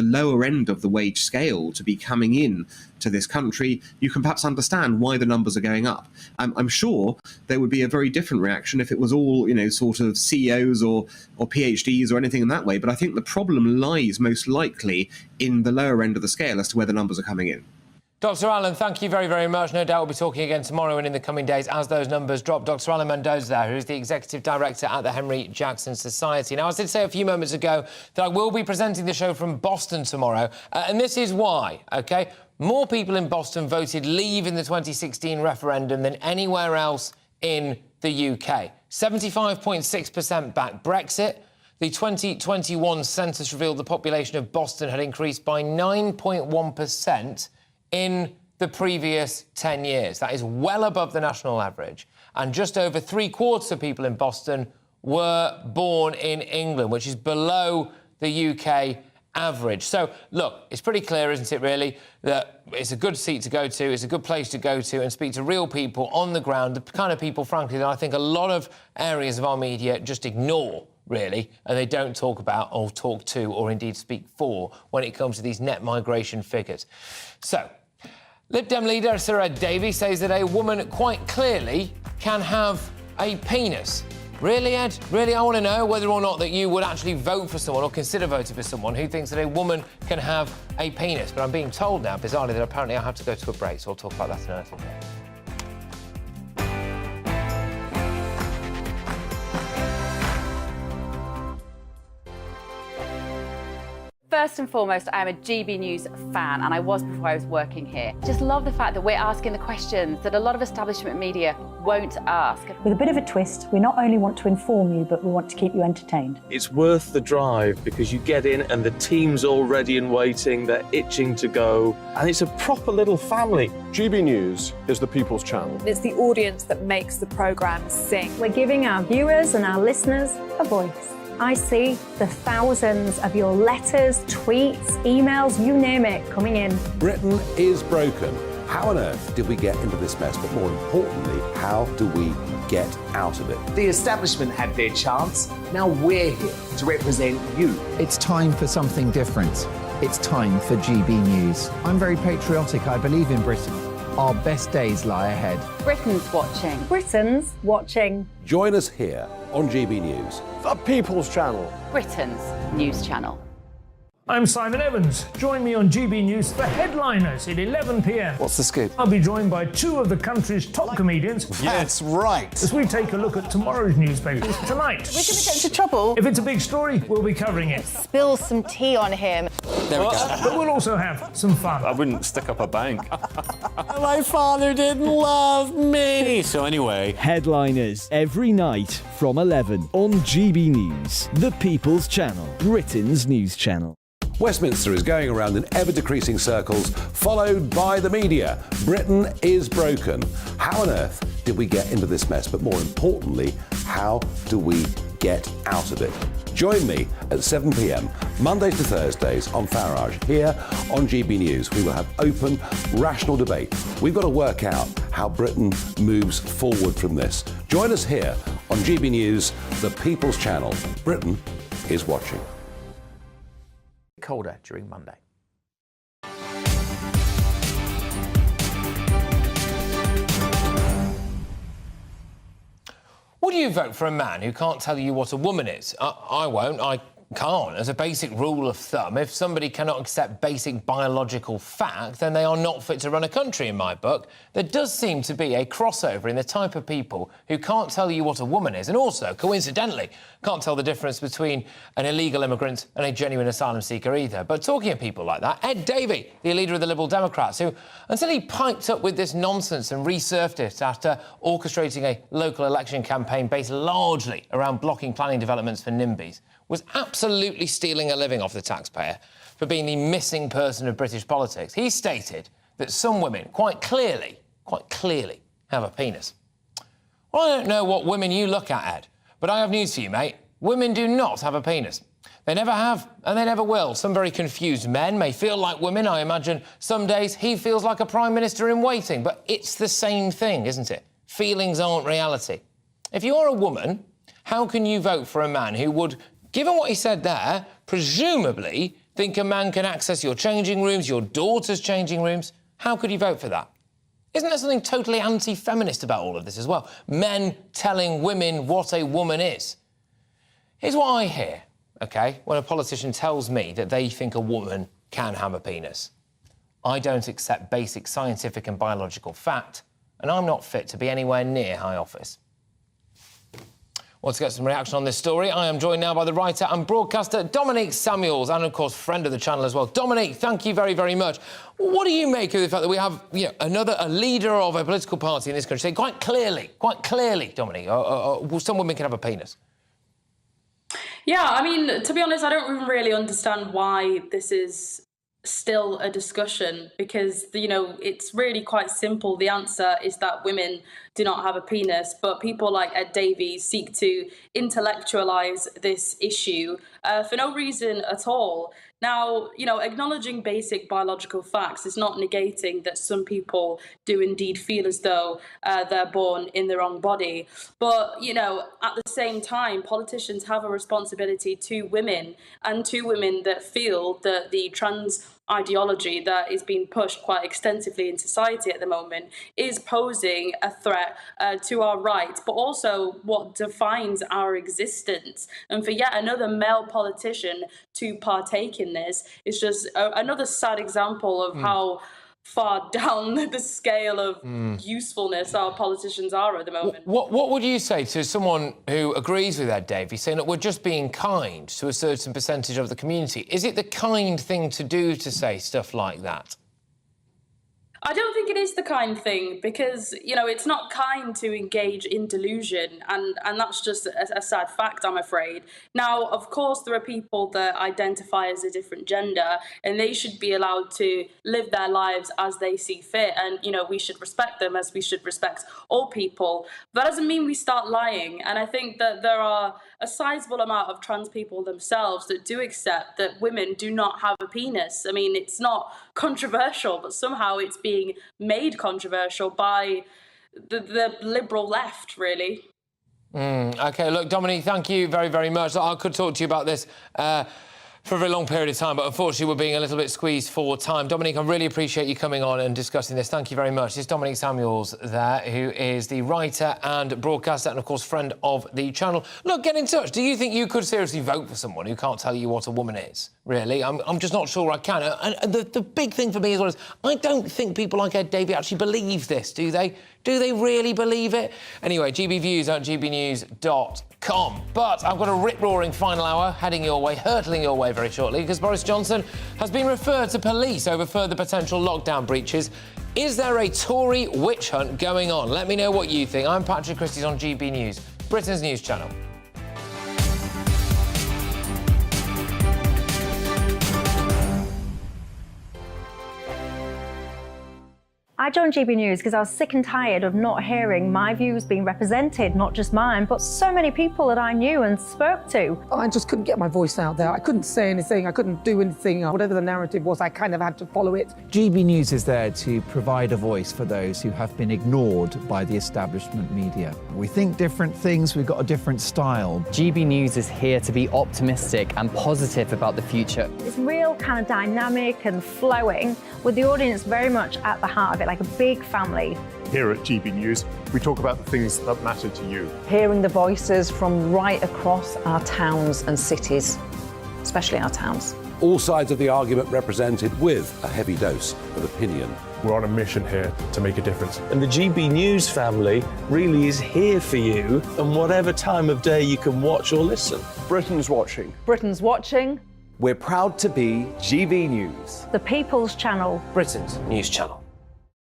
lower end of the wage scale to be coming in to this country, you can perhaps understand why the numbers are going up. I'm sure there would be a very different reaction if it was all, sort of CEOs or PhDs or anything in that way. But I think the problem lies most likely in the lower end of the scale as to where the numbers are coming in. Dr. Alan, thank you very, very much. No doubt we'll be talking again tomorrow and in the coming days as those numbers drop. Dr. Alan Mendoza there, who is the Executive Director at the Henry Jackson Society. Now, I did say a few moments ago that I will be presenting the show from Boston tomorrow, and this is why, OK? More people in Boston voted Leave in the 2016 referendum than anywhere else in the UK. 75.6% backed Brexit. The 2021 census revealed the population of Boston had increased by 9.1% in the previous 10 years. That is well above the national average. And just over 3/4 of people in Boston were born in England, which is below the UK average. So, look, it's pretty clear, isn't it, really, that it's a good seat to go to, it's a good place to go to and speak to real people on the ground, the kind of people, frankly, that I think a lot of areas of our media just ignore, really, and they don't talk about or talk to or indeed speak for when it comes to these net migration figures. So, Lib Dem leader Sir Ed Davey says that a woman quite clearly can have a penis. Really, Ed? Really? I want to know whether or not that you would actually vote for someone or consider voting for someone who thinks that a woman can have a penis. But I'm being told now, bizarrely, that apparently I have to go to a break, so I'll talk about that in a little bit. First and foremost, I am a GB News fan, and I was before I was working here. Just love the fact that we're asking the questions that a lot of establishment media won't ask. With a bit of a twist, we not only want to inform you, but we want to keep you entertained. It's worth the drive because you get in and the team's all ready and waiting, they're itching to go, and it's a proper little family. GB News is the People's Channel. It's the audience that makes the programme sing. We're giving our viewers and our listeners a voice. I see the thousands of your letters, tweets, emails, you name it, coming in. Britain is broken. How on earth did we get into this mess? But more importantly, how do we get out of it? The establishment had their chance. Now we're here to represent you. It's time for something different. It's time for GB News. I'm very patriotic. I believe in Britain. Our best days lie ahead. Britain's watching. Britain's watching. Join us here on GB News. The People's Channel. Britain's news channel. I'm Simon Evans. Join me on GB News for Headliners at 11 p.m. What's the scoop? I'll be joined by two of the country's top comedians. That's right. As we take a look at tomorrow's newspapers tonight. We're going to get into trouble. If it's a big story, we'll be covering it. Spill some tea on him. There we go. But we'll also have some fun. I wouldn't stick up a bank. My father didn't love me. So anyway. Headliners every night from 11 on GB News, the People's Channel, Britain's news channel. Westminster is going around in ever-decreasing circles, followed by the media. Britain is broken. How on earth did we get into this mess? But more importantly, how do we get out of it? Join me at 7 p.m, Mondays to Thursdays on Farage. Here on GB News, we will have open, rational debate. We've got to work out how Britain moves forward from this. Join us here on GB News, the People's Channel. Britain is watching. Colder during Monday. Would you vote for a man who can't tell you what a woman is? I won't. I can't. As a basic rule of thumb, if somebody cannot accept basic biological fact, then they are not fit to run a country, in my book. There does seem to be a crossover in the type of people who can't tell you what a woman is, and also, coincidentally, can't tell the difference between an illegal immigrant and a genuine asylum seeker either. But talking of people like that, Ed Davey, the leader of the Liberal Democrats, who, until he piped up with this nonsense and resurfed it after orchestrating a local election campaign based largely around blocking planning developments for NIMBYs, was absolutely stealing a living off the taxpayer for being the missing person of British politics. He stated that some women quite clearly have a penis. Well, I don't know what women you look at, Ed, but I have news for you, mate. Women do not have a penis. They never have, and they never will. Some very confused men may feel like women. I imagine some days he feels like a Prime Minister in waiting, but it's the same thing, isn't it? Feelings aren't reality. If you are a woman, how can you vote for a man who would, given what he said there, presumably think a man can access your changing rooms, your daughter's changing rooms? How could you vote for that? Isn't there something totally anti-feminist about all of this as well? Men telling women what a woman is. Here's what I hear, OK, when a politician tells me that they think a woman can have a penis. I don't accept basic scientific and biological fact, and I'm not fit to be anywhere near high office. Well, to get some reaction on this story, I am joined now by the writer and broadcaster Dominique Samuels, and of course, friend of the channel as well. Dominique, thank you very, very much. What do you make of the fact that we have, a leader of a political party in this country say quite clearly, Dominique, some women can have a penis? Yeah, I mean, to be honest, I don't even really understand why this is still a discussion, because it's really quite simple. The answer is that women do not have a penis, but people like Ed Davies seek to intellectualize this issue for no reason at all. Now, acknowledging basic biological facts is not negating that some people do indeed feel as though they're born in the wrong body. But, at the same time, politicians have a responsibility to women, and to women that feel that the trans ideology that is being pushed quite extensively in society at the moment is posing a threat to our rights, but also what defines our existence. And for yet another male politician to partake in this is just another sad example of how far down the scale of usefulness our politicians are at the moment. What would you say to someone who agrees with Ed Davies, saying that we're just being kind to a certain percentage of the community? Is it the kind thing to do to say stuff like that? I don't think it is the kind thing, because, it's not kind to engage in delusion, and that's just a sad fact, I'm afraid. Now, of course, there are people that identify as a different gender, and they should be allowed to live their lives as they see fit, and, we should respect them as we should respect all people. That doesn't mean we start lying, and I think that there are a sizable amount of trans people themselves that do accept that women do not have a penis. I mean, it's not controversial, but somehow it's being made controversial by the liberal left, really. OK, look, Dominique, thank you very, very much. I could talk to you about this for a very long period of time, but unfortunately we're being a little bit squeezed for time. Dominique, I really appreciate you coming on and discussing this. Thank you very much. It's Dominique Samuels there, who is the writer and broadcaster and, of course, friend of the channel. Look, get in touch. Do you think you could seriously vote for someone who can't tell you what a woman is? Really? I'm just not sure I can. And the big thing for me as well is I don't think people like Ed Davies actually believe this, do they? Do they really believe it? Anyway, gbviews@gbnews.com. But I've got a rip-roaring final hour heading your way, hurtling your way very shortly, because Boris Johnson has been referred to police over further potential lockdown breaches. Is there a Tory witch hunt going on? Let me know what you think. I'm Patrick Christys on GB News, Britain's news channel. I joined GB News because I was sick and tired of not hearing my views being represented, not just mine, but so many people that I knew and spoke to. I just couldn't get my voice out there. I couldn't say anything. I couldn't do anything. Whatever the narrative was, I kind of had to follow it. GB News is there to provide a voice for those who have been ignored by the establishment media. We think different things, we've got a different style. GB News is here to be optimistic and positive about the future. It's real kind of dynamic and flowing, with the audience very much at the heart of it, like a big family. Here at GB News, we talk about the things that matter to you. Hearing the voices from right across our towns and cities, especially our towns. All sides of the argument represented with a heavy dose of opinion. We're on a mission here to make a difference. And the GB News family really is here for you, and whatever time of day you can watch or listen. Britain's watching. Britain's watching. We're proud to be GB News, The People's Channel. Britain's news channel.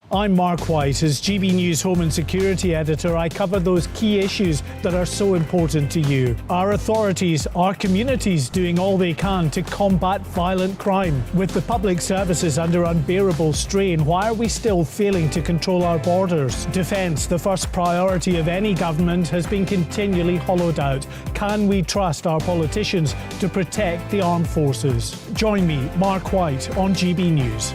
I'm Mark White. As GB News Home and Security Editor, I cover those key issues that are so important to you. Our authorities, our communities doing all they can to combat violent crime. With the public services under unbearable strain, why are we still failing to control our borders? Defence, the first priority of any government, has been continually hollowed out. Can we trust our politicians to protect the armed forces? Join me, Mark White, on GB News.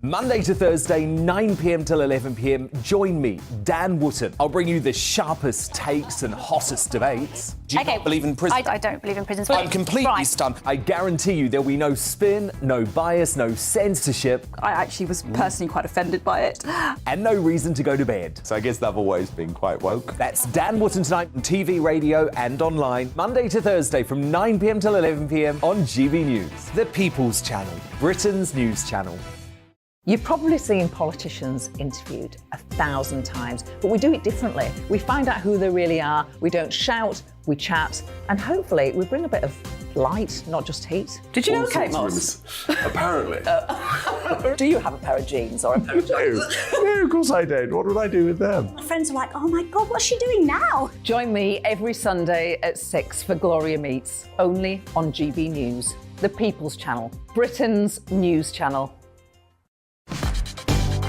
Monday to Thursday, 9 p.m. till 11 p.m. Join me, Dan Wootton. I'll bring you the sharpest takes and hottest debates. Do you not believe in prison? I don't believe in prisons. I'm completely stunned. I guarantee you there'll be no spin, no bias, no censorship. I actually was personally quite offended by it. And no reason to go to bed. So I guess they've always been quite woke. That's Dan Wootton tonight on TV, radio and online. Monday to Thursday from 9 p.m. till 11 p.m. on GB News. The People's Channel, Britain's news channel. You've probably seen politicians interviewed 1,000 times, but we do it differently. We find out who they really are, we don't shout, we chat, and hopefully we bring a bit of light, not just heat. Did you know Kate Moss? Apparently. Do you have a pair of jeans or a pair of jeans? No, of course I don't. What would I do with them? My friends are like, oh my God, what's she doing now? Join me every Sunday at 6 for Gloria Meets, only on GB News, the People's Channel, Britain's news channel.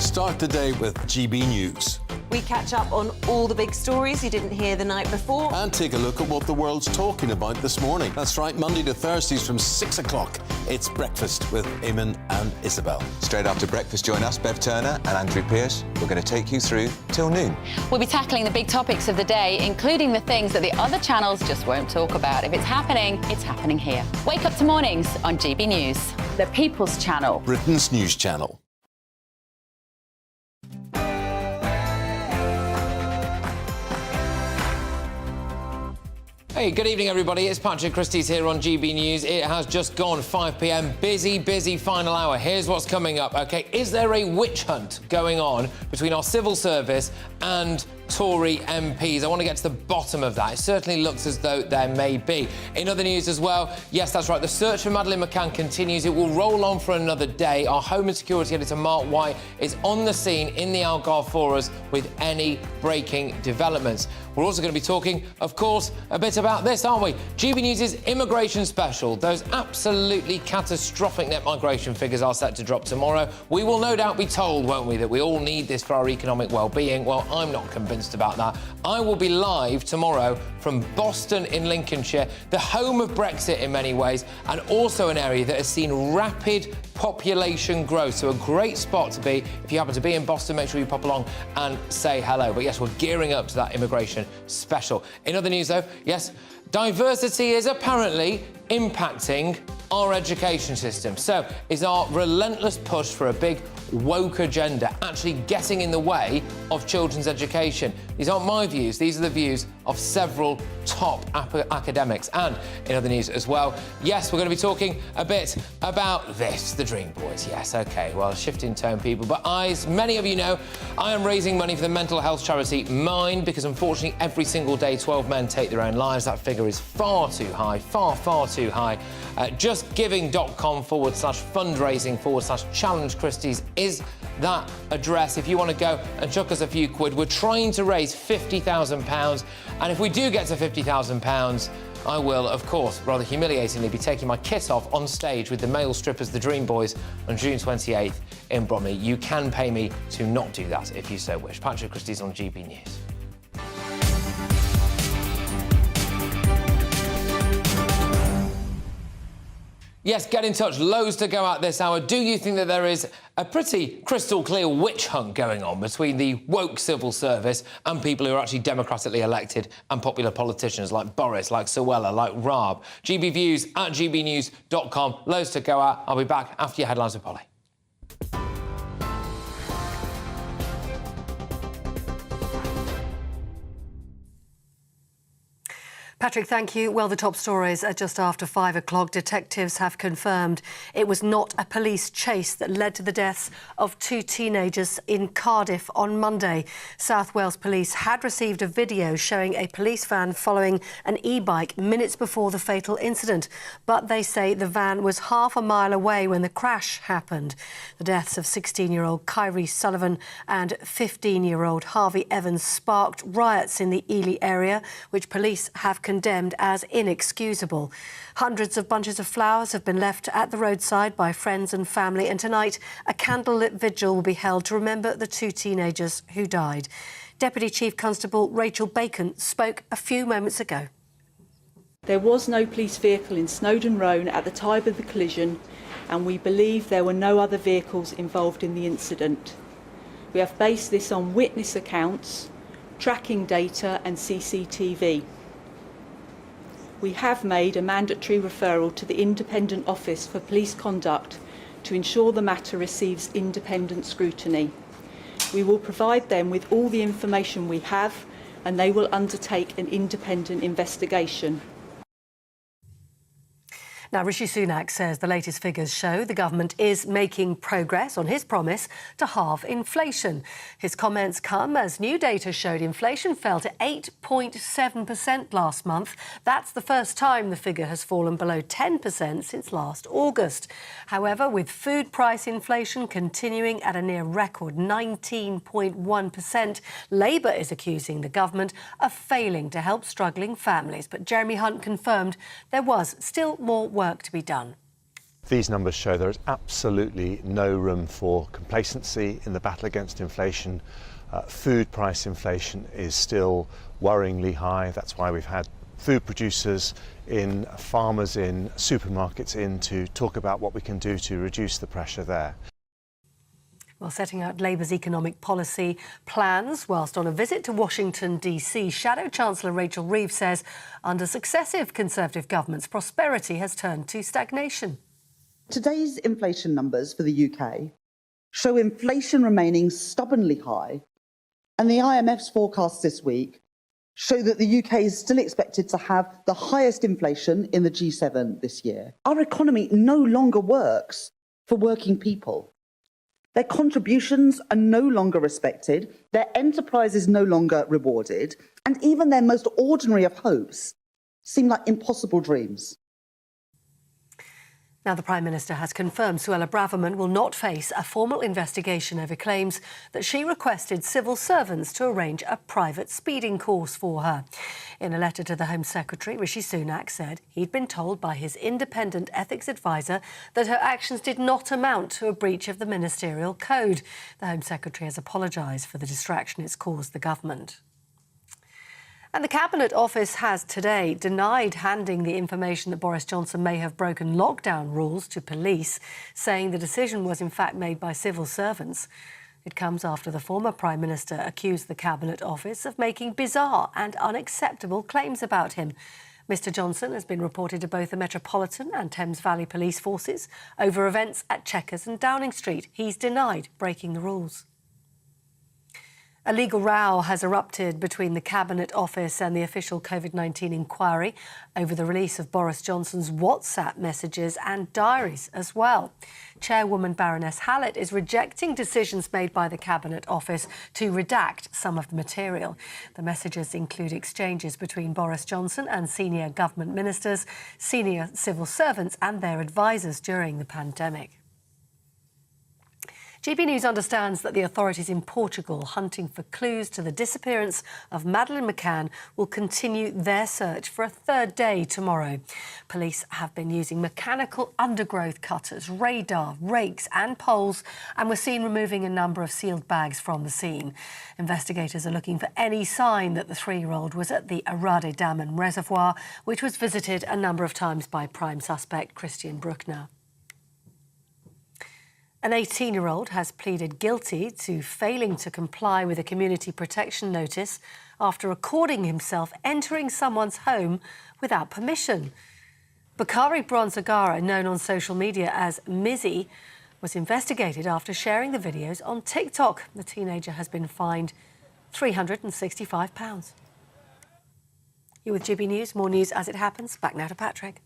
Start the day with GB News. We catch up on all the big stories you didn't hear the night before. And take a look at what the world's talking about this morning. That's right, Monday to Thursdays from 6 o'clock. It's Breakfast with Eamon and Isabel. Straight after breakfast, join us, Bev Turner and Andrew Pearce. We're going to take you through till noon. We'll be tackling the big topics of the day, including the things that the other channels just won't talk about. If it's happening here. Wake up to mornings on GB News, the People's Channel, Britain's news channel. Hey, good evening, everybody. It's Patrick Christys here on GB News. It has just gone 5 p.m. Busy final hour. Here's what's coming up, OK? Is there a witch hunt going on between our civil service and Tory MPs? I want to get to the bottom of that. It certainly looks as though there may be. In other news as well, yes, that's right, the search for Madeleine McCann continues. It will roll on for another day. Our Home and Security editor, Mark White, is on the scene in the Algarve for us with any breaking developments. We're also going to be talking, of course, a bit about this, aren't we? GB News' immigration special. Those absolutely catastrophic net migration figures are set to drop tomorrow. We will no doubt be told, won't we, that we all need this for our economic well-being. Well, I'm not convinced about that. I will be live tomorrow from Boston in Lincolnshire, the home of Brexit in many ways, and also an area that has seen rapid population growth. So a great spot to be. If you happen to be in Boston, make sure you pop along and say hello. But yes, we're gearing up to that immigration special. In other news, though, yes, diversity is apparently impacting our education system. So is our relentless push for a big woke agenda actually getting in the way of children's education? These aren't my views. These are the views of several top academics. And in other news as well, yes, we're going to be talking a bit about this, the Dream Boys. Yes, OK, well, shifting tone, people. But as many of you know, I am raising money for the mental health charity Mind, because unfortunately every single day 12 men take their own lives. That figure is far too high, far too high. JustGiving.com/fundraising/challenge Christys is that address if you want to go and chuck us a few quid. We're trying to raise £50,000, and if we do get to £50,000, I will, of course, rather humiliatingly, be taking my kit off on stage with the male strippers, the Dream Boys, on June 28th in Bromley. You can pay me to not do that if you so wish. Patrick Christys on GB News. Yes, get in touch. Loads to go out this hour. Do you think that there is a pretty crystal clear witch hunt going on between the woke civil service and people who are actually democratically elected and popular politicians like Boris, like Suella, like Raab? GB Views at gbnews.com. Loads to go out. I'll be back after your headlines with Polly. Patrick, thank you. Well, the top stories are just after 5 o'clock. Detectives have confirmed it was not a police chase that led to the deaths of 2 teenagers in Cardiff on Monday. South Wales Police had received a video showing a police van following an e-bike minutes before the fatal incident, but they say the van was half a mile away when the crash happened. The deaths of 16-year-old Kyrie Sullivan and 15-year-old Harvey Evans sparked riots in the Ely area, which police have condemned as inexcusable. Hundreds of bunches of flowers have been left at the roadside by friends and family, and tonight a candlelit vigil will be held to remember the 2 teenagers who died. Deputy Chief Constable Rachel Bacon spoke a few moments ago. There was no police vehicle in Snowdon Road at the time of the collision. and we believe there were no other vehicles involved in the incident. We have based this on witness accounts, tracking data and CCTV. We have made a mandatory referral to the Independent Office for Police Conduct to ensure the matter receives independent scrutiny. We will provide them with all the information we have, and they will undertake an independent investigation. Now, Rishi Sunak says the latest figures show the government is making progress on his promise to halve inflation. His comments come as new data showed inflation fell to 8.7% last month. That's the first time the figure has fallen below 10% since last August. However, with food price inflation continuing at a near record 19.1%, Labour is accusing the government of failing to help struggling families. But Jeremy Hunt confirmed there was still more work to be done. These numbers show there is absolutely no room for complacency in the battle against inflation. Food price inflation is still worryingly high. That's why we've had food producers, farmers in supermarkets in to talk about what we can do to reduce the pressure there. Well, setting out Labour's economic policy plans whilst on a visit to Washington, DC, Shadow Chancellor Rachel Reeves says under successive Conservative governments, prosperity has turned to stagnation. Today's inflation numbers for the UK show inflation remaining stubbornly high, and the IMF's forecasts this week show that the UK is still expected to have the highest inflation in the G7 this year. Our economy no longer works for working people. Their contributions are no longer respected, their enterprise is no longer rewarded, and even their most ordinary of hopes seem like impossible dreams. Now, the Prime Minister has confirmed Suella Braverman will not face a formal investigation over claims that she requested civil servants to arrange a private speeding course for her. In a letter to the Home Secretary, Rishi Sunak said he'd been told by his independent ethics advisor that her actions did not amount to a breach of the ministerial code. The Home Secretary has apologised for the distraction it's caused the government. And the Cabinet Office has today denied handing the information that Boris Johnson may have broken lockdown rules to police, saying the decision was in fact made by civil servants. It comes after the former Prime Minister accused the Cabinet Office of making bizarre and unacceptable claims about him. Mr Johnson has been reported to both the Metropolitan and Thames Valley police forces over events at Chequers and Downing Street. He's denied breaking the rules. A legal row has erupted between the Cabinet Office and the official COVID-19 inquiry over the release of Boris Johnson's WhatsApp messages and diaries as well. Chairwoman Baroness Hallett is rejecting decisions made by the Cabinet Office to redact some of the material. The messages include exchanges between Boris Johnson and senior government ministers, senior civil servants and their advisers during the pandemic. GB News understands that the authorities in Portugal hunting for clues to the disappearance of Madeleine McCann will continue their search for a third day tomorrow. Police have been using mechanical undergrowth cutters, radar, rakes and poles and were seen removing a number of sealed bags from the scene. Investigators are looking for any sign that the 3-year-old was at the Arade Dam and Reservoir, which was visited a number of times by prime suspect Christian Bruckner. An 18-year-old has pleaded guilty to failing to comply with a community protection notice after recording himself entering someone's home without permission. Bakari Bronzagara, known on social media as Mizzy, was investigated after sharing the videos on TikTok. The teenager has been fined £365. You're with GB News. More news as it happens. Back now to Patrick.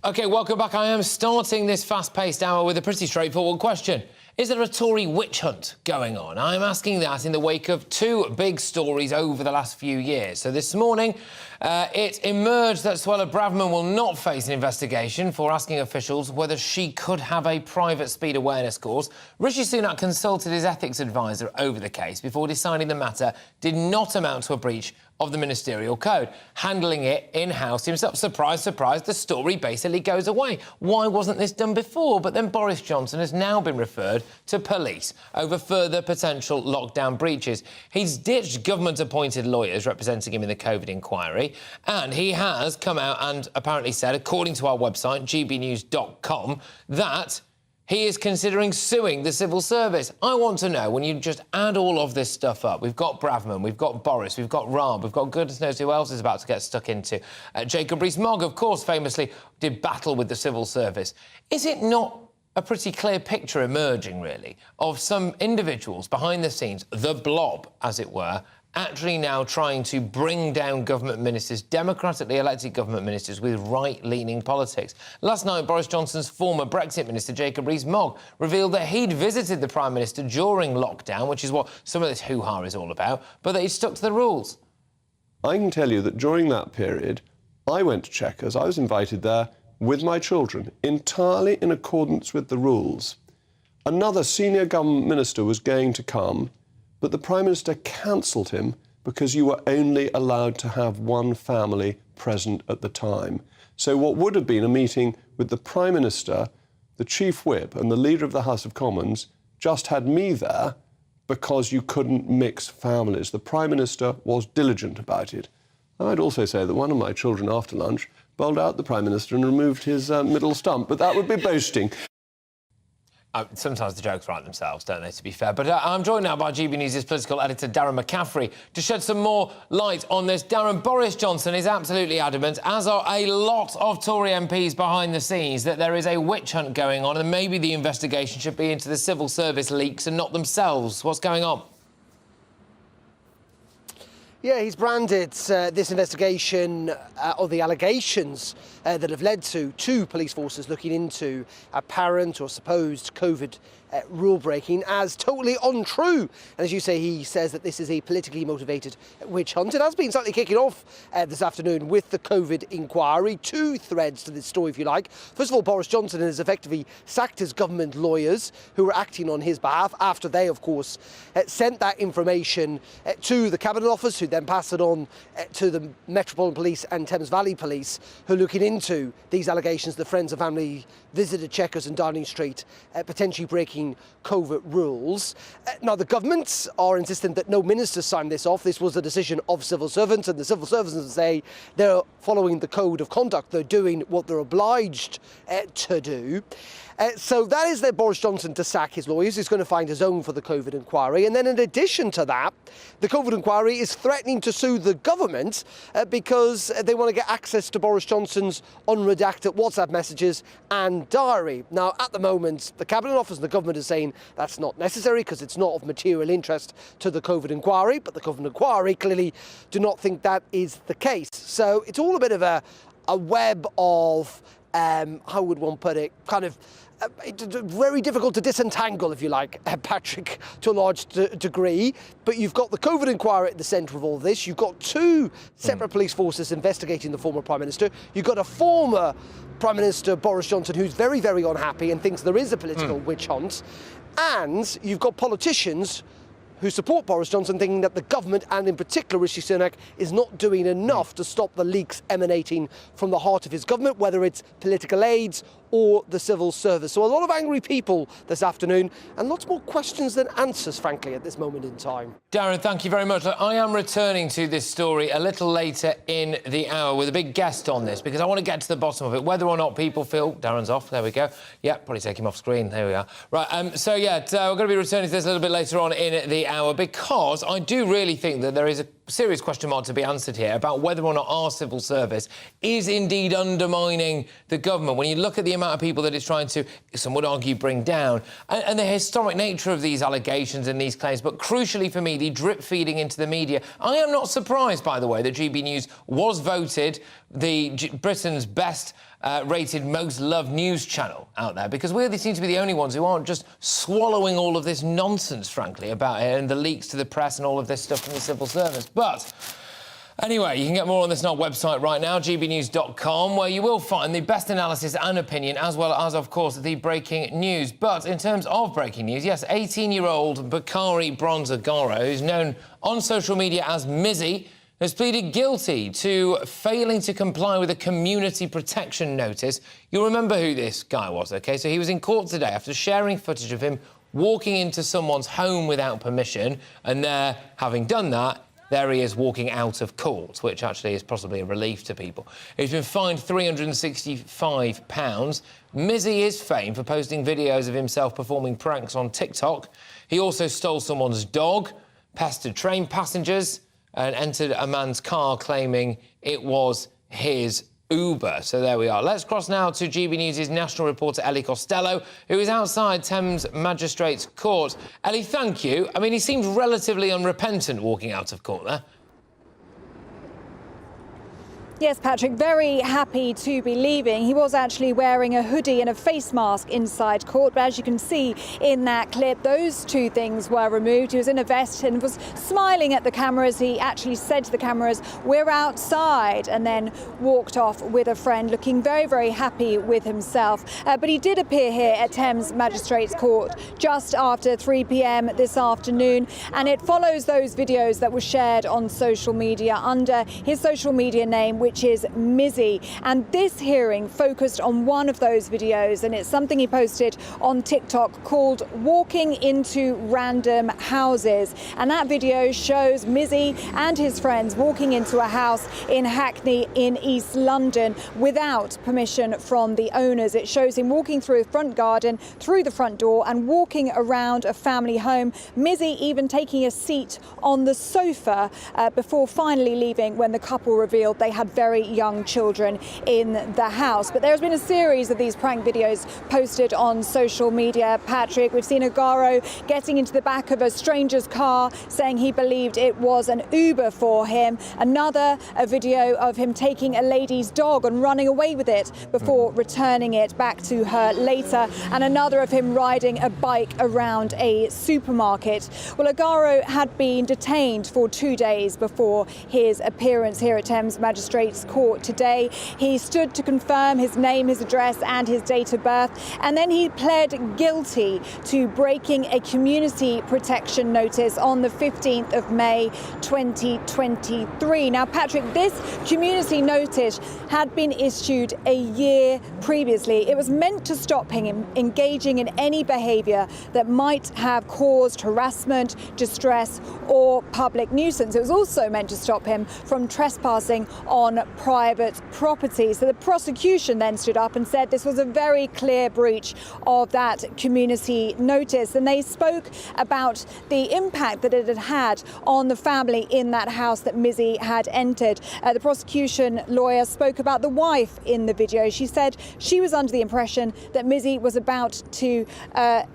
OK, welcome back. I am starting this fast-paced hour with a pretty straightforward question. Is there a Tory witch hunt going on? I'm asking that in the wake of two big stories over the last few years. So this morning, it emerged that Suella Braverman will not face an investigation for asking officials whether she could have a private speed awareness course. Rishi Sunak consulted his ethics advisor over the case before deciding the matter did not amount to a breach of the ministerial code, handling it in-house himself. Surprise, surprise, the story basically goes away. Why wasn't this done before? But then Boris Johnson has now been referred to police over further potential lockdown breaches. He's ditched government-appointed lawyers representing him in the COVID inquiry, and he has come out and apparently said, according to our website, gbnews.com, that he is considering suing the civil service. I want to know, when you just add all of this stuff up, we've got Braverman, we've got Boris, we've got Raab, we've got goodness knows who else is about to get stuck into. Jacob Rees-Mogg, of course, famously did battle with the civil service. Is it not a pretty clear picture emerging, really, of some individuals behind the scenes, the blob, as it were, actually now trying to bring down government ministers, democratically elected government ministers with right-leaning politics? Last night, Boris Johnson's former Brexit minister, Jacob Rees-Mogg, revealed that he'd visited the Prime Minister during lockdown, which is what some of this hoo-ha is all about, but that he'd stuck to the rules. I can tell you that during that period, I went to Chequers. I was invited there with my children, entirely in accordance with the rules. Another senior government minister was going to come, but the Prime Minister cancelled him because you were only allowed to have one family present at the time. So what would have been a meeting with the Prime Minister, the Chief Whip and the Leader of the House of Commons just had me there because you couldn't mix families. The Prime Minister was diligent about it. I'd also say that one of my children after lunch bowled out the Prime Minister and removed his middle stump, but that would be boasting. Sometimes the jokes write themselves, don't they, to be fair? But I'm joined now by GB News' political editor, Darren McCaffrey, to shed some more light on this. Darren, Boris Johnson is absolutely adamant, as are a lot of Tory MPs behind the scenes, that there is a witch hunt going on and maybe the investigation should be into the civil service leaks and not themselves. What's going on? Yeah, he's branded this investigation of the allegations that have led to two police forces looking into apparent or supposed COVID rule breaking as totally untrue. And as you say, he says that this is a politically motivated witch hunt. It has been slightly kicking off this afternoon with the COVID inquiry. Two threads to this story, if you like. First of all, Boris Johnson has effectively sacked his government lawyers who were acting on his behalf after they, of course, sent that information to the Cabinet Office, who then passed it on to the Metropolitan Police and Thames Valley Police, who are looking into these allegations. The friends and family visited Chequers and Downing Street, potentially breaking COVID rules. Now, the government are insistent that no minister signed this off. This was a decision of civil servants, and the civil servants say they're following the code of conduct. They're doing what they're obliged to do. So that is led Boris Johnson to sack his lawyers. He's going to find his own for the COVID inquiry. And then in addition to that, the COVID inquiry is threatening to sue the government because they want to get access to Boris Johnson's unredacted WhatsApp messages and diary. Now, at the moment, the Cabinet Office and the government are saying that's not necessary because it's not of material interest to the COVID inquiry. But the COVID inquiry clearly do not think that is the case. So it's all a bit of a web of, how would one put it, kind of very difficult to disentangle, if you like, Patrick, to a large degree. But you've got the COVID inquiry at the centre of all this. You've got two separate police forces investigating the former Prime Minister. You've got a former Prime Minister, Boris Johnson, who's very, very unhappy and thinks there is a political witch hunt. And you've got politicians who support Boris Johnson thinking that the government, and in particular Rishi Sunak, is not doing enough to stop the leaks emanating from the heart of his government, whether it's political aides or the civil service. So a lot of angry people this afternoon and lots more questions than answers, frankly, at this moment in time. Darren, thank you very much. I am returning to this story a little later in the hour with a big guest on this because I want to get to the bottom of it, whether or not people feel... Darren's off, there we go. Yeah, probably take him off screen, there we are. Right, we're going to be returning to this a little bit later on in the hour because I do really think that there is a serious question mark to be answered here about whether or not our civil service is indeed undermining the government. When you look at the amount of people that it's trying to, some would argue, bring down, and the historic nature of these allegations and these claims, but crucially for me, the drip feeding into the media. I am not surprised, by the way, that GB News was voted Britain's best rated, most loved news channel out there, because we seem to be the only ones who aren't just swallowing all of this nonsense, frankly, about it and the leaks to the press and all of this stuff from the civil service. But anyway, you can get more on this on our website right now, gbnews.com, where you will find the best analysis and opinion, as well as, of course, the breaking news. But in terms of breaking news, yes, 18-year-old Bakari Bronzagara, who's known on social media as Mizzy, has pleaded guilty to failing to comply with a community protection notice. You'll remember who this guy was, OK? So he was in court today after sharing footage of him walking into someone's home without permission, and there, having done that, there he is walking out of court, which actually is possibly a relief to people. He's been fined £365. Mizzy is famed for posting videos of himself performing pranks on TikTok. He also stole someone's dog, pestered train passengers, and entered a man's car claiming it was his Uber. So there we are. Let's cross now to GB News' national reporter Ellie Costello, who is outside Thames Magistrates Court. Ellie, thank you. I mean, he seemed relatively unrepentant walking out of court there. Yes, Patrick, very happy to be leaving. He was actually wearing a hoodie and a face mask inside court, but as you can see in that clip, those two things were removed. He was in a vest and was smiling at the cameras. He actually said to the cameras, "We're outside," and then walked off with a friend, looking very, very happy with himself. But he did appear here at Thames Magistrates Court just after 3 p.m. this afternoon, and it follows those videos that were shared on social media under his social media name, which is Mizzy. And this hearing focused on one of those videos, and it's something he posted on TikTok called Walking into Random Houses. And that video shows Mizzy and his friends walking into a house in Hackney in East London without permission from the owners. It shows him walking through a front garden, through the front door, and walking around a family home. Mizzy even taking a seat on the sofa before finally leaving when the couple revealed they had very young children in the house. But there's been a series of these prank videos posted on social media, Patrick. We've seen Agaro getting into the back of a stranger's car, saying he believed it was an Uber for him. Another, a video of him taking a lady's dog and running away with it before returning it back to her later. And another of him riding a bike around a supermarket. Well, Agaro had been detained for 2 days before his appearance here at Thames Magistrates Court today. He stood to confirm his name, his address and his date of birth, and then he pled guilty to breaking a community protection notice on the 15th of May 2023. Now, Patrick, this community notice had been issued a year previously. It was meant to stop him engaging in any behaviour that might have caused harassment, distress or public nuisance. It was also meant to stop him from trespassing on private property. So the prosecution then stood up and said this was a very clear breach of that community notice. And they spoke about the impact that it had had on the family in that house that Mizzy had entered. The prosecution lawyer spoke about the wife in the video. She said she was under the impression that Mizzy was about to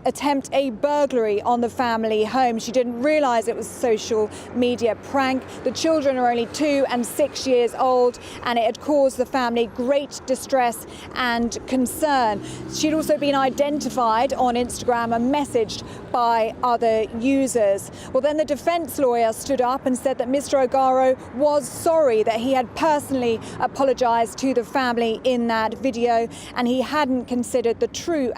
attempt a burglary on the family home. She didn't realise it was a social media prank. The children are only 2 and 6 years old, and it had caused the family great distress and concern. She'd also been identified on Instagram and messaged by other users. Well, then the defence lawyer stood up and said that Mr. Agaro was sorry, that he had personally apologised to the family in that video, and he hadn't considered the true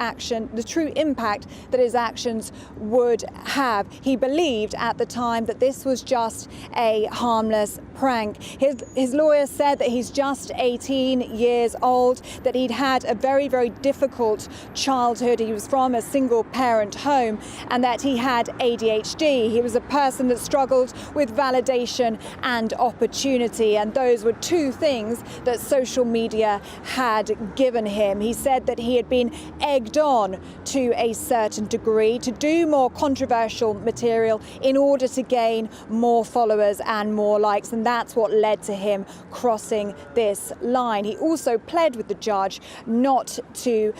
impact that his actions would have. He believed at the time that this was just a harmless prank. His lawyer said that he's just 18 years old, that he'd had a very, very difficult childhood. He was from a single parent home, and that he had ADHD. He was a person that struggled with validation and opportunity, and those were two things that social media had given him. He said that he had been egged on to a certain degree to do more controversial material in order to gain more followers and more likes, and that's what led to him crossing this line. He also pled with the judge not to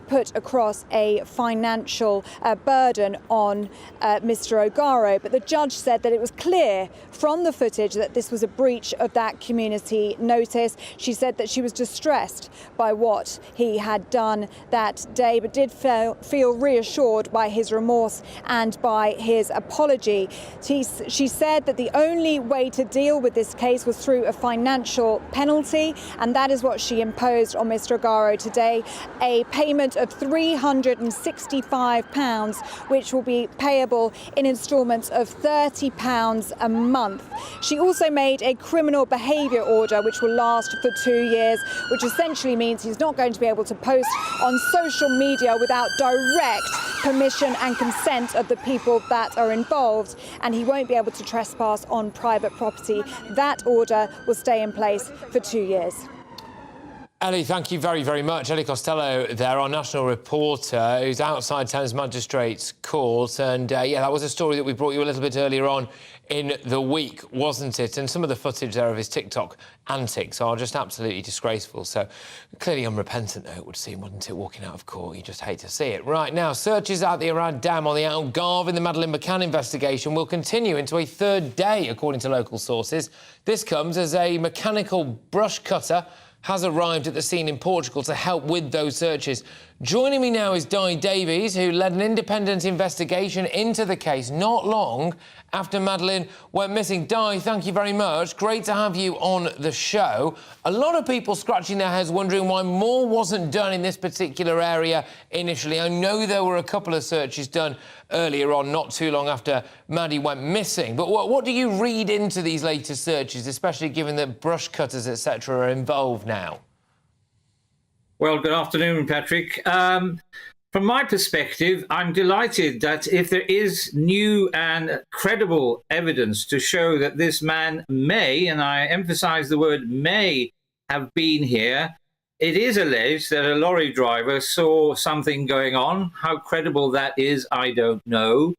put across a financial burden on Mr. Agaro, but the judge said that it was clear from the footage that this was a breach of that community notice. She said that she was distressed by what he had done that day, but did feel reassured by his remorse and by his apology. She said that the only way to deal with this case was through a financial penalty, and that is what she imposed on Mr. Agaro today, a payment payment of £365, which will be payable in instalments of £30 a month. She also made a criminal behaviour order which will last for 2 years, which essentially means he's not going to be able to post on social media without direct permission and consent of the people that are involved, and he won't be able to trespass on private property. That order will stay in place for 2 years. Ellie, thank you very, very much. Ellie Costello there, our national reporter, who's outside Thames Magistrates Court. And, yeah, that was a story that we brought you a little bit earlier on in the week, wasn't it? And some of the footage there of his TikTok antics are just absolutely disgraceful. So, clearly unrepentant, though, it would seem, wouldn't it, walking out of court? You just hate to see it. Right, now, searches at the Arad Dam on the Algarve in the Madeleine McCann investigation will continue into a third day, according to local sources. This comes as a mechanical brush cutter has arrived at the scene in Portugal to help with those searches. Joining me now is Di Davies, who led an independent investigation into the case not long after Madeleine went missing. Di, thank you very much. Great to have you on the show. A lot of people scratching their heads wondering why more wasn't done in this particular area initially. I know there were a couple of searches done earlier on, not too long after Maddie went missing. But what do you read into these latest searches, especially given that brush cutters, etc., are involved now? Well, good afternoon, Patrick. From my perspective, I'm delighted that if there is new and credible evidence to show that this man may, and I emphasize the word may, have been here, it is alleged that a lorry driver saw something going on. How credible that is, I don't know.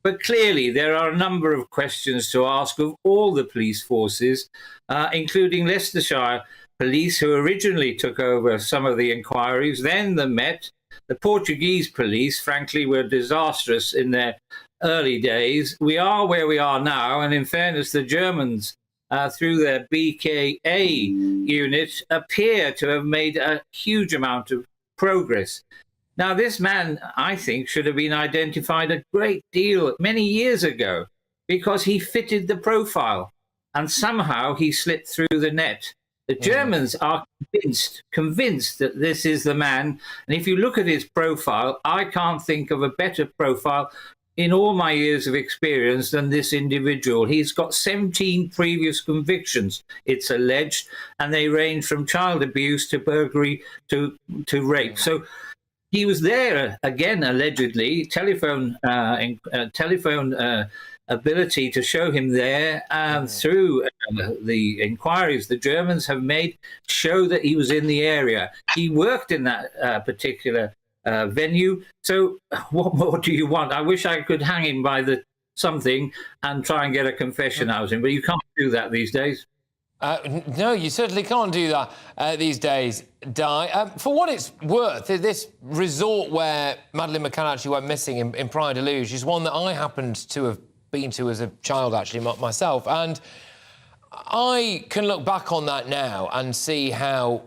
But clearly, there are a number of questions to ask of all the police forces, including Leicestershire Police, who originally took over some of the inquiries, then the Met. The Portuguese police, frankly, were disastrous in their early days. We are where we are now, and in fairness, the Germans, through their BKA unit, appear to have made a huge amount of progress. Now, this man, I think, should have been identified a great deal many years ago because he fitted the profile, and somehow he slipped through the net. The Germans are convinced that this is the man. And if you look at his profile, I can't think of a better profile in all my years of experience than this individual. He's got 17 previous convictions, it's alleged, and they range from child abuse to burglary to rape. So he was there, again, allegedly, telephone ability to show him there through the inquiries the Germans have made show that he was in the area. He worked in that particular venue. So what more do you want? I wish I could hang him by something and try and get a confession out of him, but you can't do that these days. No, you certainly can't do that these days, Di. For what it's worth, this resort where Madeleine McCann actually went missing in Praia de Luz is one that I happened to have been to as a child, actually, myself. And I can look back on that now and see how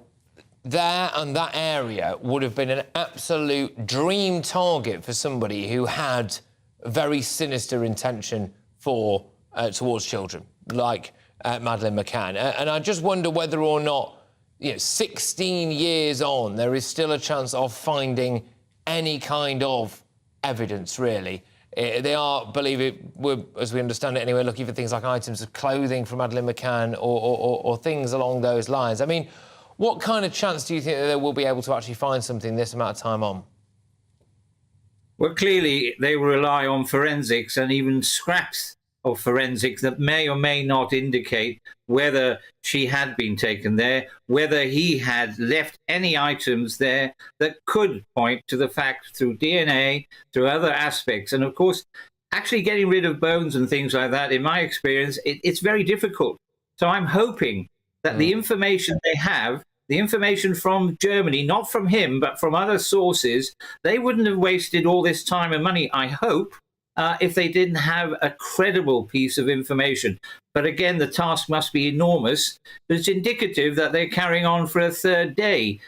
there and that area would have been an absolute dream target for somebody who had a very sinister intention towards children, like Madeleine McCann. And I just wonder whether or not, 16 years on, there is still a chance of finding any kind of evidence, really. They are, believe it, as we understand it anyway, looking for things like items of clothing from Madeleine McCann or things along those lines. I mean, what kind of chance do you think that they will be able to actually find something this amount of time on? Well, clearly they will rely on forensics and even scraps of forensics that may or may not indicate whether she had been taken there, whether he had left any items there that could point to the fact through DNA, through other aspects. And of course, actually getting rid of bones and things like that, in my experience, it's very difficult. So I'm hoping that the information they have, the information from Germany, not from him, but from other sources, they wouldn't have wasted all this time and money, I hope, if they didn't have a credible piece of information. But again, the task must be enormous. But it's indicative that they're carrying on for a third day.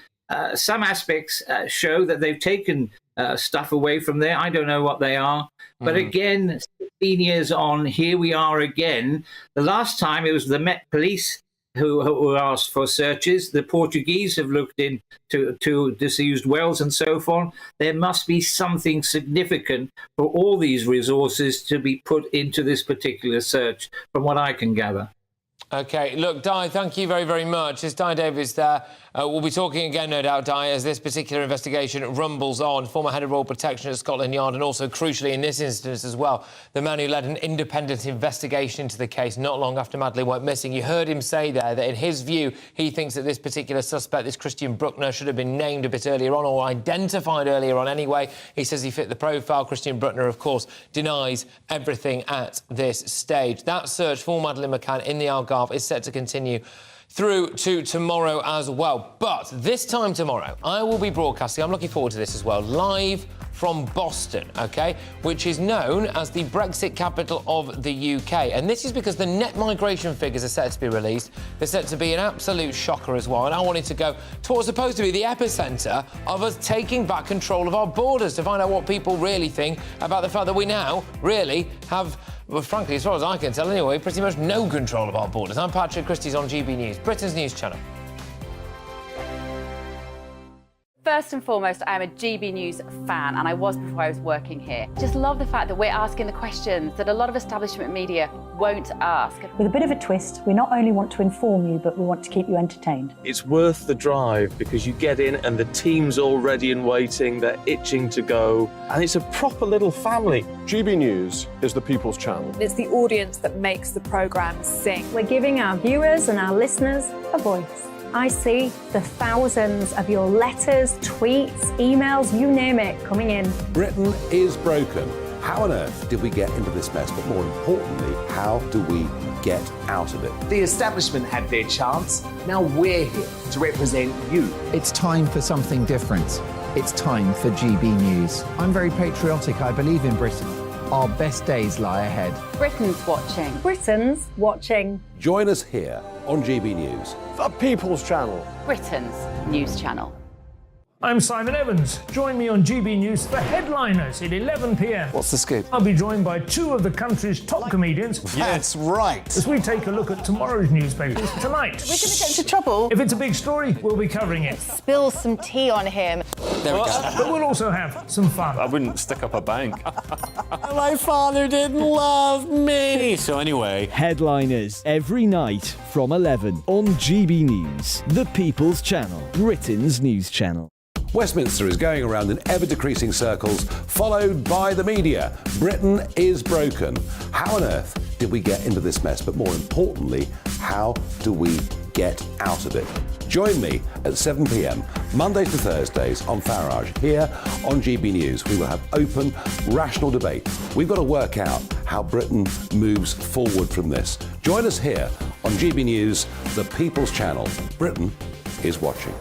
Some aspects show that they've taken stuff away from there. I don't know what they are. But again, 16 years on, here we are again. The last time it was the Met Police who asked for searches. The Portuguese have looked into disused wells and so on. There must be something significant for all these resources to be put into this particular search, from what I can gather. OK, look, Di, thank you very, very much. It's Di Davies there. We'll be talking again, no doubt, Di, as this particular investigation rumbles on. Former head of Royal Protection at Scotland Yard, and also, crucially, in this instance as well, the man who led an independent investigation into the case not long after Madeleine went missing. You heard him say there that, in his view, he thinks that this particular suspect, this Christian Bruckner, should have been named a bit earlier on, or identified earlier on anyway. He says he fit the profile. Christian Bruckner, of course, denies everything at this stage. That search for Madeleine McCann in the Algarve is set to continue through to tomorrow as well. But this time tomorrow, I will be broadcasting, I'm looking forward to this as well, live from Boston, OK, which is known as the Brexit capital of the UK. And this is because the net migration figures are set to be released. They're set to be an absolute shocker as well. And I wanted to go to what's supposed to be the epicentre of us taking back control of our borders to find out what people really think about the fact that we now really have, well, frankly, as far as I can tell anyway, pretty much no control of our borders. I'm Patrick Christys on GB News, Britain's news channel. First and foremost, I am a GB News fan, and I was before I was working here. Just love the fact that we're asking the questions that a lot of establishment media won't ask. With a bit of a twist, we not only want to inform you, but we want to keep you entertained. It's worth the drive because you get in and the team's all ready and waiting, they're itching to go, and it's a proper little family. GB News is the People's Channel. It's the audience that makes the programme sing. We're giving our viewers and our listeners a voice. I see the thousands of your letters, tweets, emails, you name it, coming in. Britain is broken. How on earth did we get into this mess? But more importantly, how do we get out of it? The establishment had their chance. Now we're here to represent you. It's time for something different. It's time for GB News. I'm very patriotic. I believe in Britain. Our best days lie ahead. Britain's watching. Britain's watching. Join us here on GB News. The People's Channel. Britain's news channel. I'm Simon Evans. Join me on GB News for Headliners at 11 p.m. What's the scoop? I'll be joined by two of the country's top comedians. That's right. As we take a look at tomorrow's newspapers tonight. We're going to get into trouble. If it's a big story, we'll be covering it. Spill some tea on him. There we go. But we'll also have some fun. I wouldn't stick up a bank. My father didn't love me. So anyway. Headliners every night from 11 on GB News, the People's Channel, Britain's news channel. Westminster is going around in ever-decreasing circles, followed by the media. Britain is broken. How on earth did we get into this mess? But more importantly, how do we get out of it? Join me at 7 p.m, Mondays to Thursdays on Farage. Here on GB News, we will have open, rational debate. We've got to work out how Britain moves forward from this. Join us here on GB News, the People's Channel. Britain is watching.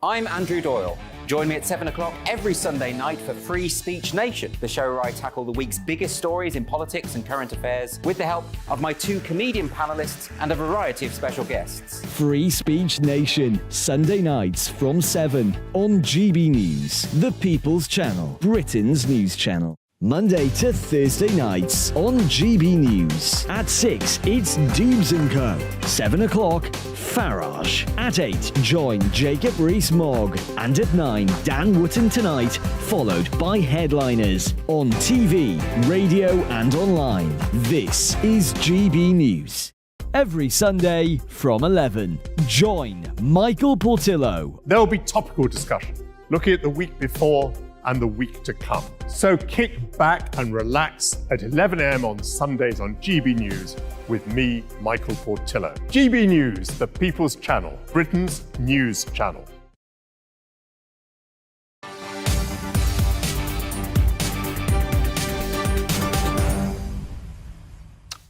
I'm Andrew Doyle. Join me at 7 o'clock every Sunday night for Free Speech Nation, the show where I tackle the week's biggest stories in politics and current affairs with the help of my two comedian panellists and a variety of special guests. Free Speech Nation, Sunday nights from 7 on GB News, the People's Channel, Britain's news channel. Monday to Thursday nights on GB News. At 6, it's Dubes & Co. 7 o'clock, Farage. At 8, join Jacob Rees-Mogg. And at 9, Dan Wootton Tonight, followed by Headliners. On TV, radio and online. This is GB News. Every Sunday from 11, join Michael Portillo. There will be topical discussion, looking at the week before and the week to come. So kick back and relax at 11 a.m. on Sundays on GB News with me, Michael Portillo. GB News, the People's Channel, Britain's news channel.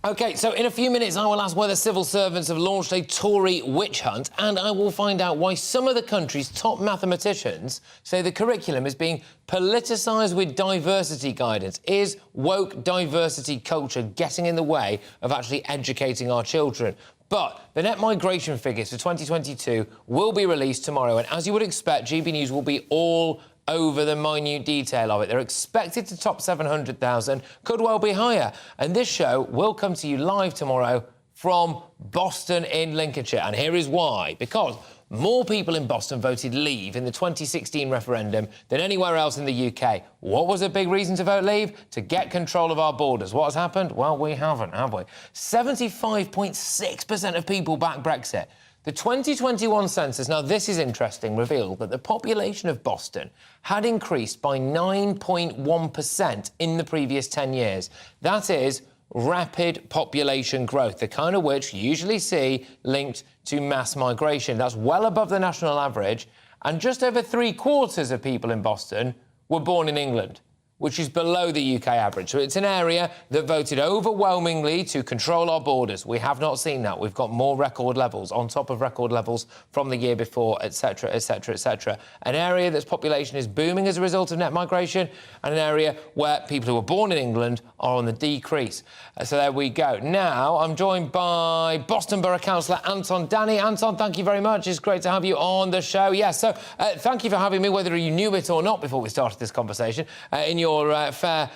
OK, so in a few minutes I will ask whether civil servants have launched a Tory witch hunt, and I will find out why some of the country's top mathematicians say the curriculum is being politicised with diversity guidance. Is woke diversity culture getting in the way of actually educating our children? But the net migration figures for 2022 will be released tomorrow, and as you would expect, GB News will be all over the minute detail of it. They're expected to top 700,000, could well be higher. And this show will come to you live tomorrow from Boston in Lincolnshire. And here is why. Because more people in Boston voted Leave in the 2016 referendum than anywhere else in the UK. What was a big reason to vote Leave? To get control of our borders. What has happened? Well, we haven't, have we? 75.6% of people back Brexit. The 2021 census, now this is interesting, revealed that the population of Boston had increased by 9.1% in the previous 10 years. That is rapid population growth, the kind of which you usually see linked to mass migration. That's well above the national average, and just over 3/4 of people in Boston were born in England, which is below the UK average. So it's an area that voted overwhelmingly to control our borders. We have not seen that. We've got more record levels on top of record levels from the year before, etc., etc., etc. An area that's population is booming as a result of net migration, and an area where people who were born in England are on the decrease. So there we go. Now, I'm joined by Boston Borough Councillor Anton Danny. Anton, thank you very much. It's great to have you on the show. Yes, so thank you for having me, whether you knew it or not before we started this conversation, in your fair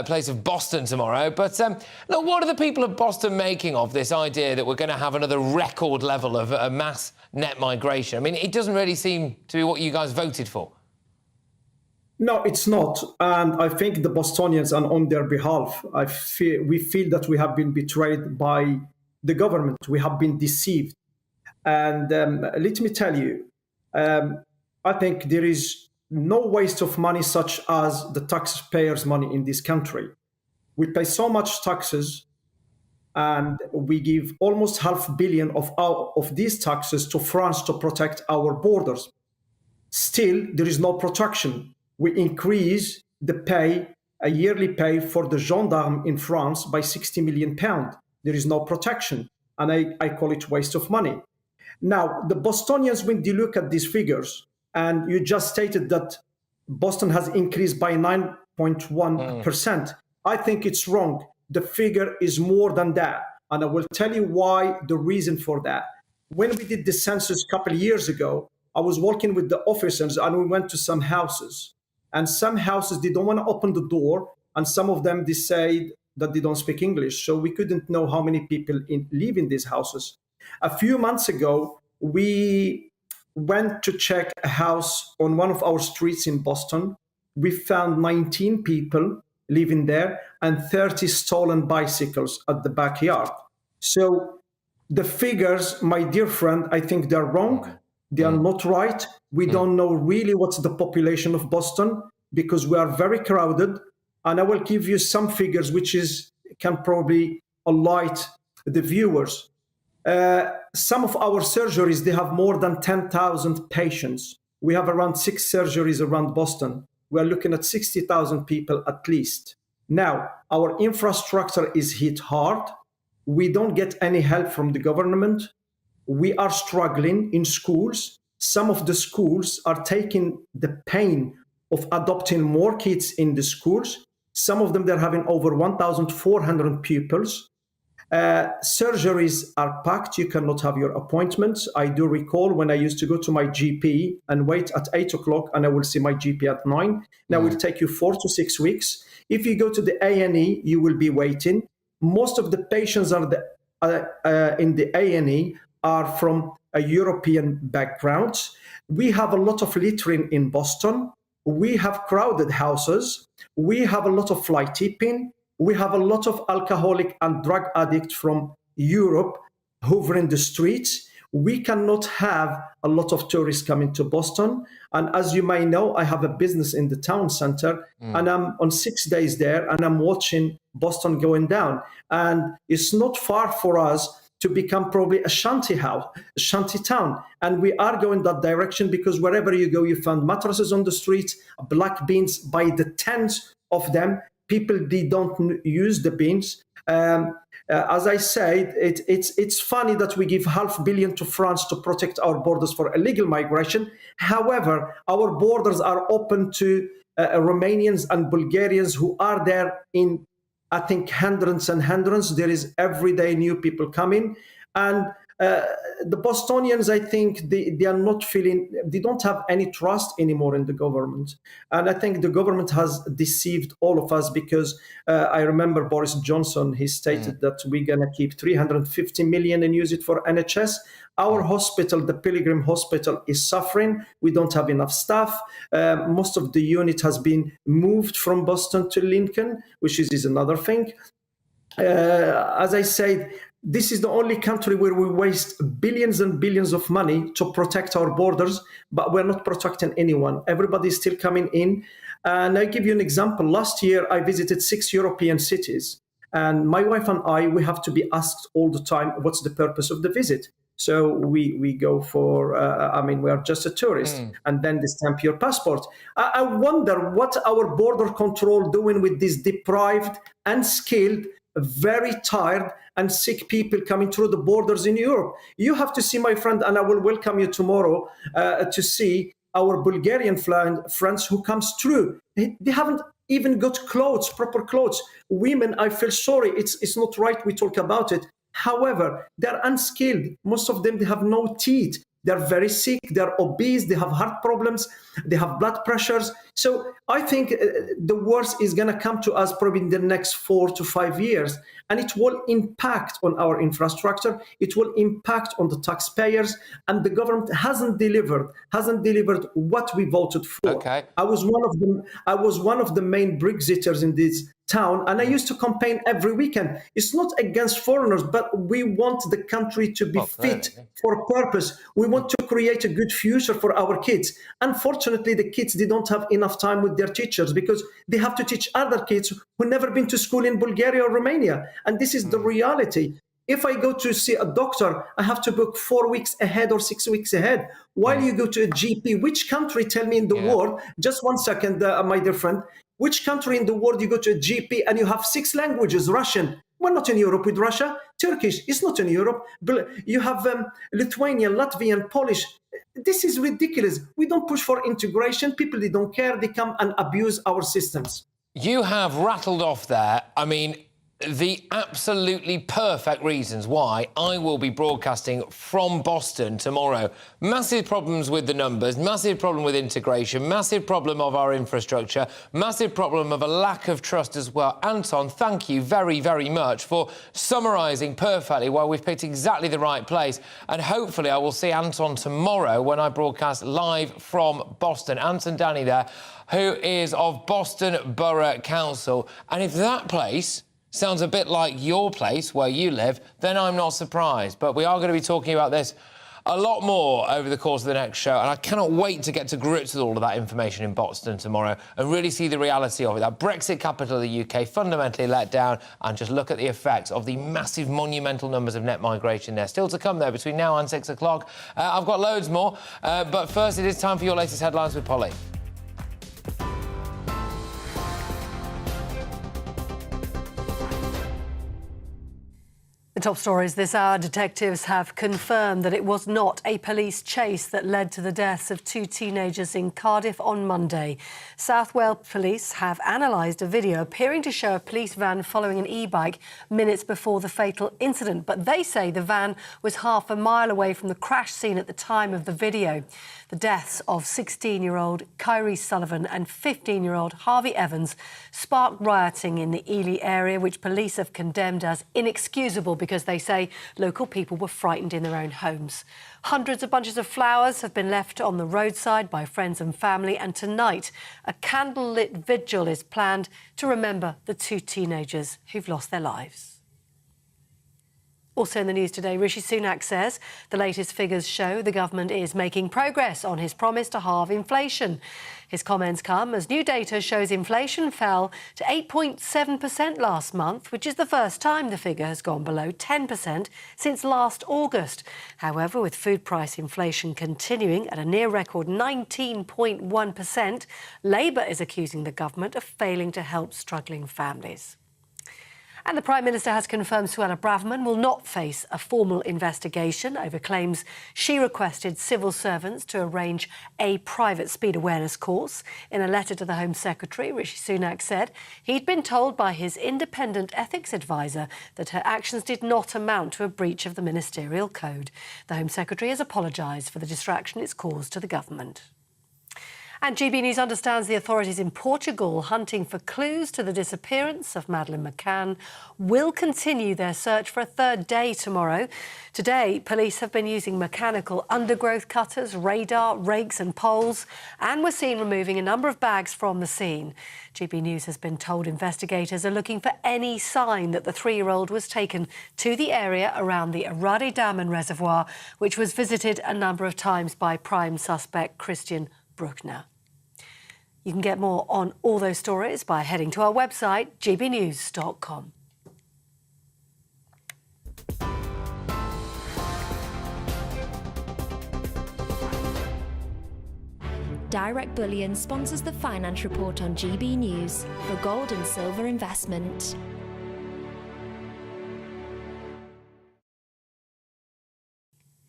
place of Boston tomorrow. But look, what are the people of Boston making of this idea that we're going to have another record level of mass net migration? I mean, it doesn't really seem to be what you guys voted for. No, it's not. And I think the Bostonians, and on their behalf, we feel that we have been betrayed by the government. We have been deceived. And let me tell you, I think there is no waste of money such as the taxpayers' money in this country. We pay so much taxes, and we give almost $500 million of these taxes to France to protect our borders. Still, there is no protection. We increase the pay, a yearly pay for the gendarme in France by £60 million. There is no protection, and I call it waste of money. Now, the Bostonians, when they look at these figures, and you just stated that Boston has increased by 9.1%. I think it's wrong. The figure is more than that. And I will tell you why, the reason for that. When we did the census a couple of years ago, I was working with the officers and we went to some houses. And some houses, they don't want to open the door. And some of them, they say that they don't speak English. So we couldn't know how many people live in these houses. A few months ago, we went to check a house on one of our streets in Boston. We found 19 people living there and 30 stolen bicycles at the backyard. So the figures, my dear friend, I think they're wrong. They are not right. We don't know really what's the population of Boston because we are very crowded. And I will give you some figures which can probably enlighten the viewers. Some of our surgeries, they have more than 10,000 patients. We have around 6 surgeries around Boston. We are looking at 60,000 people at least. Now, our infrastructure is hit hard. We don't get any help from the government. We are struggling in schools. Some of the schools are taking the pain of adopting more kids in the schools. Some of them, they're having over 1,400 pupils. Surgeries are packed. You cannot have your appointments. I do recall when I used to go to my GP and wait at 8 o'clock and I will see my GP at 9. Now it will take you 4 to 6 weeks. If you go to the A&E, you will be waiting. Most of the patients in the A&E are from a European background. We have a lot of littering in Boston. We have crowded houses. We have a lot of fly tipping. We have a lot of alcoholic and drug addicts from Europe hovering the streets. We cannot have a lot of tourists coming to Boston. And as you may know, I have a business in the town center and I'm on 6 days there and I'm watching Boston going down. And it's not far for us to become probably a shanty town. And we are going that direction because wherever you go, you find mattresses on the streets, black beans by the tens of them. People, they don't use the bins. As I said, it's funny that we give $500 million to France to protect our borders for illegal migration. However, our borders are open to Romanians and Bulgarians who are there in, I think, hundreds and hundreds. There is every day new people coming. And The Bostonians, I think, they are not feeling, they don't have any trust anymore in the government. And I think the government has deceived all of us because I remember Boris Johnson, he stated that we're going to keep 350 million and use it for NHS. Our hospital, the Pilgrim Hospital, is suffering. We don't have enough staff. Most of the unit has been moved from Boston to Lincoln, which is another thing. As I said, this is the only country where we waste billions and billions of money to protect our borders, but we're not protecting anyone. Everybody is still coming in. And I give you an example. Last year, I visited 6 European cities. And my wife and I, we have to be asked all the time, what's the purpose of the visit? So we go for, we are just a tourist, and then they stamp your passport. I wonder what our border control doing with these deprived, unskilled, very tired and sick people coming through the borders in Europe. You have to see, my friend, and I will welcome you tomorrow to see our Bulgarian friends who comes through. They haven't even got clothes, proper clothes. Women, I feel sorry. It's not right we talk about it. However, they're unskilled. Most of them, they have no teeth. They're very sick. They're obese. They have heart problems. They have blood pressures. So I think the worst is going to come to us probably in the next 4 to 5 years. And it will impact on our infrastructure. It will impact on the taxpayers. And the government hasn't delivered what we voted for. Okay. I was one of the main Brexiters in this town, and I used to campaign every weekend. It's not against foreigners, but we want the country to be fit for purpose. We want to create a good future for our kids. Unfortunately, the kids, they don't have enough time with their teachers because they have to teach other kids who never been to school in Bulgaria or Romania. And this is the reality. If I go to see a doctor, I have to book 4 weeks ahead or 6 weeks ahead. While you go to a GP, which country, tell me in the world, just 1 second, my dear friend, which country in the world you go to a GP and you have 6 languages, Russian? We're not in Europe with Russia. Turkish is not in Europe. You have Lithuanian, Latvian, Polish. This is ridiculous. We don't push for integration. People, they don't care. They come and abuse our systems. You have rattled off there, the absolutely perfect reasons why I will be broadcasting from Boston tomorrow. Massive problems with the numbers, massive problem with integration, massive problem of our infrastructure, massive problem of a lack of trust as well. Anton, thank you very, very much for summarising perfectly why we've picked exactly the right place. And hopefully I will see Anton tomorrow when I broadcast live from Boston. Anton Danny there, who is of Boston Borough Council. And if that place sounds a bit like your place where you live, then I'm not surprised. But we are going to be talking about this a lot more over the course of the next show, and I cannot wait to get to grips with all of that information in Boston tomorrow and really see the reality of it. That Brexit capital of the UK fundamentally let down, and just look at the effects of the massive monumental numbers of net migration there. Still to come, though, between now and 6 o'clock. I've got loads more, but first it is time for your latest headlines with Polly. The top stories this hour. Detectives have confirmed that it was not a police chase that led to the deaths of 2 teenagers in Cardiff on Monday. South Wales Police have analysed a video appearing to show a police van following an e-bike minutes before the fatal incident, but they say the van was half a mile away from the crash scene at the time of the video. The deaths of 16-year-old Kyrie Sullivan and 15-year-old Harvey Evans sparked rioting in the Ely area, which police have condemned as inexcusable because they say local people were frightened in their own homes. Hundreds of bunches of flowers have been left on the roadside by friends and family, and tonight a candlelit vigil is planned to remember the 2 teenagers who've lost their lives. Also in the news today, Rishi Sunak says the latest figures show the government is making progress on his promise to halve inflation. His comments come as new data shows inflation fell to 8.7% last month, which is the first time the figure has gone below 10% since last August. However, with food price inflation continuing at a near-record 19.1%, Labour is accusing the government of failing to help struggling families. And the Prime Minister has confirmed Suella Braverman will not face a formal investigation over claims she requested civil servants to arrange a private speed awareness course. In a letter to the Home Secretary, Rishi Sunak said he'd been told by his independent ethics advisor that her actions did not amount to a breach of the ministerial code. The Home Secretary has apologised for the distraction it's caused to the government. And GB News understands the authorities in Portugal, hunting for clues to the disappearance of Madeleine McCann, will continue their search for a third day tomorrow. Today, police have been using mechanical undergrowth cutters, radar, rakes and poles, and were seen removing a number of bags from the scene. GB News has been told investigators are looking for any sign that the 3-year-old was taken to the area around the Arade Dam and Reservoir, which was visited a number of times by prime suspect Christian Bruckner. You can get more on all those stories by heading to our website, gbnews.com. Direct Bullion sponsors the Finance Report on GB News for gold and silver investment.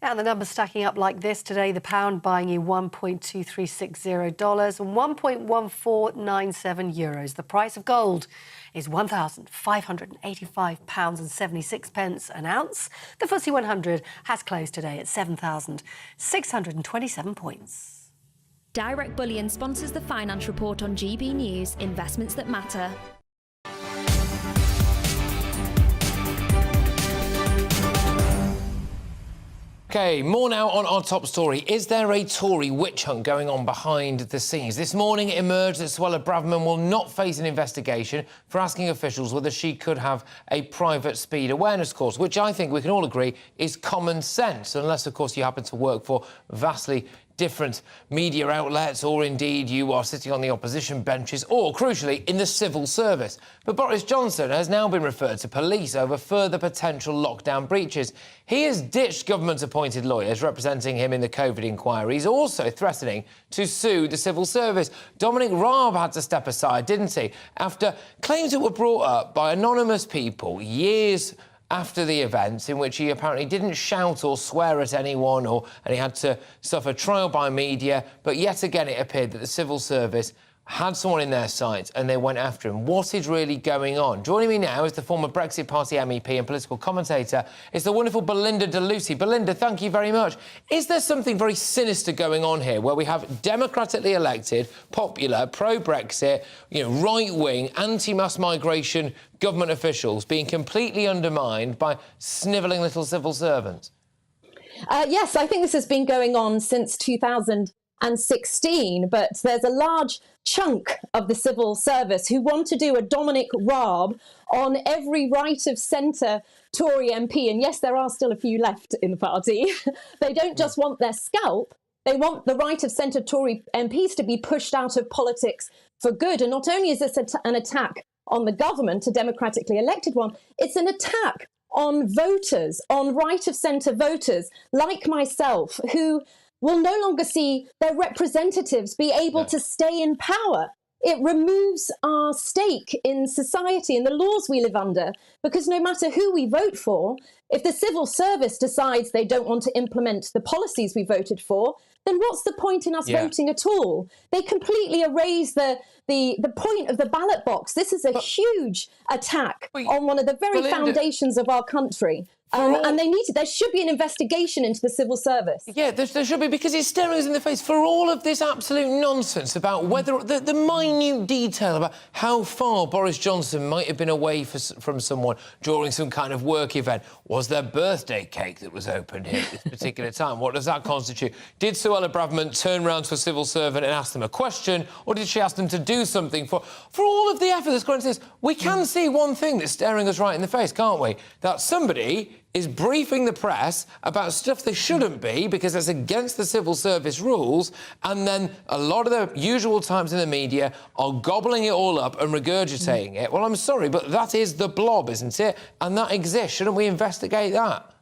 And the numbers stacking up like this today. The pound buying you $1.2360 and €1.1497. The price of gold is £1,585.76 an ounce. The FTSE 100 has closed today at 7,627 points. Direct Bullion sponsors the Finance Report on GB News, investments that matter. OK, more now on our top story. Is there a Tory witch hunt going on behind the scenes? This morning it emerged that Suella Braverman will not face an investigation for asking officials whether she could have a private speed awareness course, which I think we can all agree is common sense, unless, of course, you happen to work for vastly different media outlets, or indeed you are sitting on the opposition benches, or, crucially, in the civil service. But Boris Johnson has now been referred to police over further potential lockdown breaches. He has ditched government-appointed lawyers representing him in the COVID inquiry. He's also threatening to sue the civil service. Dominic Raab had to step aside, didn't he, after claims that were brought up by anonymous people years after the events, in which he apparently didn't shout or swear at anyone, and he had to suffer trial by media. But yet again, it appeared that the civil service had someone in their sights and they went after him. What is really going on? Joining me now is the former Brexit Party MEP and political commentator. It's the wonderful Belinda de Lucy. Belinda, thank you very much. Is there something very sinister going on here, where we have democratically elected, popular, pro-Brexit, right-wing, anti-mass migration government officials being completely undermined by snivelling little civil servants? Yes, I think this has been going on since 2016, but there's a large chunk of the civil service who want to do a Dominic Raab on every right of centre Tory MP. And yes, there are still a few left in the party. They don't just want their scalp. They want the right of centre Tory MPs to be pushed out of politics for good. And not only is this an attack on the government, a democratically elected one, it's an attack on voters, on right of centre voters like myself, who will no longer see their representatives be able to stay in power. It removes our stake in society and the laws we live under, because no matter who we vote for, if the civil service decides they don't want to implement the policies we voted for, then what's the point in us voting at all? They completely erase the point of the ballot box. This is a huge attack on one of the very foundations of our country. And there should be an investigation into the civil service. Yeah, there should be, because it's staring us in the face for all of this absolute nonsense about whether the minute detail about how far Boris Johnson might have been away from someone during some kind of work event. Was there birthday cake that was opened here at this particular time? What does that constitute? Did Suella Braverman turn round to a civil servant and ask them a question, or did she ask them to do something for all of the effort that's gone into this? We can see one thing that's staring us right in the face, can't we? That somebody is briefing the press about stuff they shouldn't be, because it's against the civil service rules, and then a lot of the usual times in the media are gobbling it all up and regurgitating it. Well, I'm sorry, but that is the blob, isn't it? And that exists. Shouldn't we investigate that?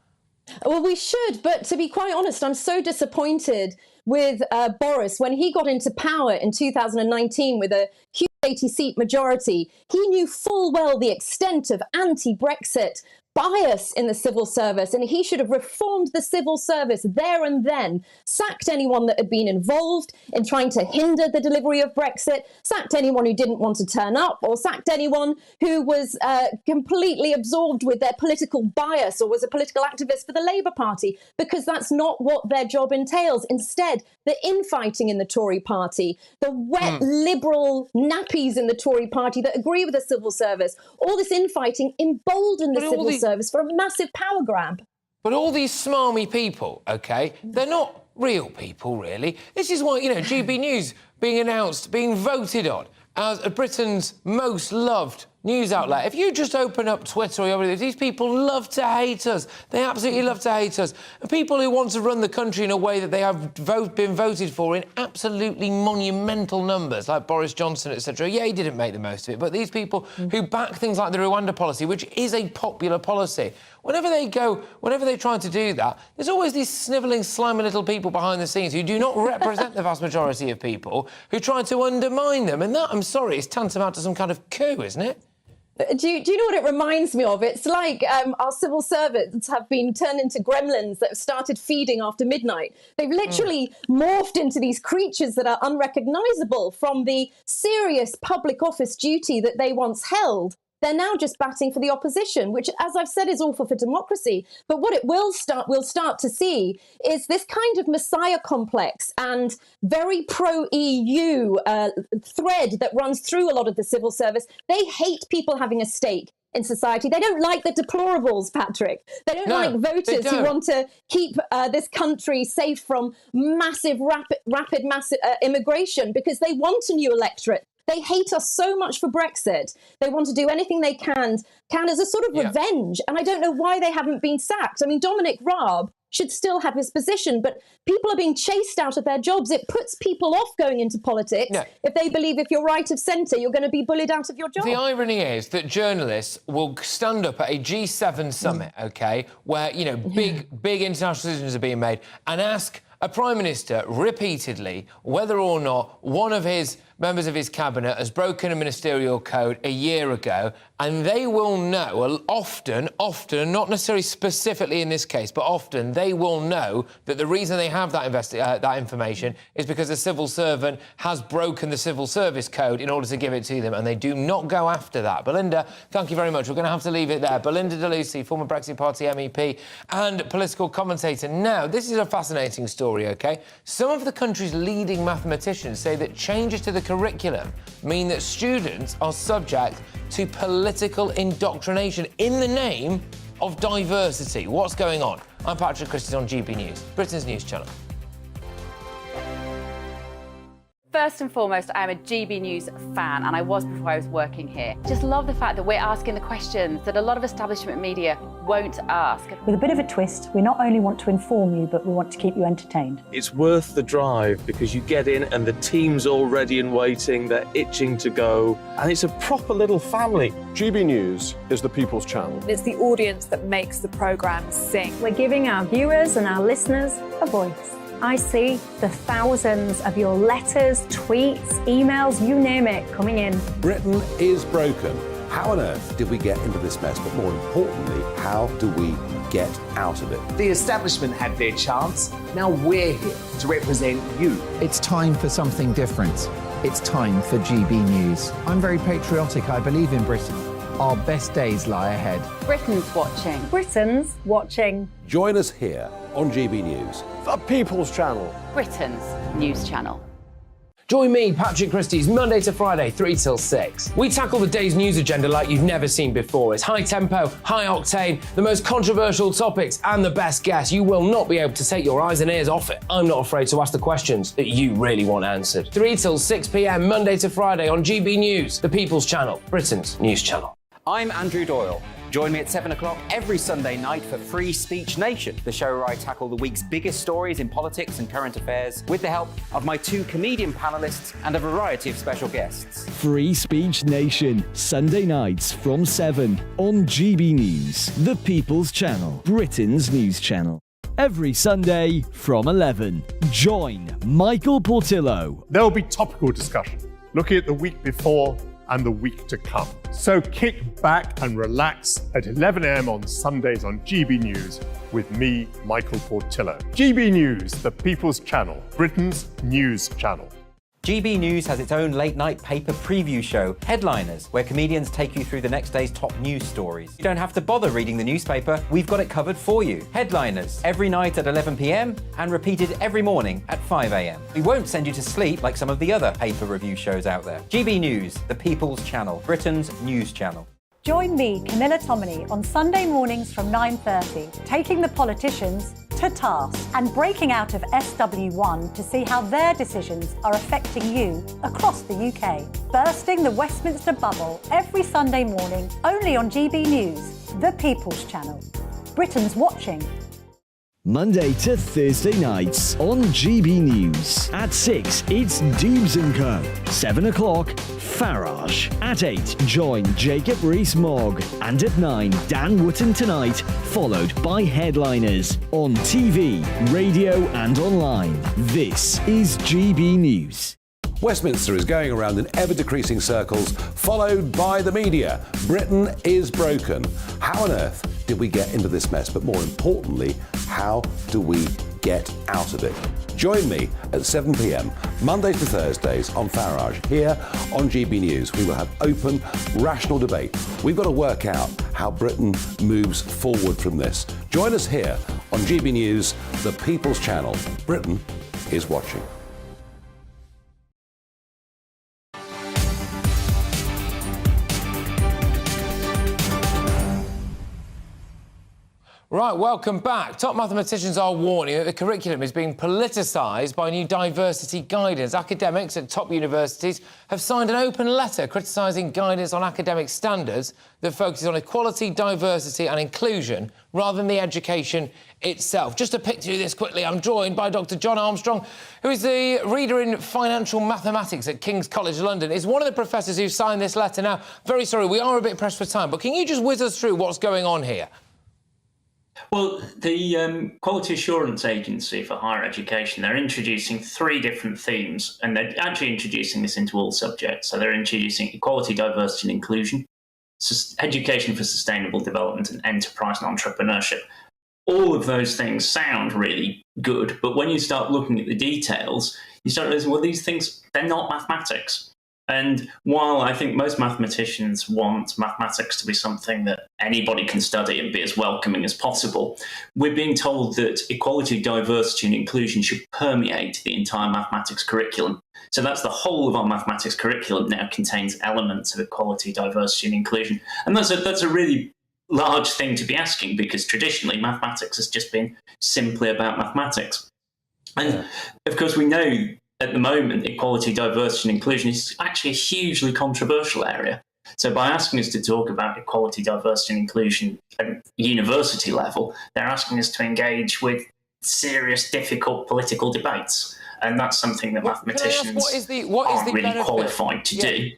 Well, we should, but to be quite honest, I'm so disappointed with Boris when he got into power in 2019 with a huge 80-seat majority. He knew full well the extent of anti-Brexit bias in the civil service, and he should have reformed the civil service there and then, sacked anyone that had been involved in trying to hinder the delivery of Brexit, sacked anyone who didn't want to turn up, or sacked anyone who was completely absorbed with their political bias or was a political activist for the Labour Party, because that's not what their job entails. Instead, the infighting in the Tory party, the wet liberal nappies in the Tory party that agree with the civil service, all this infighting emboldened the civil service for a massive power grab. But all these smarmy people, OK, they're not real people, really. This is why, you know, GB News being announced, being voted on as Britain's most loved news outlet. If you just open up Twitter or everything, these people love to hate us. They absolutely love to hate us. And people who want to run the country in a way that they have been voted for in absolutely monumental numbers, like Boris Johnson, etc. Yeah, he didn't make the most of it, but these people who back things like the Rwanda policy, which is a popular policy, whenever they try to do that, there's always these snivelling, slimy little people behind the scenes who do not represent the vast majority of people, who try to undermine them. And that, I'm sorry, is tantamount to some kind of coup, isn't it? Do you know what it reminds me of? It's like our civil servants have been turned into gremlins that have started feeding after midnight. They've literally morphed into these creatures that are unrecognisable from the serious public office duty that they once held. They're now just batting for the opposition, which, as I've said, is awful for democracy. But what it we'll start to see is this kind of messiah complex and very pro-EU thread that runs through a lot of the civil service. They hate people having a stake in society. They don't like the deplorables, Patrick. They don't like voters who want to keep this country safe from massive, rapid immigration, because they want a new electorate. They hate us so much for Brexit. They want to do anything they can as a sort of revenge. And I don't know why they haven't been sacked. I mean, Dominic Raab should still have his position, but people are being chased out of their jobs. It puts people off going into politics if they believe if you're right of centre, you're going to be bullied out of your job. The irony is that journalists will stand up at a G7 summit, OK, where, you know, big international decisions are being made, and ask a Prime Minister repeatedly whether or not one of his members of his cabinet has broken a ministerial code a year ago, and they will know, often, not necessarily specifically in this case, but often they will know that the reason they have that information is because a civil servant has broken the civil service code in order to give it to them, and they do not go after that. Belinda, thank you very much. We're going to have to leave it there. Belinda DeLucy, former Brexit Party MEP and political commentator. Now, this is a fascinating story, OK? Some of the country's leading mathematicians say that changes to the curriculum mean that students are subject to political indoctrination in the name of diversity. What's going on? I'm Patrick Christys on GB News, Britain's news channel. First and foremost, I'm a GB News fan, and I was before I was working here. Just love the fact that we're asking the questions that a lot of establishment media won't ask. With a bit of a twist, we not only want to inform you, but we want to keep you entertained. It's worth the drive because you get in and the team's all ready and waiting, they're itching to go, and it's a proper little family. GB News is the People's Channel. It's the audience that makes the programme sing. We're giving our viewers and our listeners a voice. I see the thousands of your letters, tweets, emails, you name it, coming in. Britain is broken. How on earth did we get into this mess? But more importantly, how do we get out of it? The establishment had their chance. Now we're here to represent you. It's time for something different. It's time for GB News. I'm very patriotic. I believe in Britain. Our best days lie ahead. Britain's watching. Britain's watching. Join us here on GB News. The People's Channel. Britain's news channel. Join me, Patrick Christys, Monday to Friday, 3 till 6. We tackle the day's news agenda like you've never seen before. It's high tempo, high octane, the most controversial topics and the best guests. You will not be able to take your eyes and ears off it. I'm not afraid to ask the questions that you really want answered. 3 till 6 p.m, Monday to Friday on GB News, the People's Channel, Britain's news channel. I'm Andrew Doyle. Join me at 7 o'clock every Sunday night for Free Speech Nation, the show where I tackle the week's biggest stories in politics and current affairs with the help of my 2 comedian panellists and a variety of special guests. Free Speech Nation, Sunday nights from 7 on GB News, the People's Channel, Britain's news channel. Every Sunday from 11, join Michael Portillo. There will be topical discussion, looking at the week before and the week to come. So kick back and relax at 11 a.m. on Sundays on GB News with me, Michael Portillo. GB News, the People's Channel, Britain's news channel. GB News has its own late-night paper preview show, Headliners, where comedians take you through the next day's top news stories. You don't have to bother reading the newspaper, we've got it covered for you. Headliners, every night at 11 p.m. and repeated every morning at 5 a.m. We won't send you to sleep like some of the other paper review shows out there. GB News, the People's Channel, Britain's news channel. Join me, Camilla Tominey, on Sunday mornings from 9:30, taking the politicians to task and breaking out of SW1 to see how their decisions are affecting you across the UK. Bursting the Westminster bubble every Sunday morning, only on GB News, the People's Channel. Britain's watching. Monday to Thursday nights on GB News. At 6, it's Dubes & Co. 7 o'clock, Farage. At 8, join Jacob Rees-Mogg. And at 9, Dan Wootton Tonight, followed by Headliners. On TV, radio and online. This is GB News. Westminster is going around in ever-decreasing circles, followed by the media. Britain is broken. How on earth did we get into this mess? But more importantly, how do we get out of it? Join me at 7 p.m, Mondays to Thursdays on Farage, here on GB News. We will have open, rational debate. We've got to work out how Britain moves forward from this. Join us here on GB News, the People's Channel. Britain is watching. Right, welcome back. Top mathematicians are warning that the curriculum is being politicised by new diversity guidance. Academics at top universities have signed an open letter criticising guidance on academic standards that focuses on equality, diversity and inclusion rather than the education itself. Just to pick through this quickly, I'm joined by Dr John Armstrong, who is the reader in financial mathematics at King's College London. Is one of the professors who signed this letter. Now, very sorry, we are a bit pressed for time, but can you just whiz us through what's going on here? Well, the Quality Assurance Agency for Higher Education, they're introducing 3 different themes, and they're actually introducing this into all subjects. So they're introducing equality, diversity and inclusion, education for sustainable development and enterprise and entrepreneurship. All of those things sound really good, but when you start looking at the details, you start realizing, well, these things, they're not mathematics. And while I think most mathematicians want mathematics to be something that anybody can study and be as welcoming as possible, we're being told that equality, diversity and inclusion should permeate the entire mathematics curriculum. So that's the whole of our mathematics curriculum now contains elements of equality, diversity and inclusion. And that's a really large thing to be asking, because traditionally mathematics has just been simply about mathematics. And of course we know at the moment, equality, diversity and inclusion is actually a hugely controversial area. So by asking us to talk about equality, diversity and inclusion at university level, they're asking us to engage with serious, difficult political debates. And that's something that mathematicians aren't really qualified to do.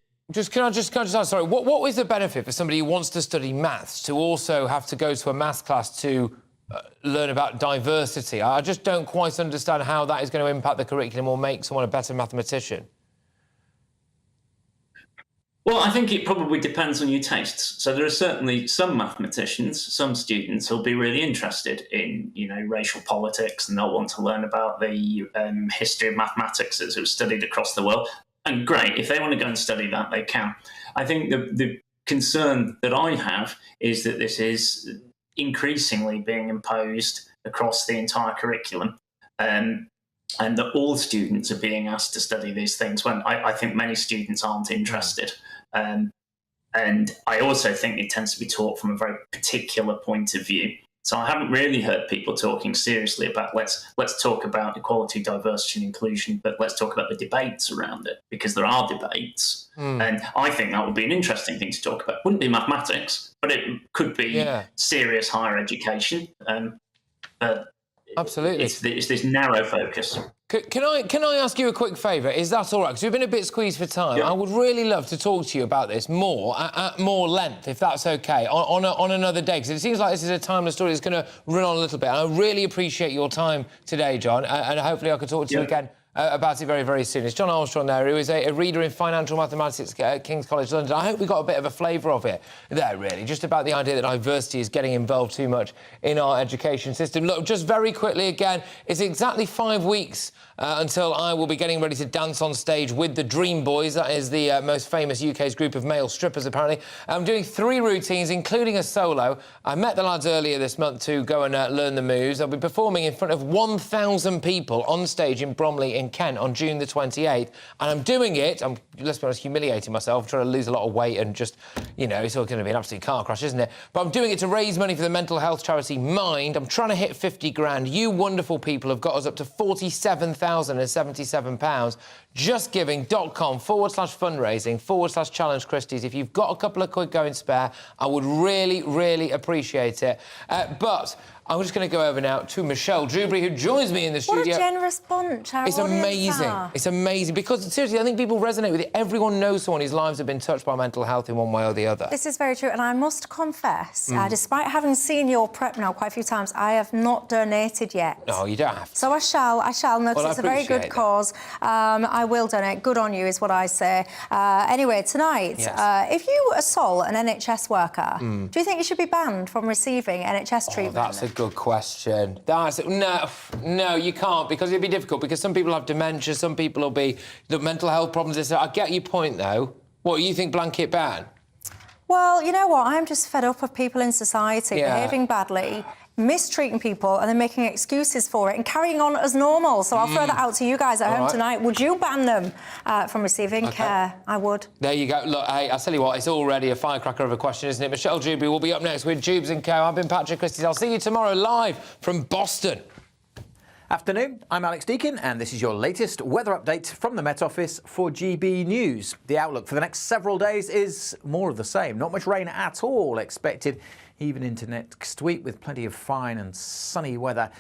Can I just ask, sorry, what is the benefit for somebody who wants to study maths to also have to go to a maths class to learn about diversity? I just don't quite understand how that is going to impact the curriculum or make someone a better mathematician. Well, I think it probably depends on your tastes. So there are certainly some mathematicians, some students who'll be really interested in, racial politics, and they'll want to learn about the history of mathematics as it was studied across the world. And great, if they want to go and study that, they can. I think the concern that I have is that this is increasingly being imposed across the entire curriculum, and that all students are being asked to study these things when I think many students aren't interested. And I also think it tends to be taught from a very particular point of view. So I haven't really heard people talking seriously about let's talk about equality, diversity and inclusion, but let's talk about the debates around it, because there are debates. And I think that would be an interesting thing to talk about. Wouldn't be mathematics, but it could be serious higher education. Absolutely. It's this narrow focus. Can I ask you a quick favour? Is that all right? Because we've been a bit squeezed for time. I would really love to talk to you about this more, at more length, if that's OK, on another day, because it seems like this is a timeless story that's going to run on a little bit. And I really appreciate your time today, John, and hopefully I can talk to you again about it very, very soon. It's John Armstrong there, who is a reader in financial mathematics at King's College London. I hope we got a bit of a flavour of it there, really, just about the idea that diversity is getting involved too much in our education system. Look, just very quickly again, it's exactly 5 weeks until I will be getting ready to dance on stage with the Dream Boys. That is the most famous UK's group of male strippers, apparently. I'm doing 3 routines, including a solo. I met the lads earlier this month to go and learn the moves. I'll be performing in front of 1,000 people on stage in Bromley in Kent on June the 28th. And I'm doing it, let's be honest, humiliating myself, trying to lose a lot of weight and just, you know, it's all going to be an absolute car crash, isn't it? But I'm doing it to raise money for the mental health charity Mind. I'm trying to hit 50 grand. You wonderful people have got us up to £47,077. justgiving.com/fundraising/challenge Christys. If you've got a couple of quid going spare, I would really, really appreciate it. But I'm just going to go over now to Michelle Dewberry, who joins me in the studio. What a generous bunch. It's amazing. It's amazing because, seriously, I think people resonate with it. Everyone knows someone whose lives have been touched by mental health in one way or the other. This is very true, and I must confess, despite having seen your prep now quite a few times, I have not donated yet. No, you don't have to. So I shall, no, because it's a very good cause. I will donate. Good on you, is what I say. Anyway, tonight, if you assault an NHS worker, do you think you should be banned from receiving NHS treatment? That's a good question. No, you can't, because it'd be difficult, because some people have dementia, some people will be the mental health problems. I get your point, though. What, you think blanket ban? Well, you know what? I'm just fed up of people in society behaving badly, mistreating people and then making excuses for it and carrying on as normal. So I'll throw that out to you guys at home tonight. Would you ban them from receiving care? I would. There you go. Look, hey, I'll tell you what, it's already a firecracker of a question, isn't it? Michelle Dewberry will be up next with Jubes & Co. I've been Patrick Christys. I'll see you tomorrow live from Boston. Afternoon, I'm Alex Deakin, and this is your latest weather update from the Met Office for GB News. The outlook for the next several days is more of the same. Not much rain at all expected, even into next week, with plenty of fine and sunny weather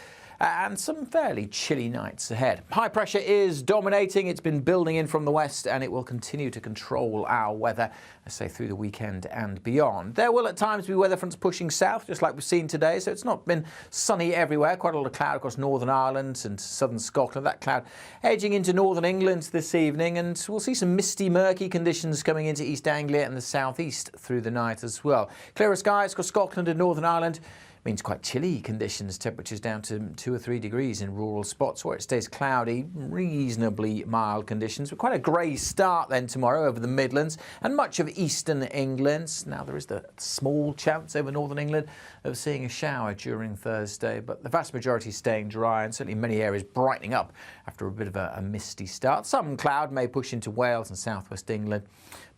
and some fairly chilly nights ahead. High pressure is dominating. It's been building in from the west, and it will continue to control our weather, I say, through the weekend and beyond. There will at times be weather fronts pushing south, just like we've seen today, so it's not been sunny everywhere. Quite a lot of cloud across Northern Ireland and southern Scotland. That cloud edging into northern England this evening, and we'll see some misty, murky conditions coming into East Anglia and the southeast through the night as well. Clearer skies across Scotland and Northern Ireland. Means quite chilly conditions, temperatures down to 2 or 3 degrees in rural spots where it stays cloudy, reasonably mild conditions. But quite a grey start then tomorrow over the Midlands and much of eastern England. Now there is the small chance over northern England of seeing a shower during Thursday, but the vast majority staying dry and certainly many areas brightening up after a bit of a misty start. Some cloud may push into Wales and southwest England,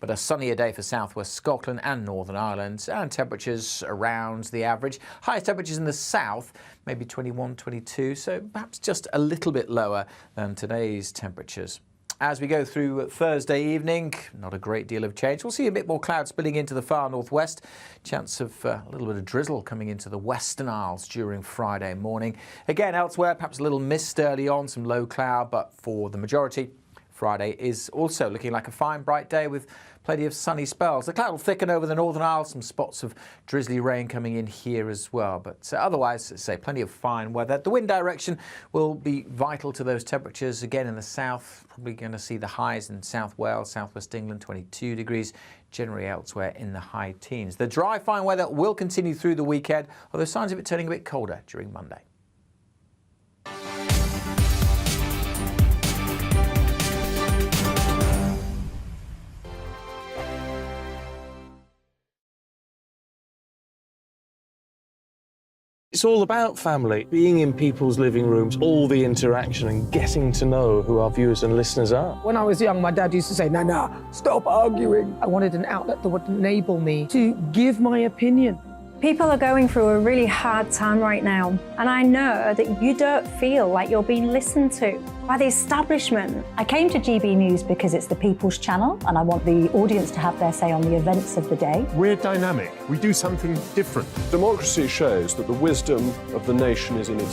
but a sunnier day for southwest Scotland and Northern Ireland, and temperatures around the average. Highest temperatures in the south, maybe 21, 22, so perhaps just a little bit lower than today's temperatures. As we go through Thursday evening, not a great deal of change. We'll see a bit more cloud spilling into the far northwest. Chance of a little bit of drizzle coming into the Western Isles during Friday morning. Again, elsewhere, perhaps a little mist early on, some low cloud, but for the majority, Friday is also looking like a fine, bright day with plenty of sunny spells. The cloud will thicken over the Northern Isles, some spots of drizzly rain coming in here as well. But otherwise, say, plenty of fine weather. The wind direction will be vital to those temperatures. Again, in the south, probably going to see the highs in South Wales, southwest England, 22 degrees. Generally elsewhere in the high teens. The dry, fine weather will continue through the weekend, although signs of it turning a bit colder during Monday. It's all about family, being in people's living rooms, all the interaction and getting to know who our viewers and listeners are. When I was young, my dad used to say, Nana, stop arguing. I wanted an outlet that would enable me to give my opinion. People are going through a really hard time right now, and I know that you don't feel like you're being listened to by the establishment. I came to GB News because it's the People's Channel, and I want the audience to have their say on the events of the day. We're dynamic. We do something different. Democracy shows that the wisdom of the nation is in its